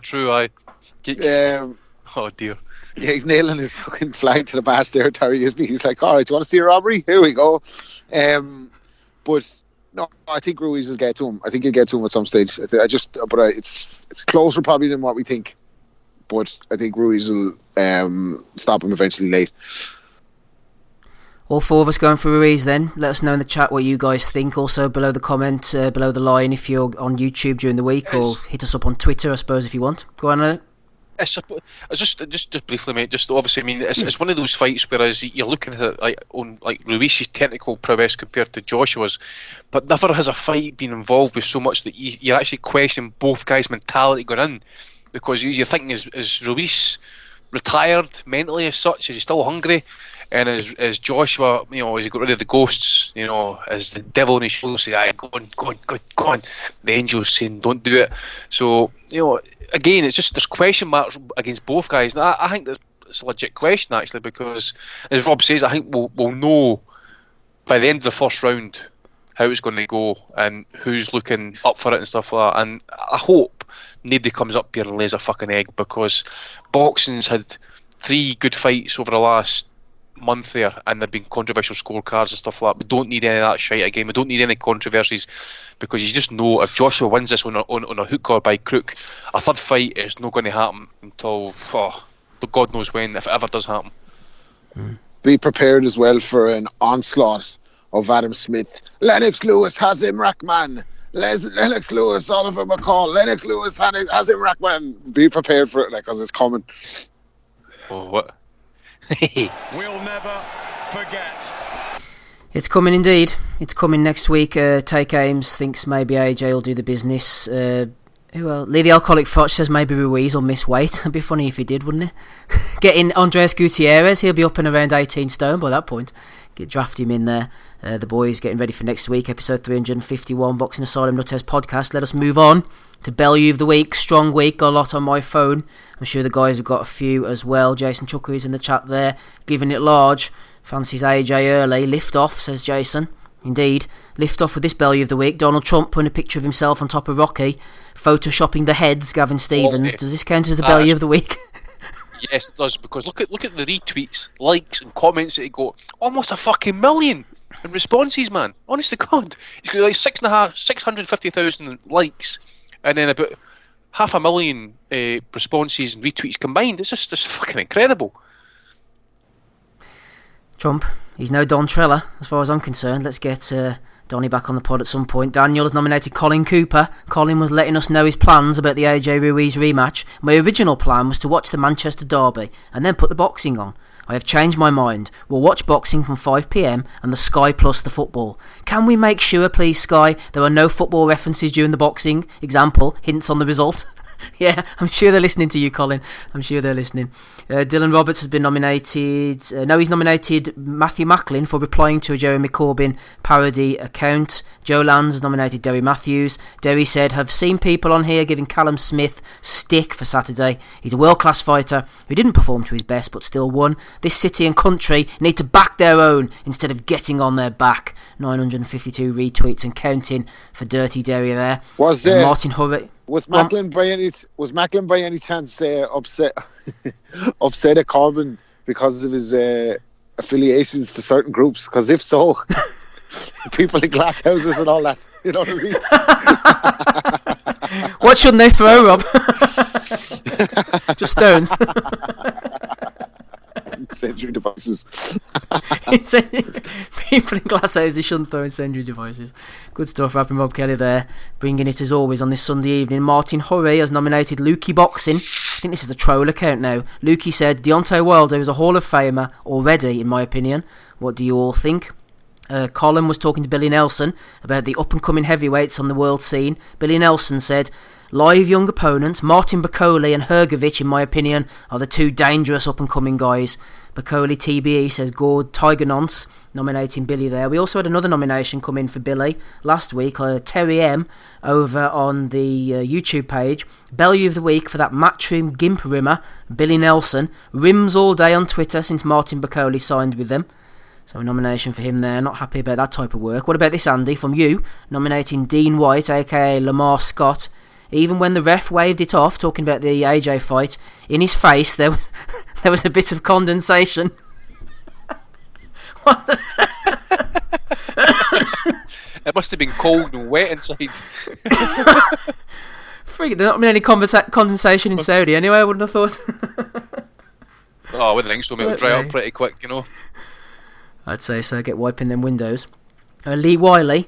True. Oh dear. Yeah, he's nailing his fucking flag to the mast there, Terry, isn't he? He's like, all right, do you want to see a robbery? Here we go. But no, I think Ruiz will get to him. I think he'll get to him at some stage. It's closer probably than what we think. But I think Ruiz will stop him eventually late. All 4 of us going for Ruiz then. Let us know in the chat what you guys think. Also below the comment, below the line if you're on YouTube during the week, or hit us up on Twitter, I suppose, if you want. Go on, Alex. Just briefly, mate. Just obviously, I mean, it's one of those fights whereas you're looking at it like Ruiz's technical prowess compared to Joshua's, but never has a fight been involved with so much that you're actually questioning both guys' mentality going in, because you're thinking, is Ruiz retired mentally as such? Is he still hungry? And as Joshua, as he got rid of the ghosts, as the devil on his shoulder saying, go on. The angels saying, don't do it. So, again, it's just, there's question marks against both guys. And I think that's a legit question, actually, because, as Rob says, I think we'll know by the end of the first round how it's going to go and who's looking up for it and stuff like that. And I hope nobody comes up here and lays a fucking egg, because boxing's had 3 good fights over the last month there, and there've been controversial scorecards and stuff like that. We don't need any of that shite again. We don't need any controversies, because you just know if Joshua wins this on a hook or by crook, a third fight is not going to happen until God knows when, if it ever does happen. Be prepared as well for an onslaught of Adam Smith. Lennox Lewis has him, Rackman. Lennox Lewis, Oliver McCall. Lennox Lewis has him, Rackman. Be prepared for it, because it's coming. Oh, what? We'll never forget. It's coming indeed. It's coming next week. Take Ames thinks maybe AJ will do the business. Who else? Lee the Alcoholic Fudge says maybe Ruiz will miss weight. It'd be funny if he did, wouldn't it? Getting Andres Gutierrez, he'll be up and around 18 stone by that point. Draft him in there. The boys getting ready for next week, episode 351, Boxing Asylum Nuthouse podcast. Let us move on to Bellew of the Week. Strong week, got a lot on my phone. I'm sure the guys have got a few as well. Jason Chucker is in the chat there, giving it large. Fancies AJ early. Lift off, says Jason. Indeed, lift off with this Bellew of the Week. Donald Trump putting a picture of himself on top of Rocky, photoshopping the heads, Gavin Stevens. Does this count as a Bellew of the Week? Yes, it does, because look at the retweets, likes and comments that he got. Almost a fucking million in responses, man. Honest to God. He's got like 650,000 likes and then about 500,000 responses and retweets combined. It's just fucking incredible. Trump, he's no Don Trella, as far as I'm concerned. Let's get Donny back on the pod at some point. Daniel has nominated Colin Cooper. Colin was letting us know his plans about the AJ Ruiz rematch. My original plan was to watch the Manchester Derby and then put the boxing on. I have changed my mind. We'll watch boxing from 5 p.m. and the Sky plus the football. Can we make sure, please, Sky, there are no football references during the boxing? Example, hints on the result. Yeah, I'm sure they're listening to you, Colin. I'm sure they're listening. Dylan Roberts has been nominated. He's nominated Matthew Macklin for replying to a Jeremy Corbyn parody account. Joe Lands has nominated Derry Matthews. Derry said, have seen people on here giving Callum Smith stick for Saturday. He's a world-class fighter who didn't perform to his best but still won. This city and country need to back their own instead of getting on their back. 952 retweets and counting for Dirty Derry there. Was there Martin Hurry? Was Macklin by any chance upset at Corbyn because of his affiliations to certain groups? Because if so, people in glass houses and all that, you know what I mean? What shouldn't they throw, Rob? Just stones. Incendiary devices. People in glass houses shouldn't throw incendiary devices. Good stuff, rapping Rob Kelly there, bringing it as always on this Sunday evening. Martin Hurry has nominated Lukey Boxing. I think this is the troll account now. Lukey said Deontay Wilder is a Hall of Famer already, in my opinion. What do you all think? Colin was talking to Billy Nelson about the up-and-coming heavyweights on the world scene. Billy Nelson said, live young opponents, Martin Bakole and Hergovich, in my opinion, are the two dangerous up-and-coming guys. Bakole TBE says Gord Tiger Nonce, nominating Billy there. We also had another nomination come in for Billy last week, Terry M, over on the YouTube page. Bellew of the Week for that Matchroom Gimp Rimmer, Billy Nelson. Rims all day on Twitter since Martin Bakole signed with them. So a nomination for him there. Not happy about that type of work. What about this, Andy, from you, nominating Dean White, aka Lamar Scott. Even when the ref waved it off, talking about the AJ fight, in his face there was a bit of condensation. It must have been cold and wet inside. Freak, there's not been any condensation in Saudi anyway, I wouldn't have thought. Oh, I wouldn't think so, mate. It'll dry up pretty quick, you know. I'd say so, get wiping them windows. Lee Wiley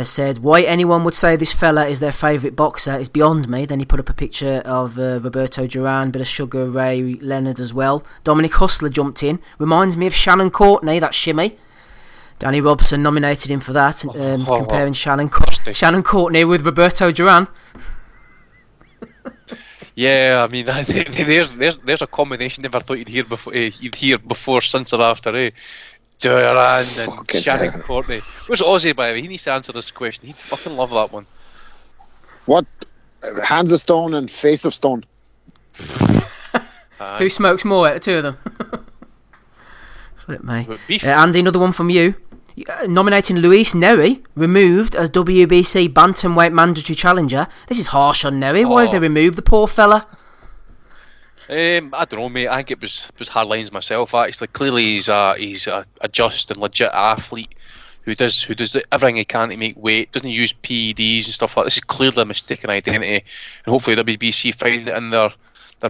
said, why anyone would say this fella is their favourite boxer is beyond me. Then he put up a picture of Roberto Duran, bit of Sugar Ray Leonard as well. Dominic Hustler jumped in. Reminds me of Shannon Courtney, that shimmy. Danny Robson nominated him for that, comparing Shannon Courtney with Roberto Duran. Yeah, I mean, there's a combination never thought you'd hear before, since or after, eh? Duran and Shannon Courtney. Where's Ozzy, by the way? He needs to answer this question. He'd fucking love that one. What? Hands of stone and face of stone. Who smokes more out of two of them? Flip me. Andy, another one from you. Nominating Luis Neri, removed as WBC Bantamweight Mandatory Challenger. This is harsh on Neri. Why have they removed the poor fella? I don't know, mate. I think it was hard lines myself. Actually, clearly he's a just and legit athlete who does everything he can to make weight. Doesn't use PEDs and stuff like that. This is clearly a mistaken identity, and hopefully WBC find it in their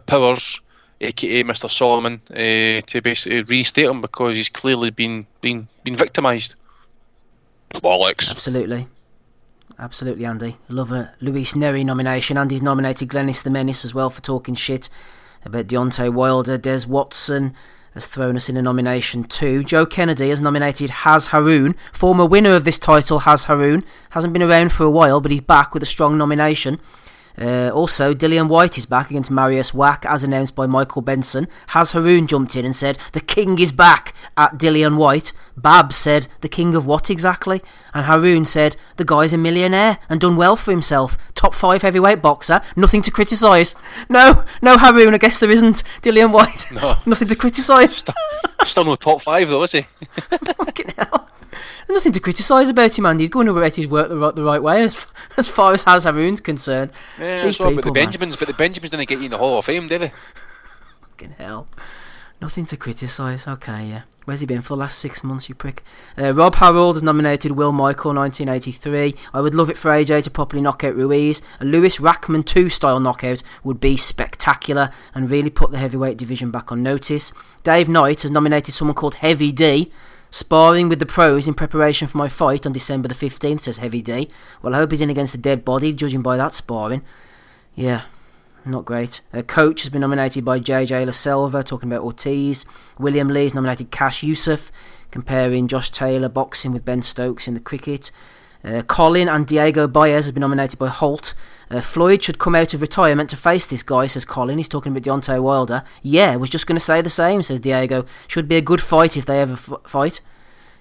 powers aka Mr. Solomon, to basically reinstate him because he's clearly been victimised. Bollocks. Absolutely, Andy. I love a Luis Neri nomination. Andy's nominated Glennis the Menace as well for talking shit about Deontay Wilder. Des Watson has thrown us in a nomination too. Joe Kennedy has nominated Haz Haroun, former winner of this title. Haz Haroun hasn't been around for a while, but he's back with a strong nomination. Also, Dillian White is back against Marius Wack, as announced by Michael Benson. Haz Haroun jumped in and said, "The king is back," at Dillian White. Babs said, "The king of what exactly?" And Haroun said, "The guy's a millionaire and done well for himself. Top 5 heavyweight boxer, nothing to criticise." No, Haroun, I guess there isn't. Dillian White, no. Nothing to criticise. Still no top 5 though, is he? Fucking hell. Nothing to criticise about him, Andy. He's going about his work the right way as far as Haz Haroun's concerned. Yeah, that's right, but the Benjamins didn't get you in the Hall of Fame, did they? Fucking hell. Nothing to criticise. Okay, yeah. Where's he been for the last 6 months, you prick? Rob Harold has nominated Will Michael, 1983. I would love it for AJ to properly knock out Ruiz. A Lewis Rackman 2 style knockout would be spectacular and really put the heavyweight division back on notice. Dave Knight has nominated someone called Heavy D. Sparring with the pros in preparation for my fight on December the 15th, says Heavy D. Well, I hope he's in against a dead body, judging by that sparring. Yeah, not great. Coach has been nominated by JJ La Selva, talking about Ortiz. William Lee's nominated Cash Youssef, comparing Josh Taylor boxing with Ben Stokes in the cricket. Colin and Diego Baez has been nominated by Holt. Floyd should come out of retirement to face this guy, says Colin. He's talking about Deontay Wilder. Yeah, was just going to say the same, says Diego. Should be a good fight if they ever fight.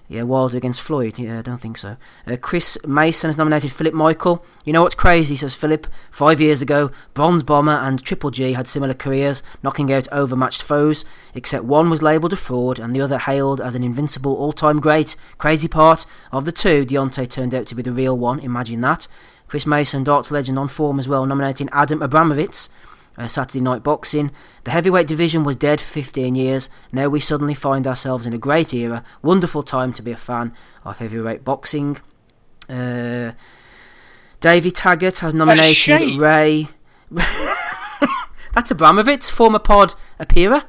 Yeah, Wilder against Floyd. Yeah, I don't think so. Chris Mason has nominated Philip Michael. You know what's crazy, says Philip. 5 years ago, Bronze Bomber and Triple G had similar careers, knocking out overmatched foes, except one was labelled a fraud and the other hailed as an invincible all-time great. Crazy part, of the two, Deontay turned out to be the real one. Imagine that. Chris Mason, darts legend on form as well, nominating Adam Abramovitz. Saturday Night Boxing. The heavyweight division was dead for 15 years. Now we suddenly find ourselves in a great era. Wonderful time to be a fan of heavyweight boxing. Davey Taggart has nominated Ray. That's Abramovitz, former pod appearer.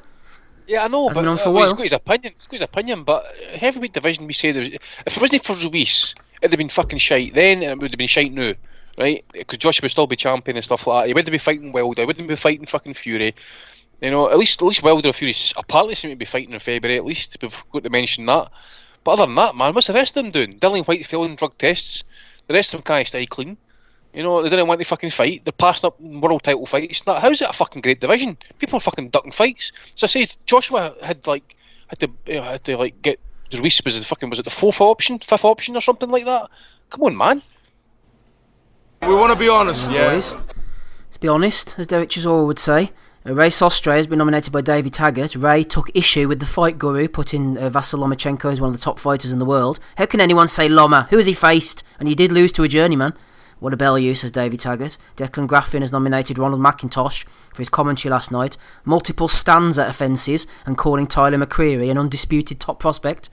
Yeah, I know, Has but been on for a while. he's got his opinion. But heavyweight division, we say if it wasn't for Ruiz, it'd have been fucking shite then, and it would have been shite now. Right, because Joshua would still be champion and stuff like that. He wouldn't be fighting Wilder. He wouldn't be fighting fucking Fury. You know, at least Wilder and Fury apparently seem to be fighting in February. At least we've got to mention that. But other than that, man, what's the rest of them doing? Dillian White failing drug tests. The rest of them can't stay clean. You know, they didn't want to fucking fight. They're passing up world title fights. How's it a fucking great division? People are fucking ducking fights. So I says Joshua had to get Ruiz was it the fifth option or something like that? Come on, man. We want to be honest. Yeah. Boys, let's be honest, as Derek Chisora would say. Ray Sostre has been nominated by Davey Taggart. Ray took issue with the fight guru, putting Vasyl Lomachenko as one of the top fighters in the world. How can anyone say Loma? Who has he faced? And he did lose to a journeyman. What a bell you, says Davey Taggart. Declan Graffin has nominated Ronald McIntosh for his commentary last night. Multiple stanza offences and calling Tyler McCreary an undisputed top prospect.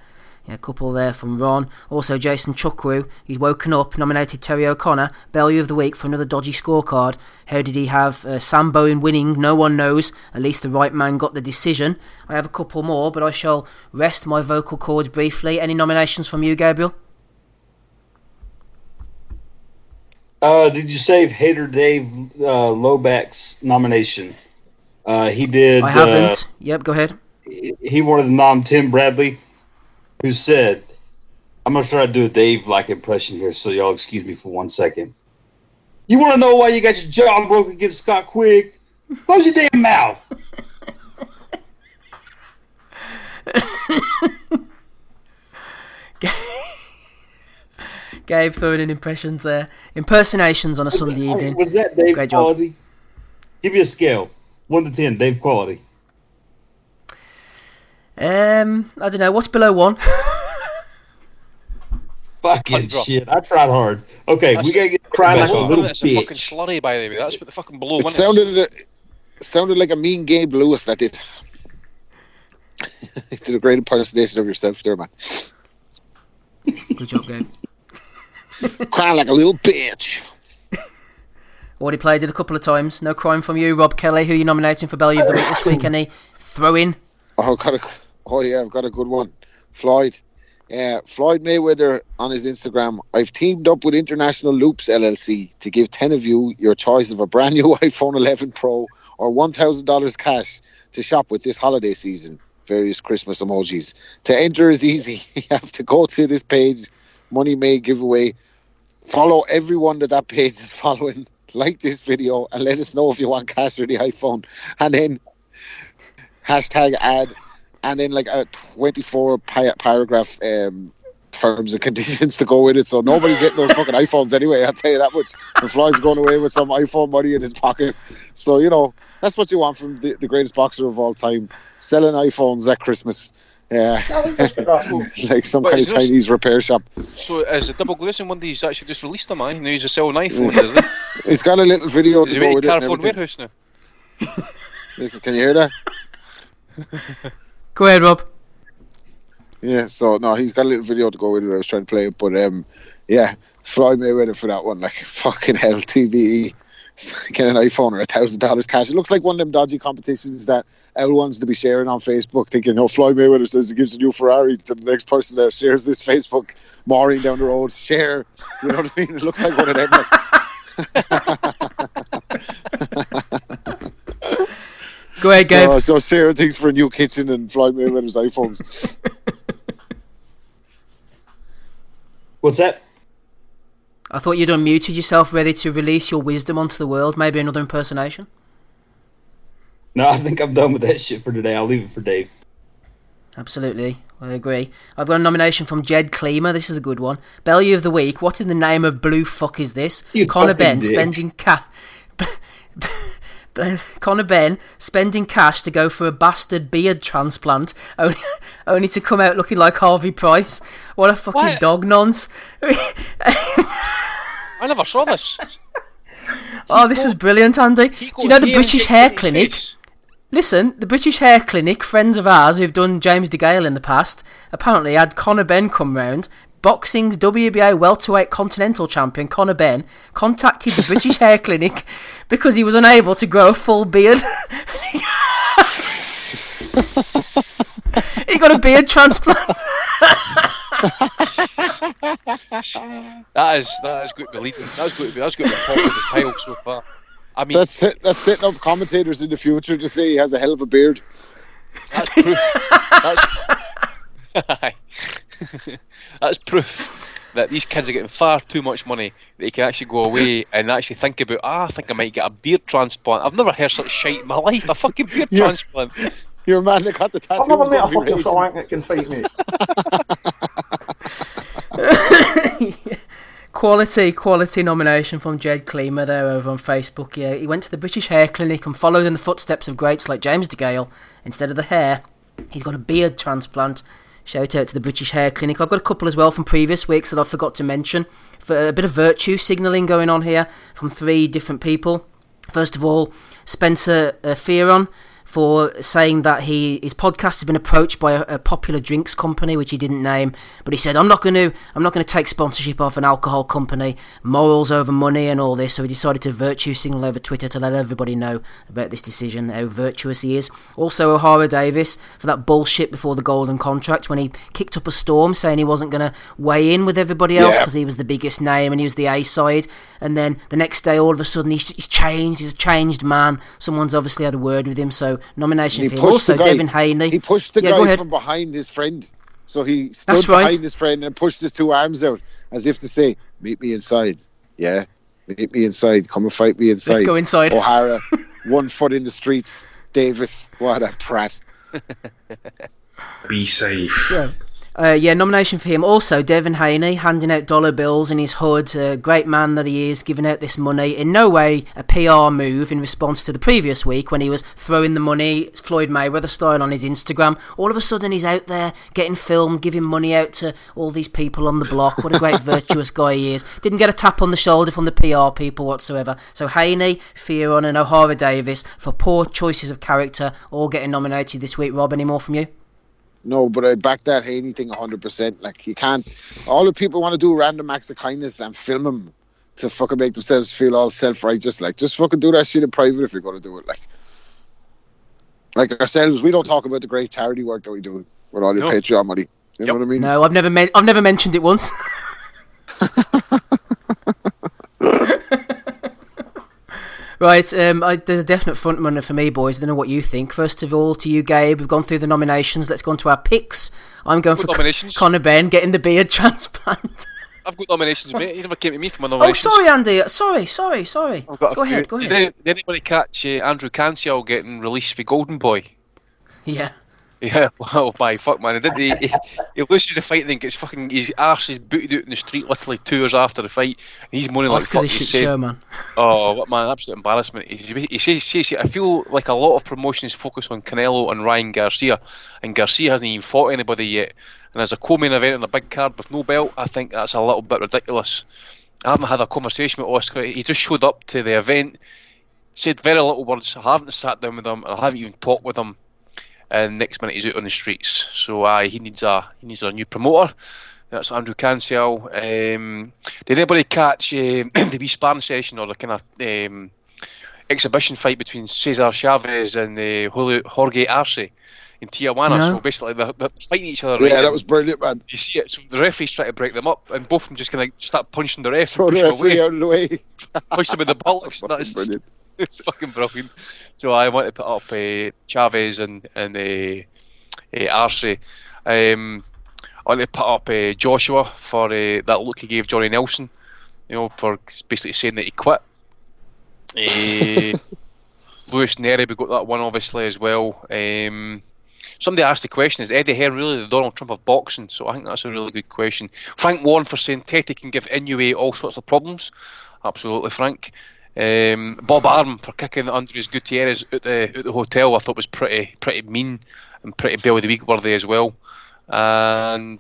Yeah, a couple there from Ron. Also Jason Chukwu, he's woken up, nominated Terry O'Connor, Bellew of the Week for another dodgy scorecard. How did he have Sam Bowen winning? No one knows. At least the right man got the decision. I have a couple more, but I shall rest my vocal cords briefly. Any nominations from you, Gabriel? Did you save Hater Dave Loback's nomination? He did. I haven't. Yep, go ahead. He wanted to nom Tim Bradley, who said, I'm going to try to do a Dave-like impression here, so y'all excuse me for 1 second. You want to know why you got your jaw broke against Scott Quigg? Close your damn mouth. Gabe throwing in impressions there. Impersonations on a Sunday evening. Was that Dave Great quality? job. Give me a scale. 1 to 10, Dave quality. I don't know. What's below 1? Fucking shit. I tried hard. Okay, we gotta get crying like a little bitch. bitch. A fucking slurry, by the way. That's what the fucking below It one sounded like a mean Gabe Lewis that did. You did a great impersonation of yourself there, man. Good job, Gabe. Crying like a little bitch. Already played it a couple of times. No crime from you, Rob Kelly. Who are you nominating for Belly of the Week this week? Any throw-in? I've got a good one. Floyd. Floyd Mayweather on his Instagram. I've teamed up with International Loops LLC to give 10 of you your choice of a brand new iPhone 11 Pro or $1,000 cash to shop with this holiday season. Various Christmas emojis. To enter is easy. You have to go to this page, Money May Giveaway. Follow everyone that page is following. Like this video and let us know if you want cash or the iPhone. And then hashtag ad. And then like a 24 paragraph terms and conditions to go with it. So nobody's getting those fucking iPhones anyway, I'll tell you that much. And Floyd's going away with some iPhone money in his pocket. So, you know, that's what you want from the greatest boxer of all time. Selling iPhones at Christmas. Like some kind of Chinese repair shop. So is the Double Glazing one that he's actually just released them, man? Now he's just selling iPhones, is he? He's got a little video to go with it. Carphone warehouse now. Listen, can you hear that? Go ahead, Rob. Yeah, so no, he's got a little video to go with it. I was trying to play it, but yeah, Floyd Mayweather for that one, like fucking hell, TBE, get an iPhone or $1,000 cash. It looks like one of them dodgy competitions that L wants to be sharing on Facebook, thinking, oh, Floyd Mayweather says he gives a new Ferrari to the next person that shares this Facebook, mooring down the road, share. You know what I mean? It looks like one of them. Like. Go ahead, Gabe. So Sarah thinks for a new kitchen and Floyd Mayweather's iPhones. What's that? I thought you'd unmuted yourself, ready to release your wisdom onto the world. Maybe another impersonation? No, I think I'm done with that shit for today. I'll leave it for Dave. Absolutely, I agree. I've got a nomination from Jed Kleemer. This is a good one. Belly of the Week. What in the name of blue fuck is this? Conor Ben spending cash... Conor Ben spending cash to go for a bastard beard transplant, only to come out looking like Harvey Price. What a fucking dog nonce. I never saw this. This is brilliant, Andy. Do you know the British Hair Clinic? Listen, the British Hair Clinic, friends of ours who've done James DeGale in the past, apparently had Conor Ben come round. Boxing's WBA welterweight continental champion Conor Ben contacted the British Hair Clinic because he was unable to grow a full beard. He got a beard transplant. That is good to believe. That's good to be top of the pile so far. I mean, that's setting up commentators in the future to say he has a hell of a beard. That's proof. That's proof that these kids are getting far too much money. They can actually go away and actually think about, I think I might get a beard transplant. I've never heard such shite in my life. A fucking beard transplant. You're a man that got the tattoo. I've never met a fucking swank that can fight me. Quality nomination from Jed Kleemer there over on Facebook. Yeah, he went to the British Hair Clinic and followed in the footsteps of greats like James DeGale. Instead of the hair, he's got a beard transplant. Shout out to the British Hair Clinic. I've got a couple as well from previous weeks that I forgot to mention. For a bit of virtue signalling going on here from 3 different people. First of all, Spencer Fearon, for saying that his podcast had been approached by a popular drinks company which he didn't name, but he said I'm not going to take sponsorship off an alcohol company, morals over money and all this. So he decided to virtue signal over Twitter to let everybody know about this decision, how virtuous he is. Also O'Hara Davis for that bullshit before the golden contract when he kicked up a storm saying he wasn't going to weigh in with everybody else because he was the biggest name and he was the A-side, and then the next day all of a sudden he's changed. He's a changed man. Someone's obviously had a word with him. So nomination for him. Also Devin Haney. He pushed the guy from behind his friend. So he stood behind his friend and pushed his 2 arms out as if to say, meet me inside. Yeah, meet me inside. Come and fight me inside. Let's go inside. O'Hara, 1 foot in the streets. Davis, what a prat. Be safe. So, nomination for him. Also, Devin Haney handing out dollar bills in his hood. Great man that he is, giving out this money. In no way a PR move in response to the previous week when he was throwing the money, Floyd Mayweather style, on his Instagram. All of a sudden he's out there getting filmed, giving money out to all these people on the block. What a great virtuous guy he is. Didn't get a tap on the shoulder from the PR people whatsoever. So Haney, Fearon and O'Hara Davis for poor choices of character, all getting nominated this week. Rob, any more from you? No, but I back that Haney thing 100%. Like, you can't... All the people want to do random acts of kindness and film them to fucking make themselves feel all self-righteous. Like, just fucking do that shit in private if you're going to do it. Like ourselves, we don't talk about the great charity work that we do with all your Patreon money. You know what I mean? No, I've never mentioned it once. Right, there's a definite front runner for me, boys. I don't know what you think. First of all, to you, Gabe, we've gone through the nominations. Let's go on to our picks. I'm going for Conor Benn getting the beard transplant. I've got nominations, mate. You never came to me for my nominations. Oh, sorry, Andy. Sorry. Go ahead. Did anybody catch Andrew Canciel getting released for Golden Boy? Yeah. Yeah, well, my fuck, man. He loses the fight and then gets fucking his arse is booted out in the street literally 2 years after the fight. And he's moaning like fuck. That's because he shit show, man. Oh, what man, absolute embarrassment. He says, I feel like a lot of promotion is focused on Canelo and Ryan Garcia, and Garcia hasn't even fought anybody yet. And as a co-main event on a big card with no belt, I think that's a little bit ridiculous. I haven't had a conversation with Oscar. He just showed up to the event, said very little words. I haven't sat down with him, and I haven't even talked with him. And next minute he's out on the streets. So he needs a new promoter. That's Andrew Canciel. Did anybody catch the wee sparring session or the kind of exhibition fight between Cesar Chavez and Jorge Arce in Tijuana? No. So basically they're fighting each other. Yeah, that was brilliant, man. You see it. So the referee's trying to break them up, and both of them just kind of start punching the ref. Throw the referee out of the way. Push them in the bollocks. That's brilliant. It's fucking brilliant. So I want to put up Chavez and Arce. I want to put up Joshua for that look he gave Johnny Nelson, for basically saying that he quit. Lewis Neri, we got that one obviously as well. Somebody asked the question, is Eddie Hearn really the Donald Trump of boxing? So I think that's a really good question. Frank Warren for saying Teddy can give Inoue all sorts of problems. Absolutely, Frank. Bob Arm for kicking Andres Gutierrez out the hotel. I thought was pretty mean and pretty Bill of the Week worthy as well. And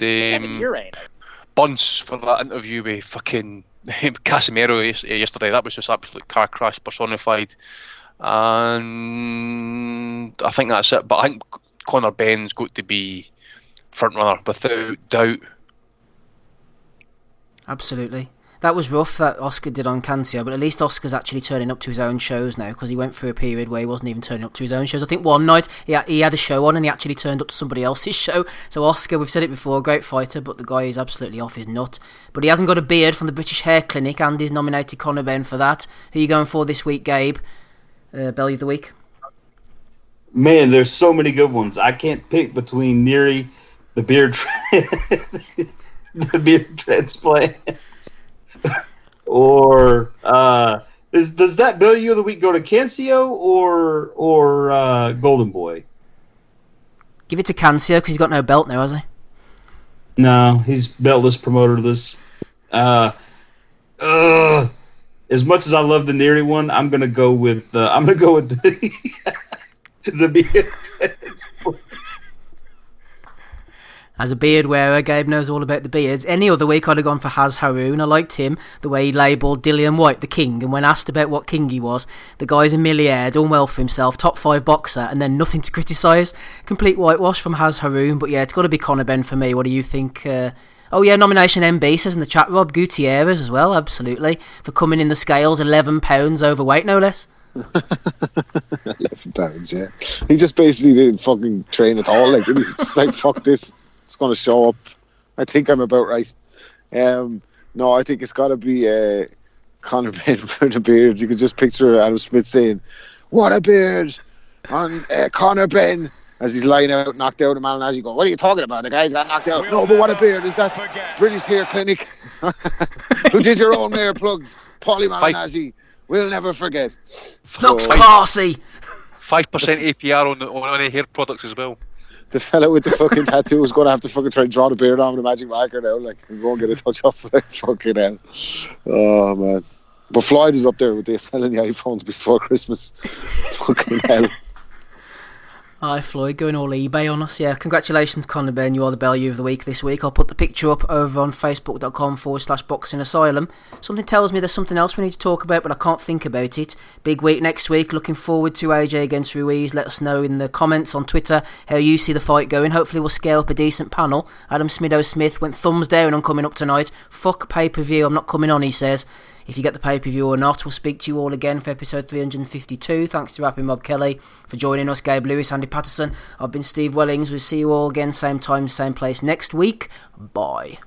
Bunce for that interview with fucking Casemiro yesterday. That was just absolute car crash personified. And I think that's it. But I think Conor Benn's got to be front runner without doubt. Absolutely. That was rough that Oscar did on Canciel, but at least Oscar's actually turning up to his own shows now, because he went through a period where he wasn't even turning up to his own shows. I think one night he had a show on and he actually turned up to somebody else's show. So Oscar, we've said it before, great fighter, but the guy is absolutely off his nut. But he hasn't got a beard from the British Hair Clinic, and he's nominated Conor Benn for that. Who are you going for this week, Gabe? Belly of the Week? Man, there's so many good ones. I can't pick between Neary, the beard transplant. Or does that Belly of the Week go to Canciel or Golden Boy? Give it to Canciel because he's got no belt now, has he? No, he's beltless, promoterless. As much as I love the Neary one, I'm gonna go with the beard transplant. As a beard wearer, Gabe knows all about the beards. Any other week I'd have gone for Haz Haroun. I liked him, the way he labelled Dillian White the king, and when asked about what king he was, the guy's a millionaire, done well for himself, top 5 boxer, and then nothing to criticise. Complete whitewash from Haz Haroun, but yeah, it's got to be Conor Benn for me. What do you think? Nomination MB says in the chat, Rob Gutierrez as well, absolutely, for coming in the scales 11 pounds overweight, no less. 11 pounds, yeah. He just basically didn't fucking train at all, like, didn't he? Just like, fuck this. It's going to show up. I think I'm about right. No, I think it's got to be Conor Benn for the beard. You could just picture Adam Smith saying, "What a beard!" on Conor Benn as he's lying out, knocked out. And Malignaggi go, "What are you talking about? The guy's got knocked out." No, but what a beard is that? British Hair Clinic. Who did your own hair plugs? Paulie Malignaggi. We'll never forget. Looks classy. 5% APR on any hair products as well. The fella with the fucking tattoo is going to have to fucking try and draw the beard on with a magic marker now. Like, we won't get a touch up. Like, fucking hell. Oh, man. But Floyd is up there with this selling the iPhones before Christmas. Fucking hell. Hi Floyd, going all eBay on us. Yeah, congratulations Conor Benn, you are the Bellew of the Week this week. I'll put the picture up over on facebook.com/Boxing Asylum. Something tells me there's something else we need to talk about, but I can't think about it. Big week next week, looking forward to AJ against Ruiz. Let us know in the comments on Twitter how you see the fight going. Hopefully we'll scale up a decent panel. Adam Smido Smith went thumbs down on coming up tonight. Fuck pay-per-view, I'm not coming on, he says. if you get the pay-per-view or not. We'll speak to you all again for episode 352. Thanks to Rapping Rob Kelly for joining us, Gabe Lewis, Andy Patterson. I've been Steve Wellings. We'll see you all again, same time, same place next week. Bye.